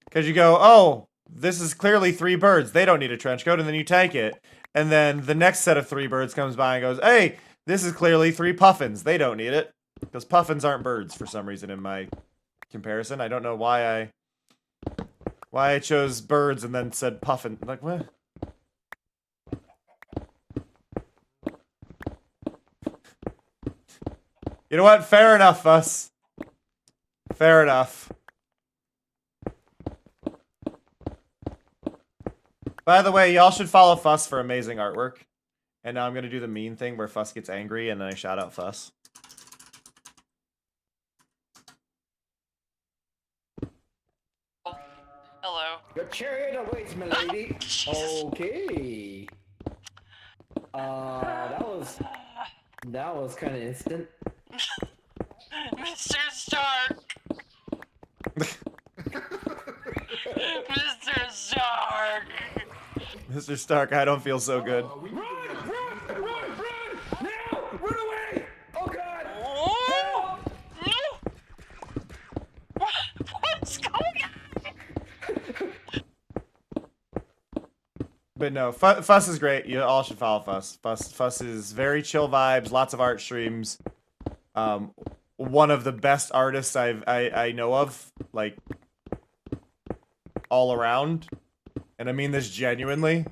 Because you go, oh, this is clearly 3 birds. They don't need a trench coat, and then you take it. And then the next set of 3 birds comes by and goes, hey, this is clearly 3 puffins. They don't need it. Because puffins aren't birds for some reason in my comparison. I don't know why I chose birds and then said puffin. Like, what? You know what? Fair enough, Fuss. Fair enough. By the way, y'all should follow Fuss for amazing artwork. And now I'm going to do the mean thing where Fuss gets angry and then I shout out Fuss. Hello. Your chariot awaits, my lady. Okay. That was kind of instant. Mr. Stark. Mr. Stark. Mr. Stark, I don't feel so good. Run! Now! Run away! Oh god! Oh, no! What's going But no, Fuss is great. You all should follow Fuss. Fuss is very chill vibes, lots of art streams. One of the best artists I know of, like, all around. And I mean this genuinely.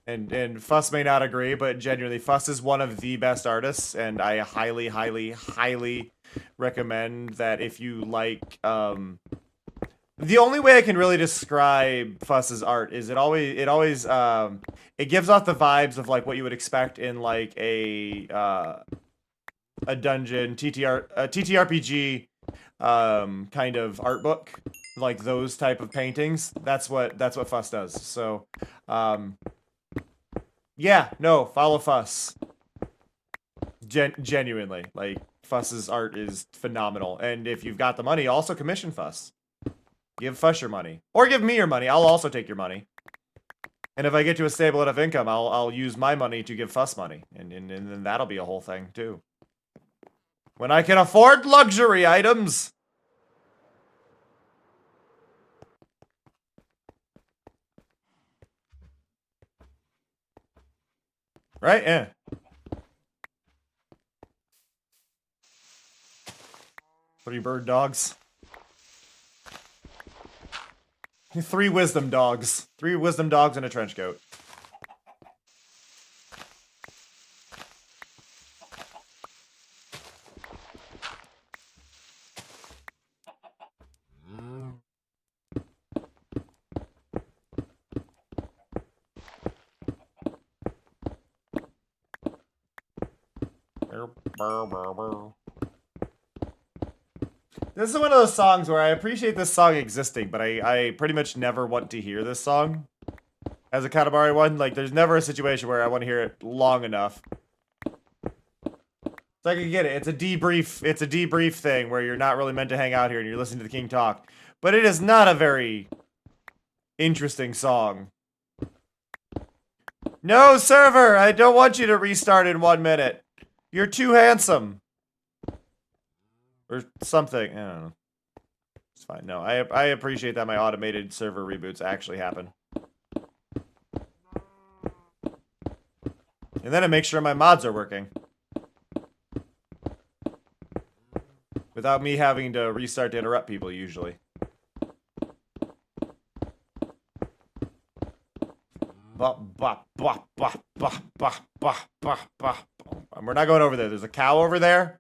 And Fuss may not agree, but genuinely, Fuss is one of the best artists, and I highly, highly, highly recommend that if you like, the only way I can really describe Fuss's art is it gives off the vibes of like what you would expect in like a dungeon TTRPG kind of art book, like those type of paintings. That's what Fuss does. So yeah, no, follow Fuss. Genuinely, like Fuss's art is phenomenal, and if you've got the money, also commission Fuss. Give Fuss your money. Or give me your money. I'll also take your money. And if I get to a stable enough income, I'll use my money to give Fuss money. And then that'll be a whole thing, too. When I can afford luxury items! Right? Yeah. What are you, bird dogs? 3 wisdom dogs. 3 wisdom dogs and a trench coat. This is one of those songs where I appreciate this song existing, but I pretty much never want to hear this song as a Katamari one. Like, there's never a situation where I want to hear it long enough. So I can get it. It's a debrief thing where you're not really meant to hang out here and you're listening to the king talk. But it is not a very interesting song. No, server! I don't want you to restart in 1 minute. You're too handsome. Or something. I don't know. It's fine. No, I appreciate that my automated server reboots actually happen. And then it makes sure my mods are working. Without me having to restart to interrupt people, usually. We're not going over there. There's a cow over there.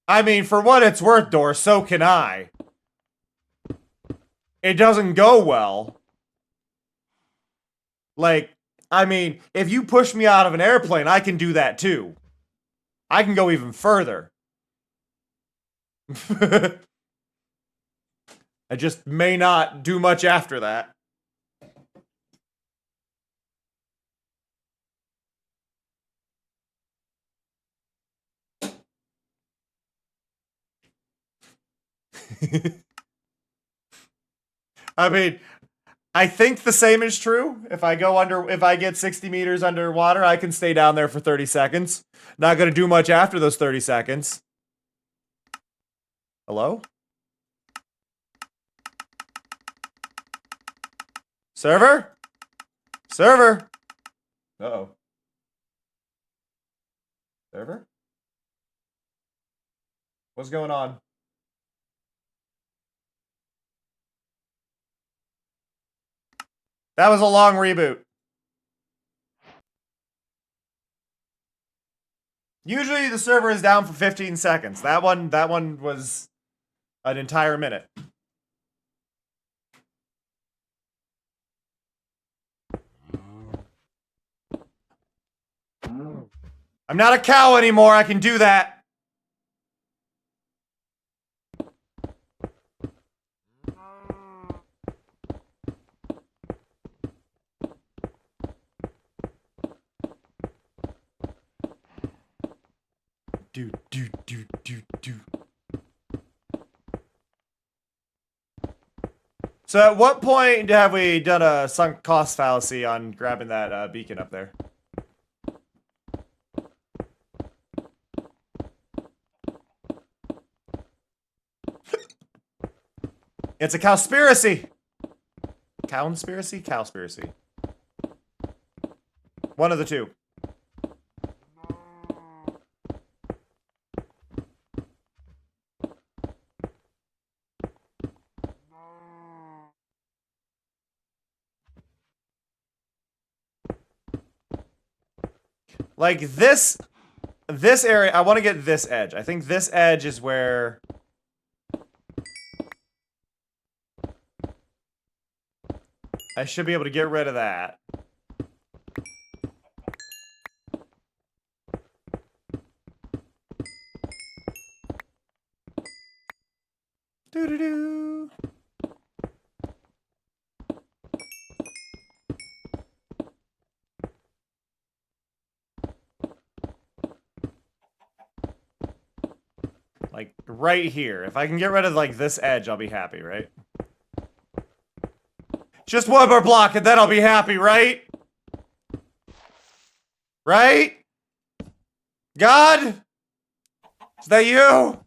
I mean, for what it's worth, Dor, so can I. It doesn't go well. Like, I mean, if you push me out of an airplane, I can do that too. I can go even further. I just may not do much after that. I mean, I think the same is true. If I get 60 meters underwater, I can stay down there for 30 seconds. Not gonna do much after those 30 seconds. Hello? Server? Server? Uh-oh. Server? What's going on? That was a long reboot. Usually the server is down for 15 seconds. That one was an entire minute. I'm not a cow anymore. I can do that. So at what point have we done a sunk cost fallacy on grabbing that beacon up there? It's a cowspiracy. Cowspiracy? Cowspiracy. One of the two. Like this area, I want to get this edge. I think this edge is where I should be able to get rid of that. Doo-doo-doo. Like, right here. If I can get rid of, like, this edge, I'll be happy, right? Just one more block, and then I'll be happy, right? Right? God? Is that you?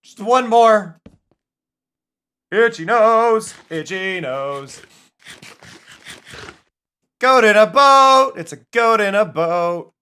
Just one more. Itchy nose. Itchy nose. Goat in a boat. It's a goat in a boat.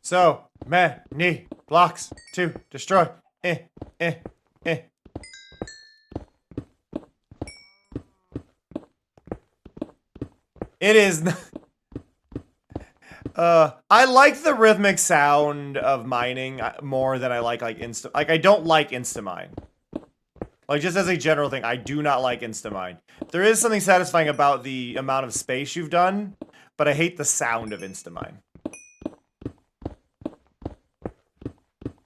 So many blocks to destroy. It is. I like the rhythmic sound of mining more than I like insta. Like, I don't like insta-mine. Like, just as a general thing, I do not like insta-mine. There is something satisfying about the amount of space you've done, but I hate the sound of insta-mine.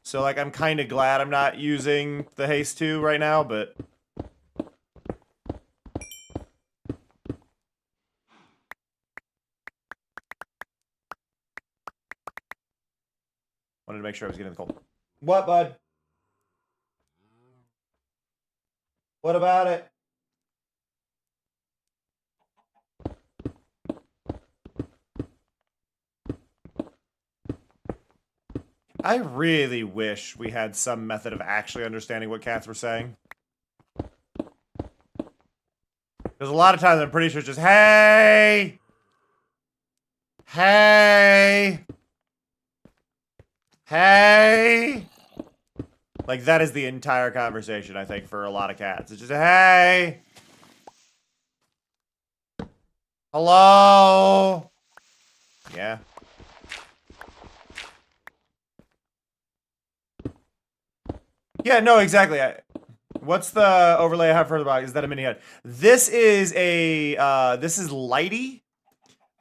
So, like, I'm kind of glad I'm not using the Haste 2 right now, but... wanted to make sure I was getting the cold. What, bud? What about it? I really wish we had some method of actually understanding what cats were saying. Because a lot of times I'm pretty sure it's just, hey! Hey! Hey! Like, that is the entire conversation, I think, for a lot of cats. It's just, hey! Hello? Yeah. Yeah, no, exactly. What's the overlay I have further back? Is that a mini head? This is a, this is Lighty.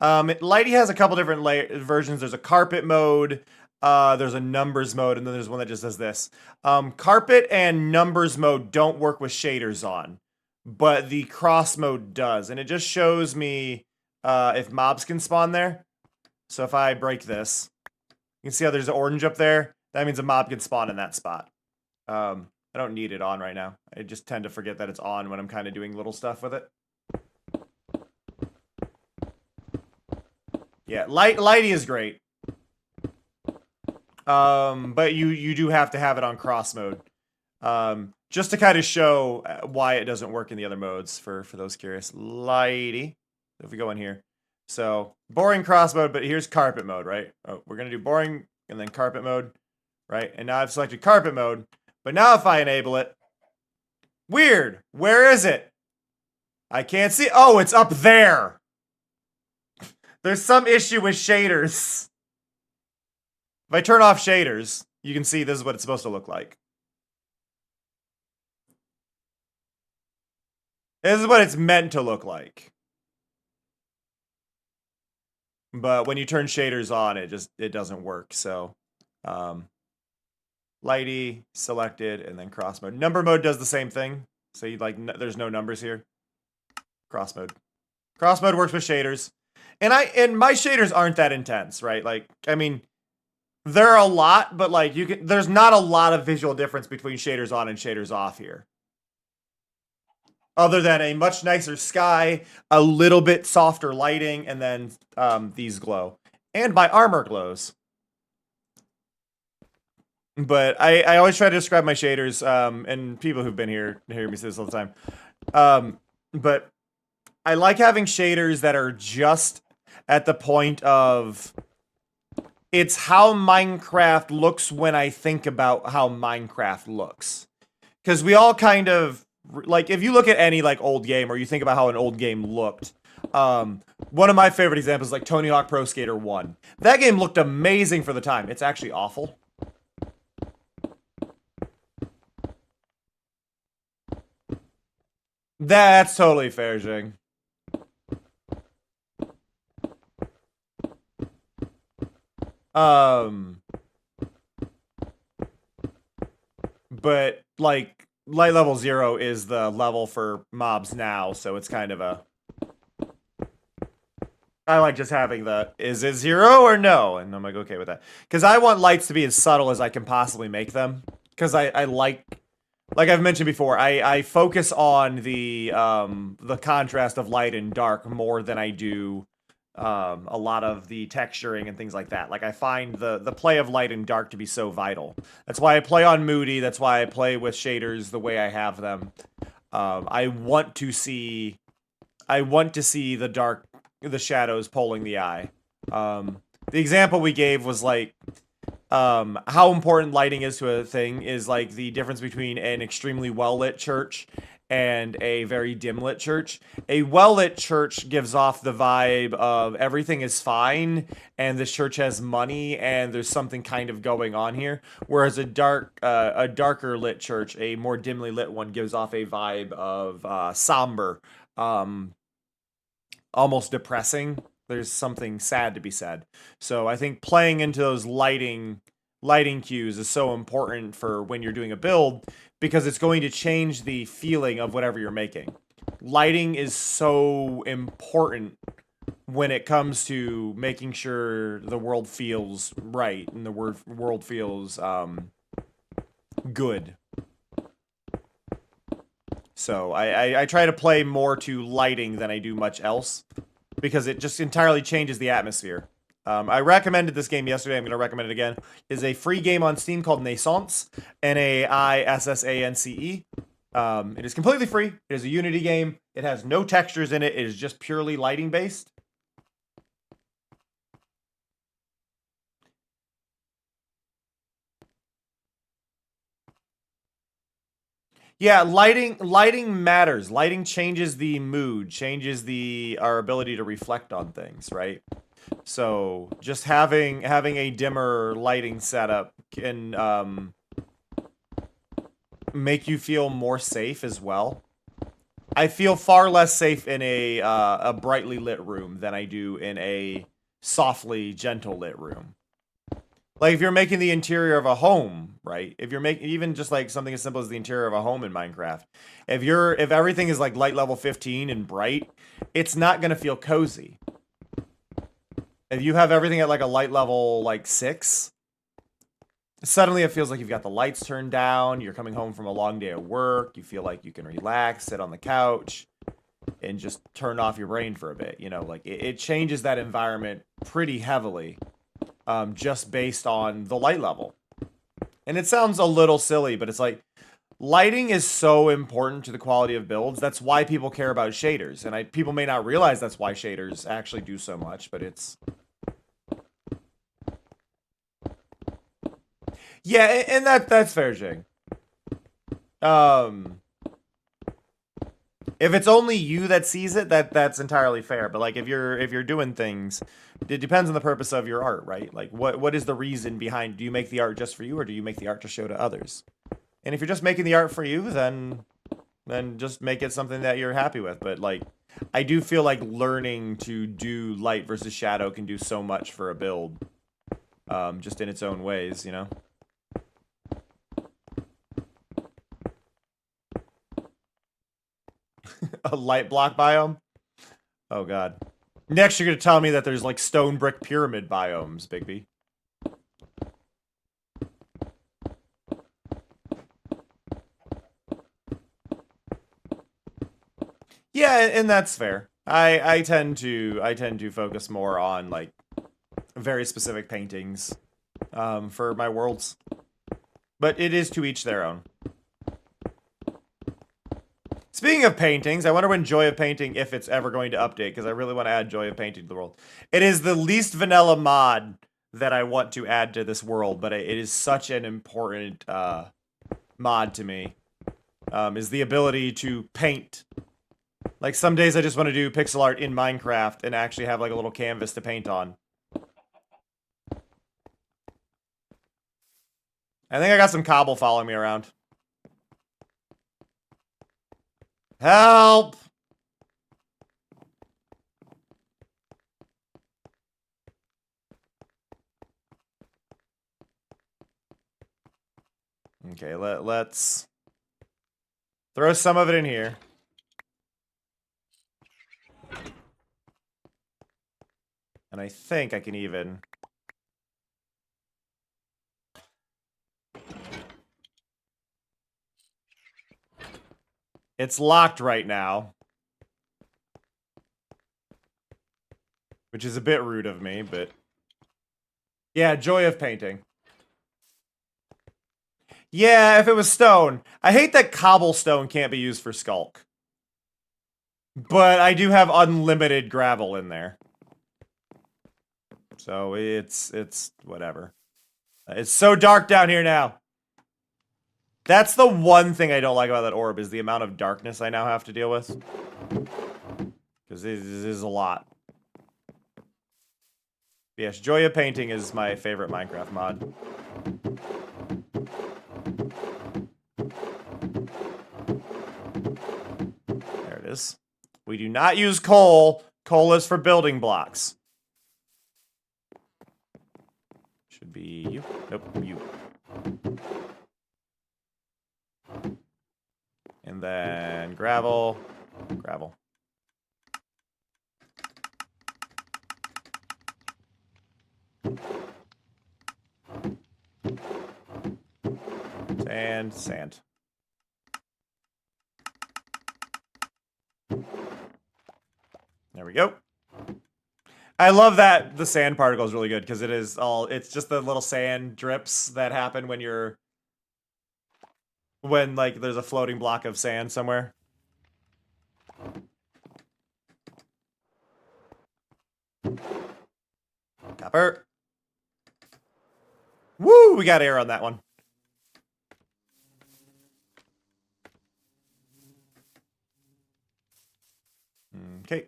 Lighty has a couple different versions. There's a carpet mode, there's a numbers mode, and then there's one that just does this. Carpet and numbers mode don't work with shaders on, but the cross mode does, and it just shows me if mobs can spawn there. So if I break this, you can see how there's an orange up there. That means a mob can spawn in that spot. I don't need it on right now. I just tend to forget that it's on when I'm kind of doing little stuff with it. Yeah, Lighty is great. But you do have to have it on cross mode. Just to kind of show why it doesn't work in the other modes for those curious. Lighty. If we go in here. So, boring cross mode, but here's carpet mode, right? Oh, we're going to do boring and then carpet mode, right? And now I've selected carpet mode. But now if I enable it, weird. Where is it? I can't see. Oh, it's up there. There's some issue with shaders. If I turn off shaders, you can see this is what it's supposed to look like. This is what it's meant to look like. But when you turn shaders on, it doesn't work. So, Lighty, selected, and then cross mode. Number mode does the same thing. So you there's no numbers here. Cross mode. Cross mode works with shaders. And my shaders aren't that intense, right? Like, I mean, there are a lot, but like there's not a lot of visual difference between shaders on and shaders off here. Other than a much nicer sky, a little bit softer lighting, and then these glow. And my armor glows. But I always try to describe my shaders, and people who've been here hear me say this all the time. But I like having shaders that are just at the point of it's how Minecraft looks when I think about how Minecraft looks. Because we all kind of, like, if you look at any, like, old game, or you think about how an old game looked, one of my favorite examples is, like, Tony Hawk Pro Skater 1. That game looked amazing for the time. It's actually awful. That's totally fair, Jing. But, like, light level 0 is the level for mobs now, so it's kind of a... I like just having the, is it 0 or no? And I'm like, okay with that. Because I want lights to be as subtle as I can possibly make them. Because I like I've mentioned before, I focus on the contrast of light and dark more than I do a lot of the texturing and things like that. Like, I find the play of light and dark to be so vital. That's why I play on Moody. That's why I play with shaders the way I have them. I want to see the shadows pulling the eye. The example we gave was like how important lighting is to a thing is like the difference between an extremely well-lit church and a very dim-lit church. A well-lit church gives off the vibe of everything is fine, and this church has money, and there's something kind of going on here. Whereas a darker lit church, a more dimly lit one, gives off a vibe of somber, almost depressing. There's something sad to be said. So I think playing into those lighting cues is so important for when you're doing a build, because it's going to change the feeling of whatever you're making. Lighting is so important when it comes to making sure the world feels right and the world feels good. So I try to play more to lighting than I do much else, because it just entirely changes the atmosphere. I recommended this game yesterday. I'm going to recommend it again. It's a free game on Steam called Naissance. Naissance. It is completely free. It is a Unity game. It has no textures in it. It is just purely lighting based. Yeah, lighting matters. Lighting changes the mood, changes our ability to reflect on things, right? So just having a dimmer lighting setup can make you feel more safe as well. I feel far less safe in a brightly lit room than I do in a softly gentle lit room. Like, if you're making the interior of a home, right? If you're making even just like something as simple as the interior of a home in Minecraft, if everything is like light level 15 and bright, it's not gonna feel cozy. If you have everything at like a light level like 6, suddenly it feels like you've got the lights turned down, you're coming home from a long day of work, you feel like you can relax, sit on the couch, and just turn off your brain for a bit, you know? Like, it changes that environment pretty heavily. Just based on the light level. And it sounds a little silly, but it's like, lighting is so important to the quality of builds. That's why people care about shaders. And people may not realize that's why shaders actually do so much, but it's... Yeah, and that's fair, Jing. If it's only you that sees it, that's entirely fair. But like, if you're doing things, it depends on the purpose of your art, right? Like, what is the reason behind? Do you make the art just for you, or do you make the art to show to others? And if you're just making the art for you, then just make it something that you're happy with. But like, I do feel like learning to do light versus shadow can do so much for a build, just in its own ways, you know. A light block biome? Oh god. Next you're gonna tell me that there's like stone brick pyramid biomes, Bigby. Yeah, and that's fair. I tend to focus more on like very specific paintings for my worlds. But it is to each their own. Speaking of paintings, I wonder when Joy of Painting, if it's ever going to update, because I really want to add Joy of Painting to the world. It is the least vanilla mod that I want to add to this world, but it is such an important mod to me. Is the ability to paint. Like some days I just want to do pixel art in Minecraft and actually have like a little canvas to paint on. I think I got some cobble following me around. Help! Okay, let's throw some of it in here. And I think I can even... It's locked right now. Which is a bit rude of me, but... Yeah, Joy of Painting. Yeah, if it was stone. I hate that cobblestone can't be used for Sculk. But I do have unlimited gravel in there. So it's whatever. It's so dark down here now. That's the one thing I don't like about that orb, is the amount of darkness I now have to deal with. Because it is a lot. Yes, Joy of Painting is my favorite Minecraft mod. There it is. We do not use coal. Coal is for building blocks. Should be you. Nope, you. And then gravel. Gravel. Sand, sand. There we go. I love that the sand particle is really good because it's just the little sand drips that happen when like there's a floating block of sand somewhere. Copper. Woo, we got air on that one. Okay.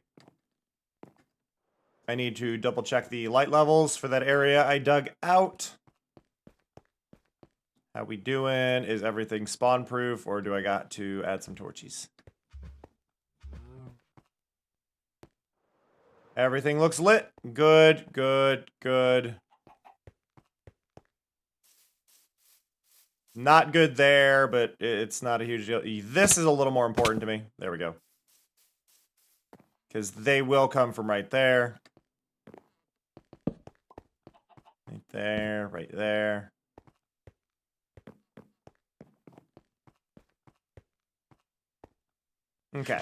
I need to double check the light levels for that area I dug out. How we doing? Is everything spawn proof, or do I got to add some torches? Everything looks lit. Good, good, good. Not good there, but it's not a huge deal. This is a little more important to me. There we go. Because they will come from right there. Right there, right there. Okay.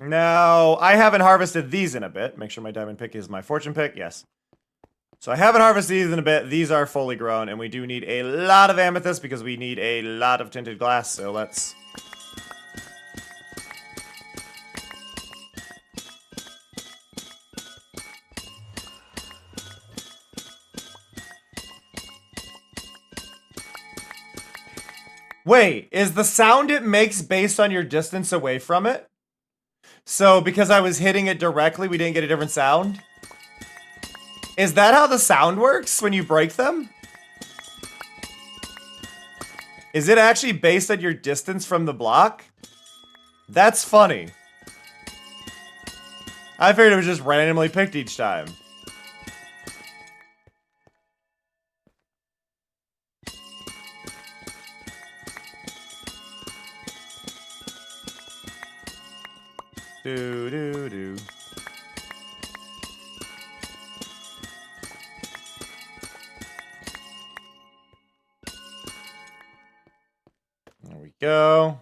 Now, I haven't harvested these in a bit. Make sure my diamond pick is my fortune pick. Yes. So I haven't harvested these in a bit. These are fully grown, and we do need a lot of amethyst because we need a lot of tinted glass. So let's... Wait, is the sound it makes based on your distance away from it? So because I was hitting it directly, we didn't get a different sound? Is that how the sound works when you break them? Is it actually based on your distance from the block? That's funny. I figured it was just randomly picked each time. Do do do. There we go.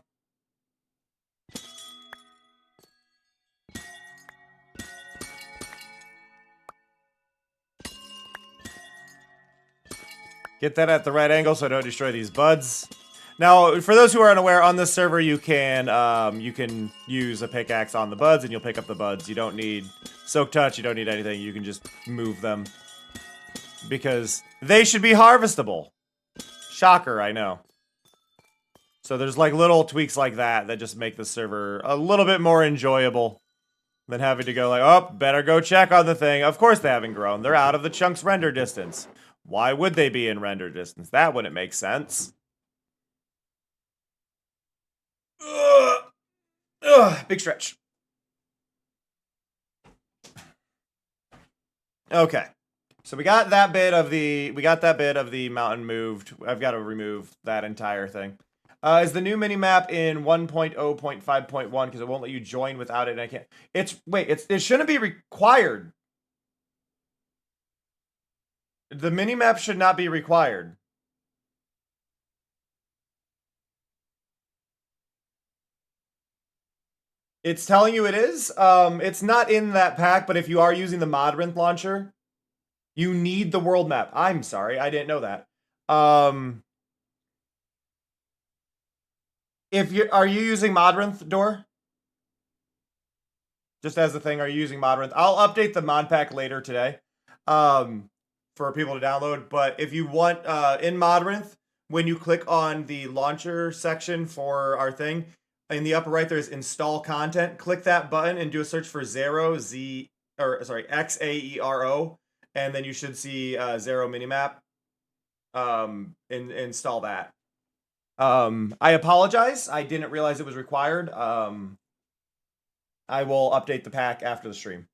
Get that at the right angle so I don't destroy these buds. Now, for those who are unaware, on this server you can use a pickaxe on the buds and you'll pick up the buds. You don't need soak touch, you don't need anything, you can just move them. Because they should be harvestable. Shocker, I know. So there's like little tweaks like that that just make the server a little bit more enjoyable than having to go like, oh, better go check on the thing. Of course they haven't grown. They're out of the chunk's render distance. Why would they be in render distance? That wouldn't make sense. Big stretch. Okay. So we got that bit of the mountain moved. I've got to remove that entire thing. Is the new minimap in 1.0.5.1 because it won't let you join without it and I can't. It shouldn't be required. The minimap should not be required. It's telling you it is. It's not in that pack, but if you are using the Modrinth launcher, you need the world map. I'm sorry, I didn't know that. Are you using Modrinth, Door? Just as the thing, are you using Modrinth? I'll update the mod pack later today. For people to download, but if you want in Modrinth, when you click on the launcher section for our thing, in the upper right there's install content. Click that button and do a search for Xaero, and then you should see Xaero minimap. Install that. I apologize. I didn't realize it was required. I will update the pack after the stream.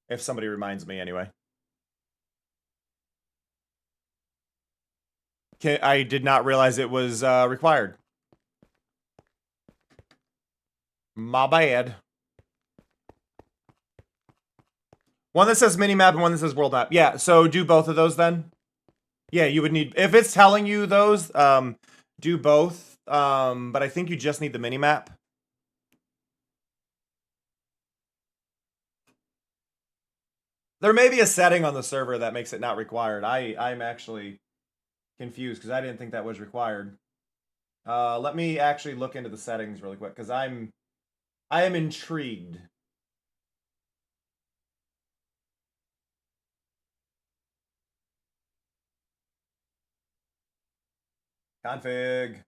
If somebody reminds me anyway. I did not realize it was required. My bad. One that says minimap and one that says world map. Yeah, so do both of those then. Yeah, you would need, if it's telling you those, do both. But I think you just need the minimap. There may be a setting on the server that makes it not required. I'm actually confused because I didn't think that was required. Let me actually look into the settings really quick because I am intrigued. Config.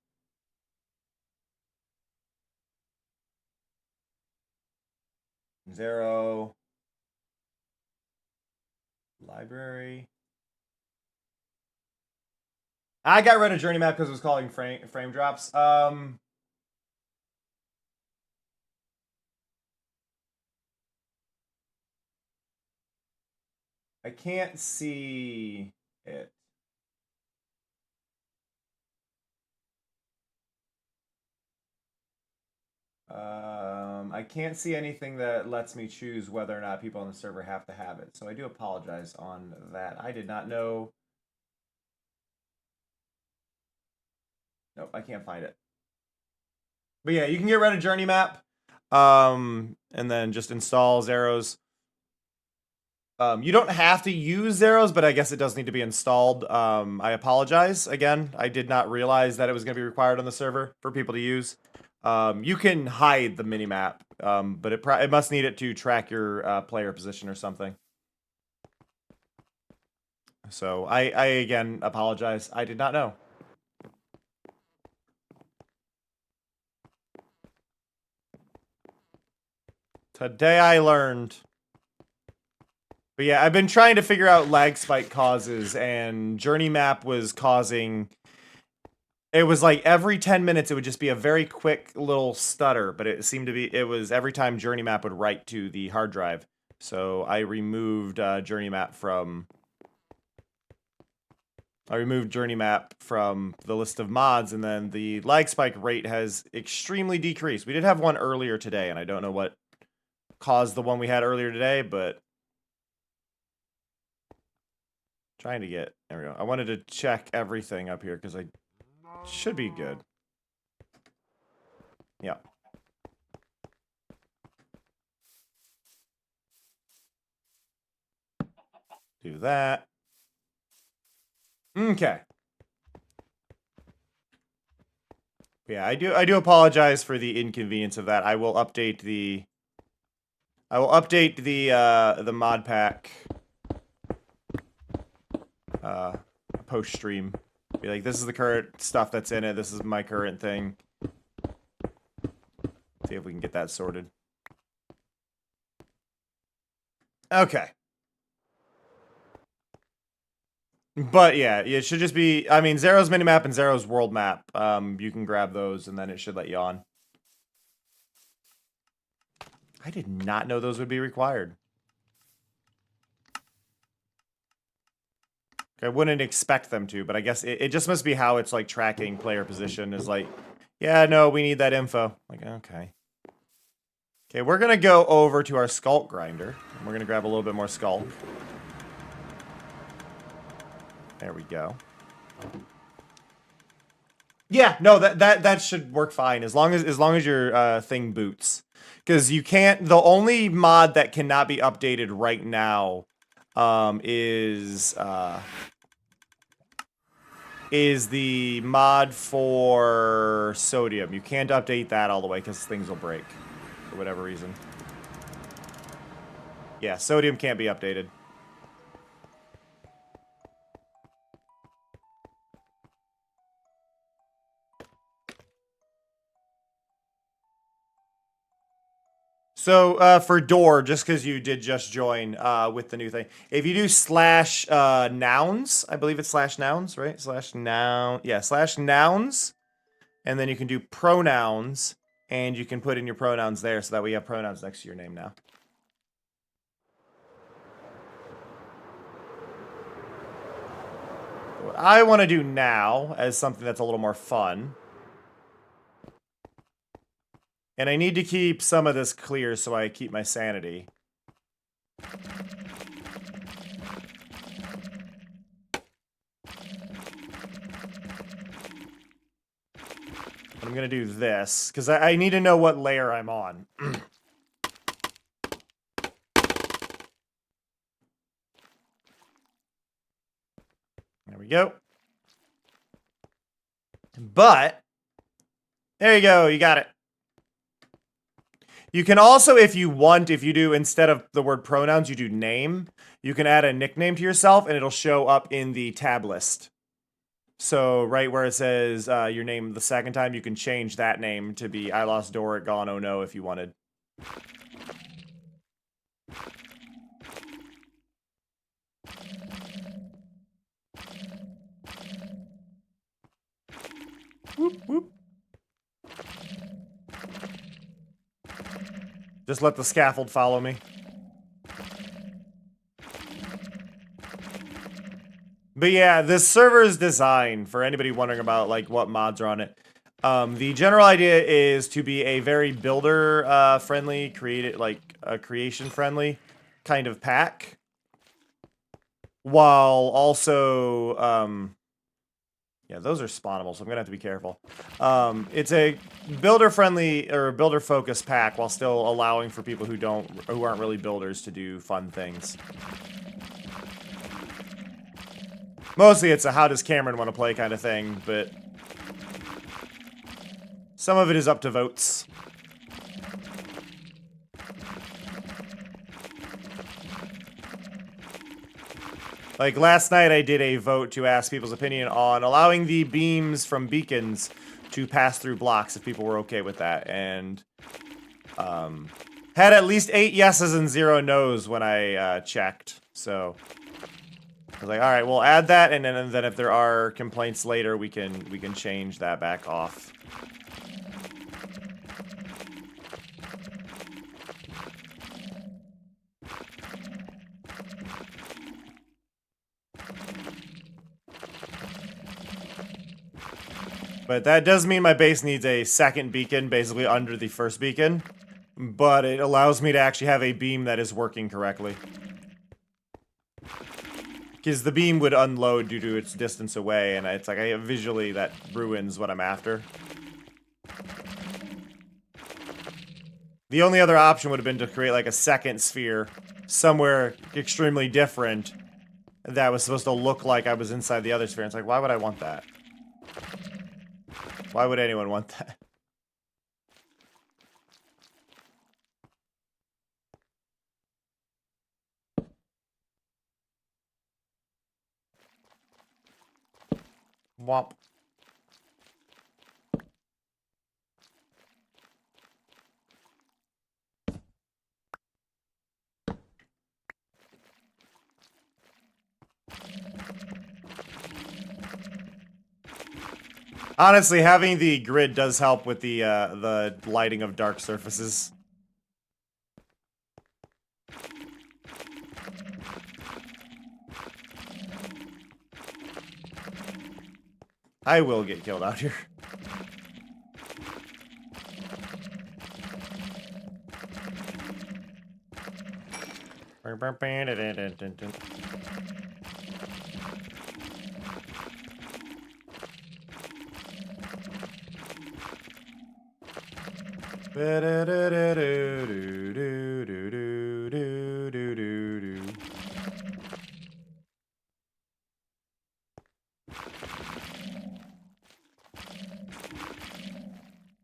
Xaero. Library. I got rid of journey map because it was calling frame drops. I can't see it. I can't see anything that lets me choose whether or not people on the server have to have it. So I do apologize on that. I did not know. Nope, I can't find it. But yeah, you can get rid of journey map. And then just install Xaeros. You don't have to use Xaeros, but I guess it does need to be installed. I apologize again. I did not realize that it was going to be required on the server for people to use. You can hide the minimap, but it must need it to track your player position or something. So I again apologize. I did not know. Today I learned. But yeah, I've been trying to figure out lag spike causes, and journey map was causing. It was like every 10 minutes it would just be a very quick little stutter, but it seemed to be, it was every time journey map would write to the hard drive. So I removed journey map from the list of mods, and then the lag spike rate has extremely decreased. We did have one earlier today, and I don't know what cause the one we had earlier today, but trying to get, there we go. I wanted to check everything up here because I should be good. Yeah. Do that. Okay. Yeah, I do apologize for the inconvenience of that. I will update the mod pack post stream. Be like, this is the current stuff that's in it. This is my current thing. See if we can get that sorted. Okay. But yeah, it should just be, I mean, Zero's minimap and Zero's world map. You can grab those and then it should let you on. I did not know those would be required. I wouldn't expect them to, but I guess it just must be how it's like tracking player position is like, yeah, no, we need that info. Like, okay. Okay, we're gonna go over to our Sculk grinder. And we're gonna grab a little bit more Sculk. There we go. Yeah, no, that should work fine as long as your thing boots. Because you can't. The only mod that cannot be updated right now is the mod for sodium. You can't update that all the way because things will break for whatever reason. Yeah, sodium can't be updated. So, for door, just because you did just join with the new thing, if you do slash nouns, I believe it's slash nouns, right? Slash noun, yeah, slash nouns, and then you can do pronouns, and you can put in your pronouns there so that we have pronouns next to your name now. What I want to do now, as something that's a little more fun, and I need to keep some of this clear so I keep my sanity. I'm gonna do this, because I need to know what layer I'm on. There we go. But, there you go, you got it. You can also, if you want, if you do, instead of the word pronouns, you do name, you can add a nickname to yourself, and it'll show up in the tab list. So, right where it says your name the second time, you can change that name to be I Lost Doric, Gone Oh No, if you wanted. Whoop, whoop. Just let the scaffold follow me. But yeah, this server is designed, for anybody wondering about like what mods are on it. The general idea is to be a very builder friendly, creation friendly kind of pack. While also yeah, those are spawnable, so I'm gonna have to be careful. It's a builder-friendly or builder-focused pack, while still allowing for people who aren't really builders to do fun things. Mostly, it's a how does Cameron want to play kind of thing, but some of it is up to votes. Like, last night I did a vote to ask people's opinion on allowing the beams from beacons to pass through blocks, if people were okay with that, and had at least 8 yeses and 0 nos when I checked, so I was like, alright, we'll add that, and then if there are complaints later, we can change that back off. But that does mean my base needs a second beacon, basically under the first beacon. but it allows me to actually have a beam that is working correctly. Because the beam would unload due to its distance away, and it's like, visually that ruins what I'm after. The only other option would have been to create like a second sphere somewhere extremely different that was supposed to look like I was inside the other sphere. It's like, why would I want that? Why would anyone want that? Womp. Honestly, having the grid does help with the lighting of dark surfaces. I will get killed out here.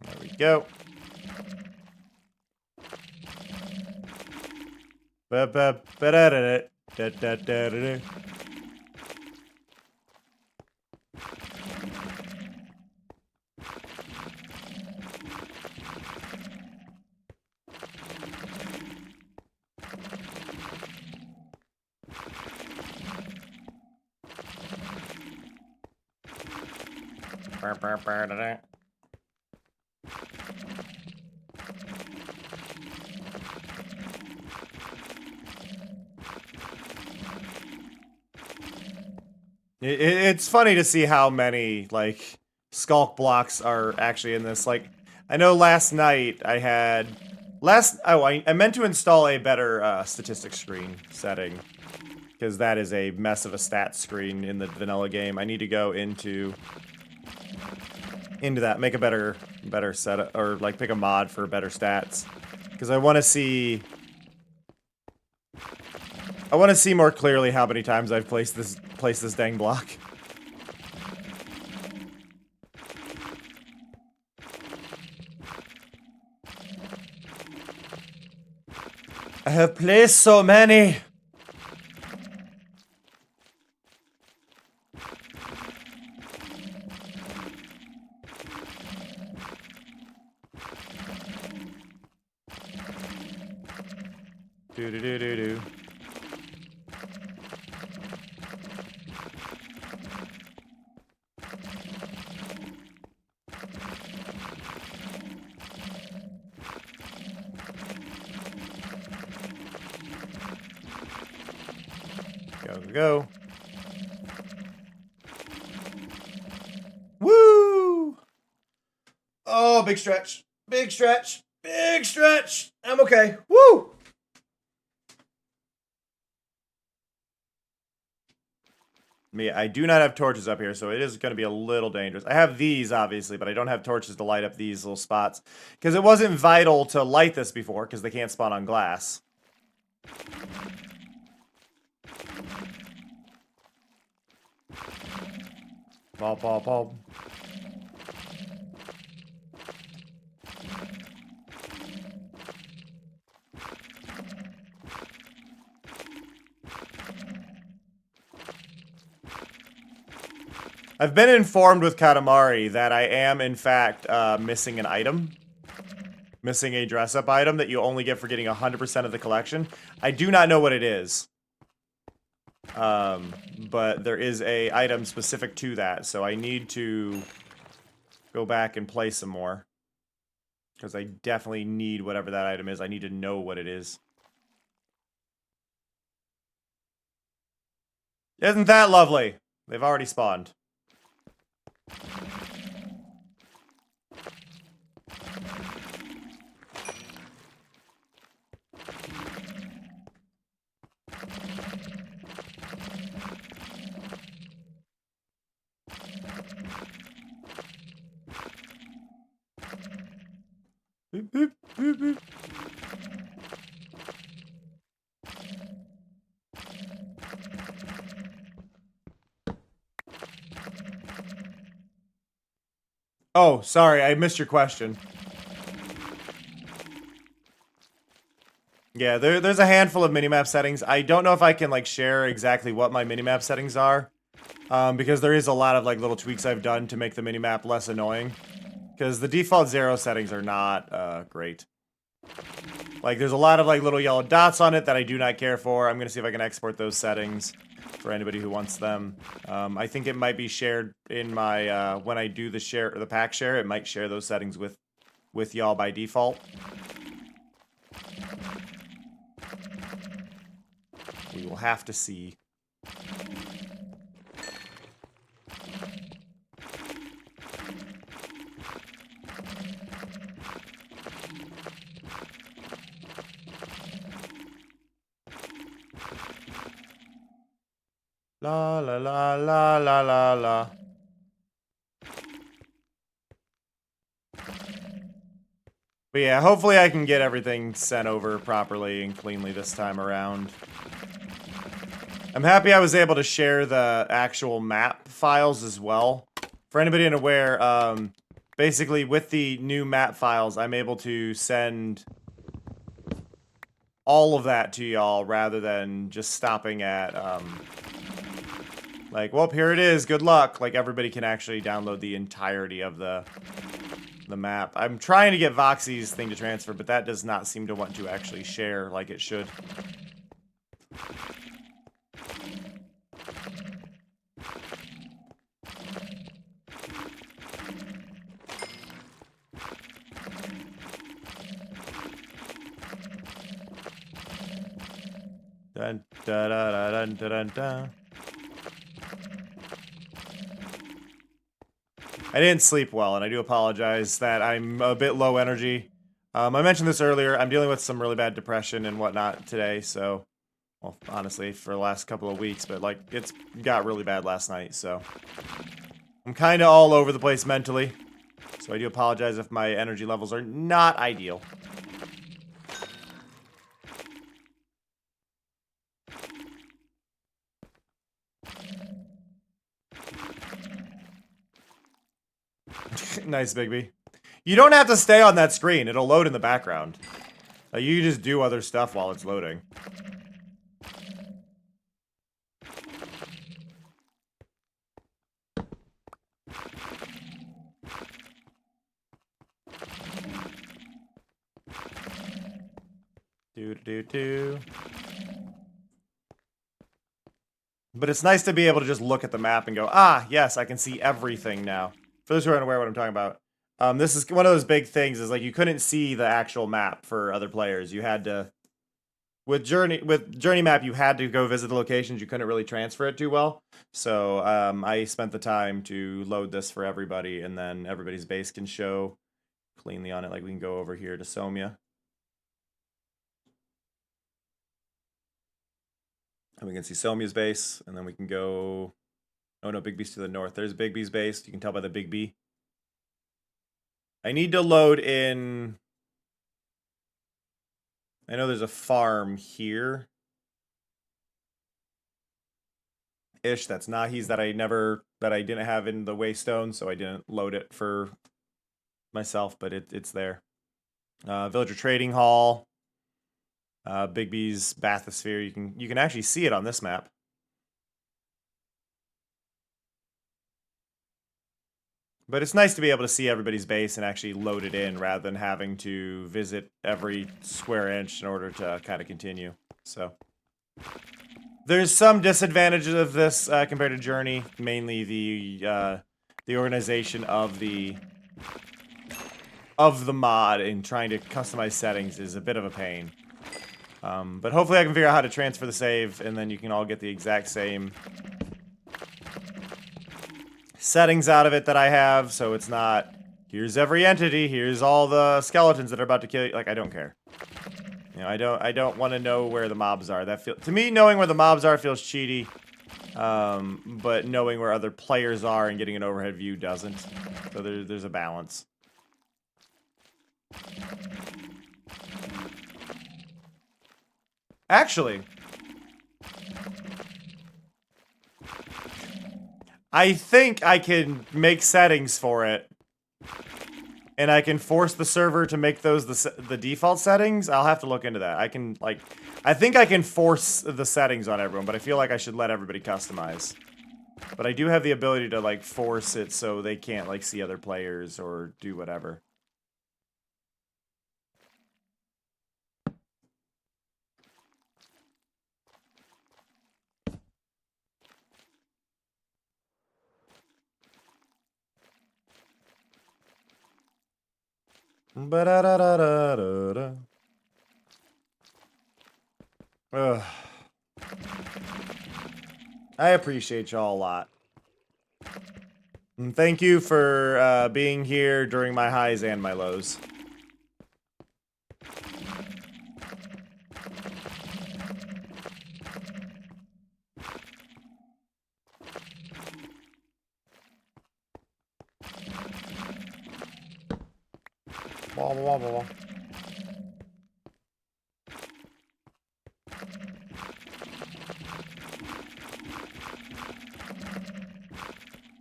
There we go. It's funny to see how many, like, Sculk blocks are actually in this. Like, I know last night I had... I meant to install a better statistics screen setting. Because that is a mess of a stats screen in the vanilla game. I need to go into that, make a better setup, or, like, pick a mod for better stats. Because I want to see... more clearly how many times I've placed this dang block. I have placed so many. Do. Go. Woo! Oh, big stretch. Big stretch. Big stretch. I'm okay. Woo! I do not have torches up here, so it is going to be a little dangerous. I have these, obviously, but I don't have torches to light up these little spots. Because it wasn't vital to light this before, because they can't spawn on glass. Ball. I've been informed with Katamari that I am, in fact, missing an item. Missing a dress-up item that you only get for getting 100% of the collection. I do not know what it is. But there is a item specific to that, so I need to go back and play some more. Because I definitely need whatever that item is. I need to know what it is. Isn't that lovely? They've already spawned. Boop, boop, boop, boop. Oh, sorry, I missed your question. Yeah, there's a handful of minimap settings. I don't know if I can like share exactly what my minimap settings are, because there is a lot of like little tweaks I've done to make the minimap less annoying. Because the default 0 settings are not great. Like there's a lot of like little yellow dots on it that I do not care for. I'm gonna see if I can export those settings for anybody who wants them. I think it might be shared in my when I do the pack share. It might share those settings with y'all by default. We will have to see. La la la la la la la. But yeah, hopefully I can get everything sent over properly and cleanly this time around. I'm happy I was able to share the actual map files as well. For anybody unaware, basically with the new map files, I'm able to send all of that to y'all rather than just stopping at, like, well, here it is, good luck. Like, everybody can actually download the entirety of the map. I'm trying to get Voxy's thing to transfer, but that does not seem to want to actually share like it should. Dun, da, da, da, dun, da, dun, da. I didn't sleep well, and I do apologize that I'm a bit low energy. I mentioned this earlier. I'm dealing with some really bad depression and whatnot today, so... Well, honestly, for the last couple of weeks, but, like, it's got really bad last night, so... I'm kind of all over the place mentally, so I do apologize if my energy levels are not ideal. Nice, Bigby. You don't have to stay on that screen. It'll load in the background. Like, you can just do other stuff while it's loading. Do. But it's nice to be able to just look at the map and go, ah, yes, I can see everything now. For those who are unaware what I'm talking about, this is one of those big things, is like you couldn't see the actual map for other players. You had to, with Journey Map, you had to go visit the locations. You couldn't really transfer it too well. So I spent the time to load this for everybody, and then everybody's base can show cleanly on it. Like we can go over here to Somia. And we can see Somia's base, and then we can go... Oh no, Big B's to the north. There's Big B's base. You can tell by the Big B. I need to load in... I know there's a farm here. Ish, that's Nahi's that I didn't have in the Waystone, so I didn't load it for myself, but it's there. Villager Trading Hall. Big B's bathysphere. You can actually see it on this map. But it's nice to be able to see everybody's base and actually load it in rather than having to visit every square inch in order to kind of continue. So there's some disadvantages of this compared to Journey. Mainly the organization of the mod and trying to customize settings is a bit of a pain. But hopefully I can figure out how to transfer the save, and then you can all get the exact same settings out of it that I have, so it's not, here's every entity, here's all the skeletons that are about to kill you. Like, I don't care. You know, I don't want to know where the mobs are. To me, knowing where the mobs are feels cheaty, but knowing where other players are and getting an overhead view doesn't. So there's a balance. Actually, I think I can make settings for it. And I can force the server to make those the default settings. I'll have to look into that. I can, like, I think I can force the settings on everyone, but I feel like I should let everybody customize. But I do have the ability to, like, force it so they can't, like, see other players or do whatever. Ba-da-da-da-da-da-da. Ugh. I appreciate y'all a lot. And thank you for being here during my highs and my lows. Blah, blah, blah, blah.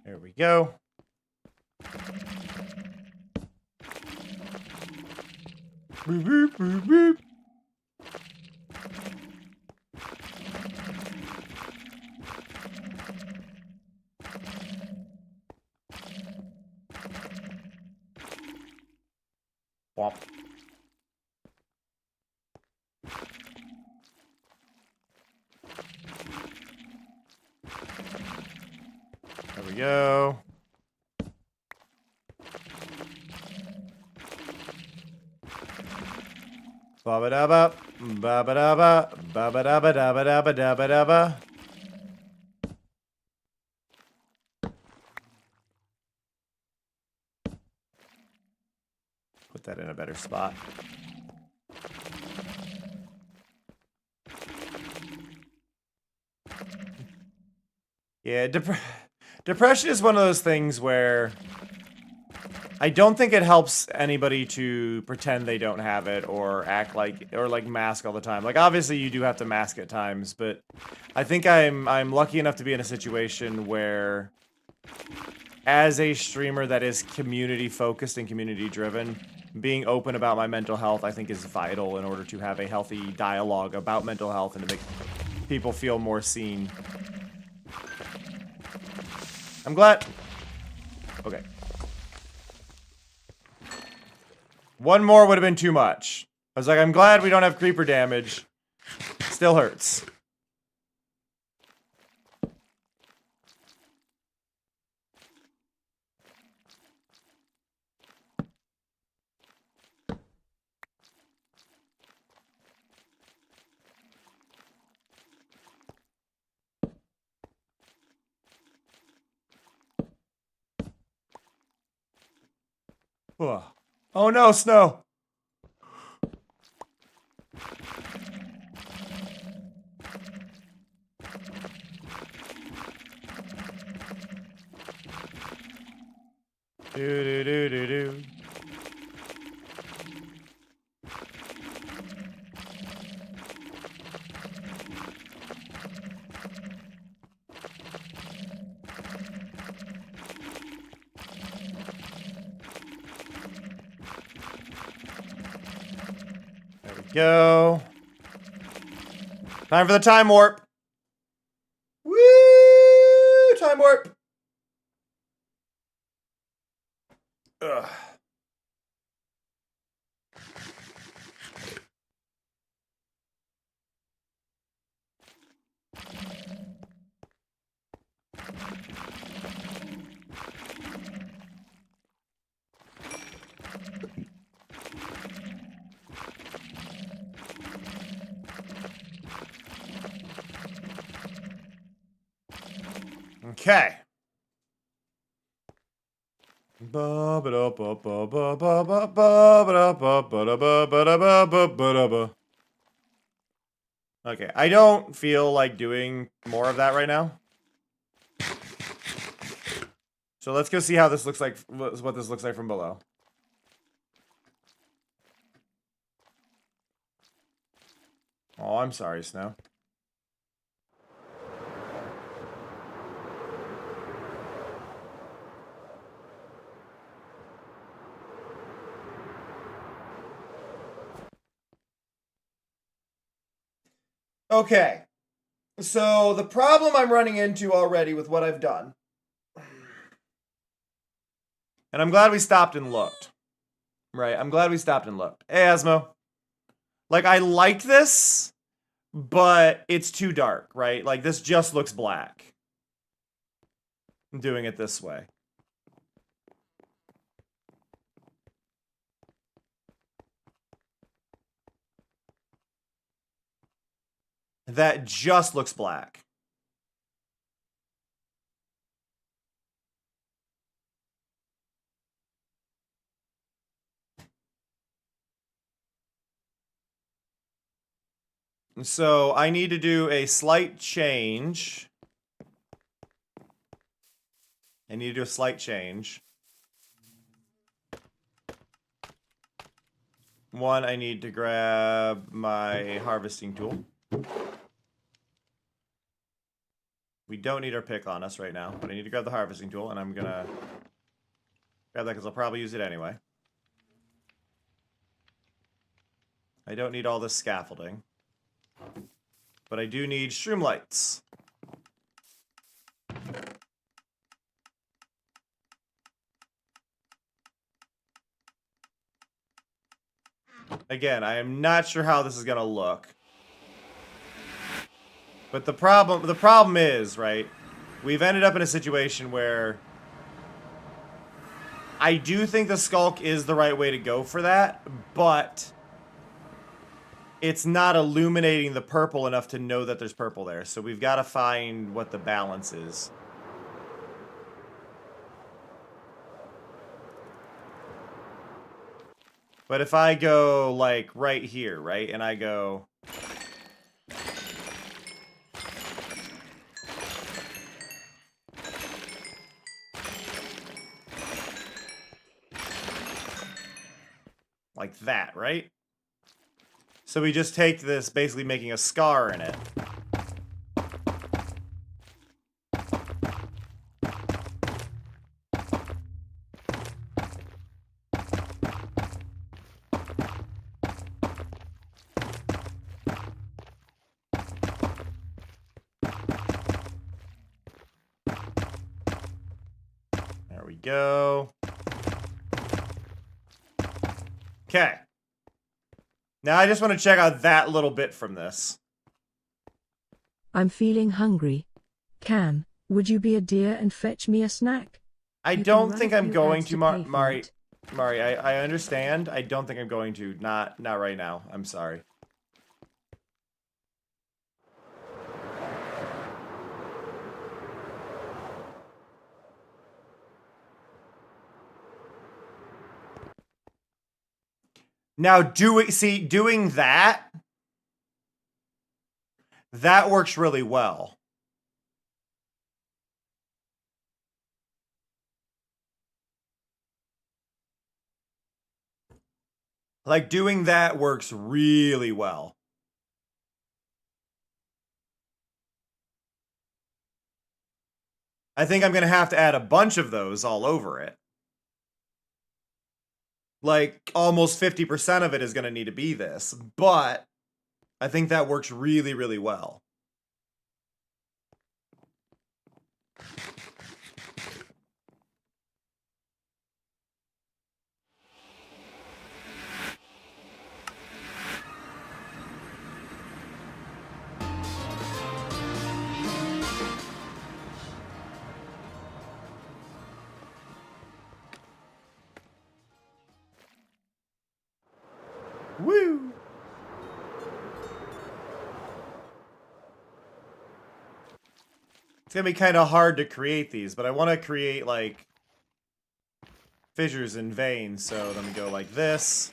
There we go. Boop, boop, boop, boop. Womp. There we go. Ba-ba-da-ba, ba-ba-da-ba, ba-ba-da-ba-da-ba-da-ba-da-ba-da-ba. Put that in a better spot. Yeah, depression is one of those things where I don't think it helps anybody to pretend they don't have it or act like or like mask all the time. Like obviously you do have to mask at times, but I think I'm lucky enough to be in a situation where as a streamer that is community focused and community driven, being open about my mental health I think is vital in order to have a healthy dialogue about mental health and to make people feel more seen. I'm glad. Okay. One more would have been too much. I was like, I'm glad we don't have creeper damage. Still hurts. Ugh. Oh no, snow! Do do do do do. There we go. Time for the time warp. Woo! Time warp. Ugh. Okay. Okay, I don't feel like doing more of that right now. So let's go see how this looks like, what this looks like from below. Oh, I'm sorry, Snow. Okay. So the problem I'm running into already with what I've done. And I'm glad we stopped and looked. Right, I'm glad we stopped and looked. Hey, Asmo. Like, I like this, but it's too dark, right? Like, this just looks black. I'm doing it this way. That just looks black. So I need to do a slight change. I need to do a slight change. One, I need to grab my harvesting tool. We don't need our pick on us right now, but I need to grab the harvesting tool, and I'm gonna grab that because I'll probably use it anyway. I don't need all this scaffolding. But I do need shroom lights. Again, I am not sure how this is gonna look. But the problem is, right, we've ended up in a situation where I do think the Sculk is the right way to go for that, but it's not illuminating the purple enough to know that there's purple there. So we've got to find what the balance is. But if I go, like, right here, right, and I go... like that, right? So we just take this, basically making a scar in it. There we go. Okay. Now I just want to check out that little bit from this. I'm feeling hungry. Cam, would you be a dear and fetch me a snack? I You can don't run think a I'm few going ads to, pay for Mari. it. Mari, I understand. I don't think I'm going to. Not right now. I'm sorry. Now, doing that works really well. Like, doing that works really well. I think I'm going to have to add a bunch of those all over it. Like, almost 50% of it is going to need to be this. But I think that works really, really well. Woo! It's gonna be kind of hard to create these, but I want to create, like, fissures and veins, so let me go like this.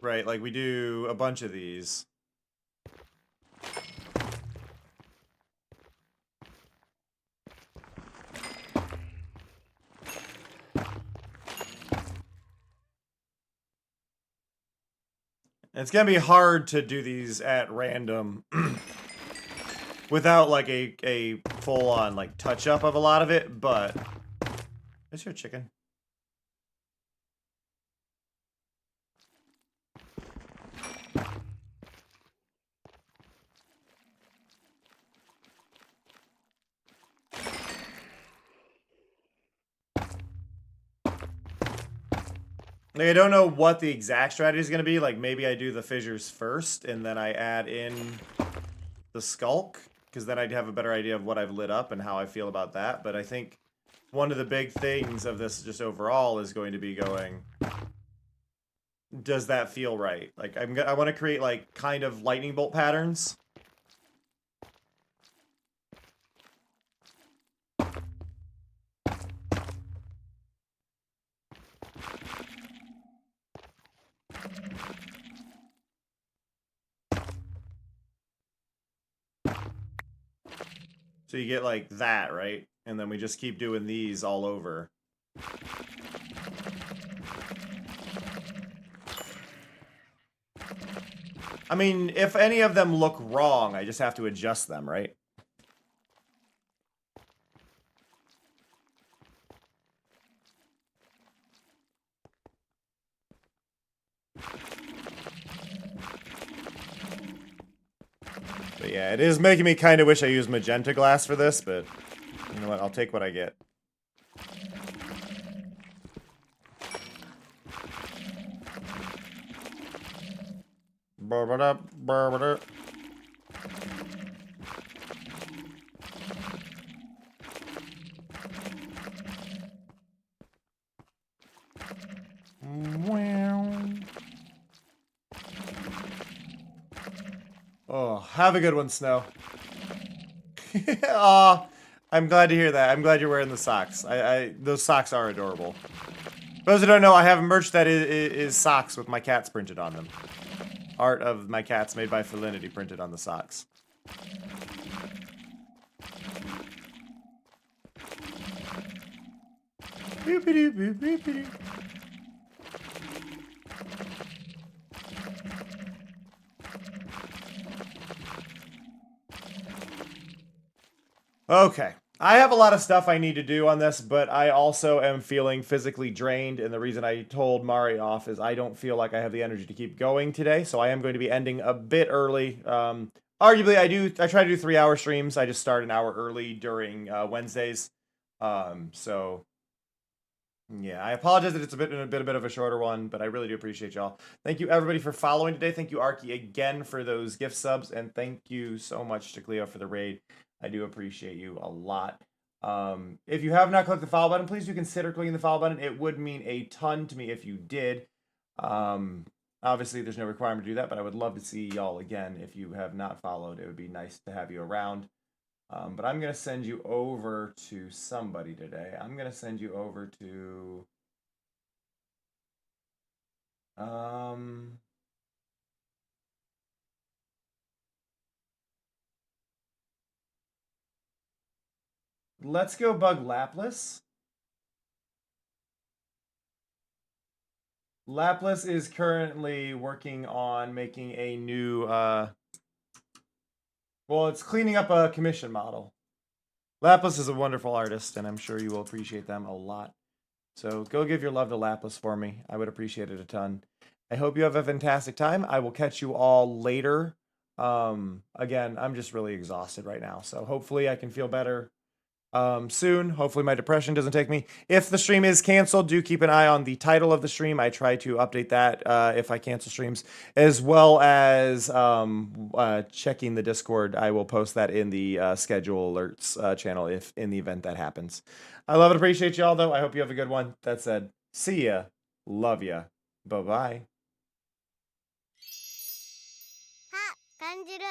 Right, like we do a bunch of these. It's gonna be hard to do these at random without like a full-on like touch-up of a lot of it, but is your chicken? Like, I don't know what the exact strategy is going to be. Like, maybe I do the fissures first, and then I add in the Sculk, because then I'd have a better idea of what I've lit up and how I feel about that. But I think one of the big things of this just overall is going to be going, does that feel right? Like, I want to create, like, kind of lightning bolt patterns. So you get like that, right? And then we just keep doing these all over. I mean, if any of them look wrong, I just have to adjust them, right? But yeah, it is making me kind of wish I used magenta glass for this, but you know what? I'll take what I get. Oh, have a good one, Snow. Aw, I'm glad to hear that. I'm glad you're wearing the socks. Those socks are adorable. For those who don't know, I have merch that is socks with my cats printed on them. Art of my cats made by Felinity printed on the socks. Okay. I have a lot of stuff I need to do on this, but I also am feeling physically drained, and the reason I told Mari off is I don't feel like I have the energy to keep going today, so I am going to be ending a bit early. Arguably, I try to do 3-hour streams. I just start an hour early during Wednesdays. So yeah, I apologize that it's a bit of a shorter one, but I really do appreciate y'all. Thank you everybody for following today. Thank you Arky again for those gift subs, and thank you so much to Cleo for the raid. I do appreciate you a lot. If you have not clicked the follow button, please do consider clicking the follow button. It would mean a ton to me if you did. Obviously, there's no requirement to do that, but I would love to see y'all again. If you have not followed, it would be nice to have you around. But I'm going to send you over to somebody today. I'm going to send you over to... Let's go bug Laplace. Laplace is currently working on making a new... Well, it's cleaning up a commission model. Laplace is a wonderful artist, and I'm sure you will appreciate them a lot. So go give your love to Laplace for me. I would appreciate it a ton. I hope you have a fantastic time. I will catch you all later. Again, I'm just really exhausted right now, so hopefully I can feel better soon. Hopefully my depression doesn't take me. If the stream is canceled, do keep an eye on the title of the stream. I try to update that if I cancel streams, as well as checking the Discord. I will post that in the schedule alerts channel if in the event that happens. I love and appreciate y'all, though. I hope you have a good one. That said, see ya. Love ya. Bye-bye. 感じる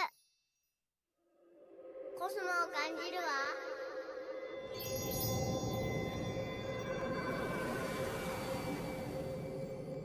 コスモを感じるわ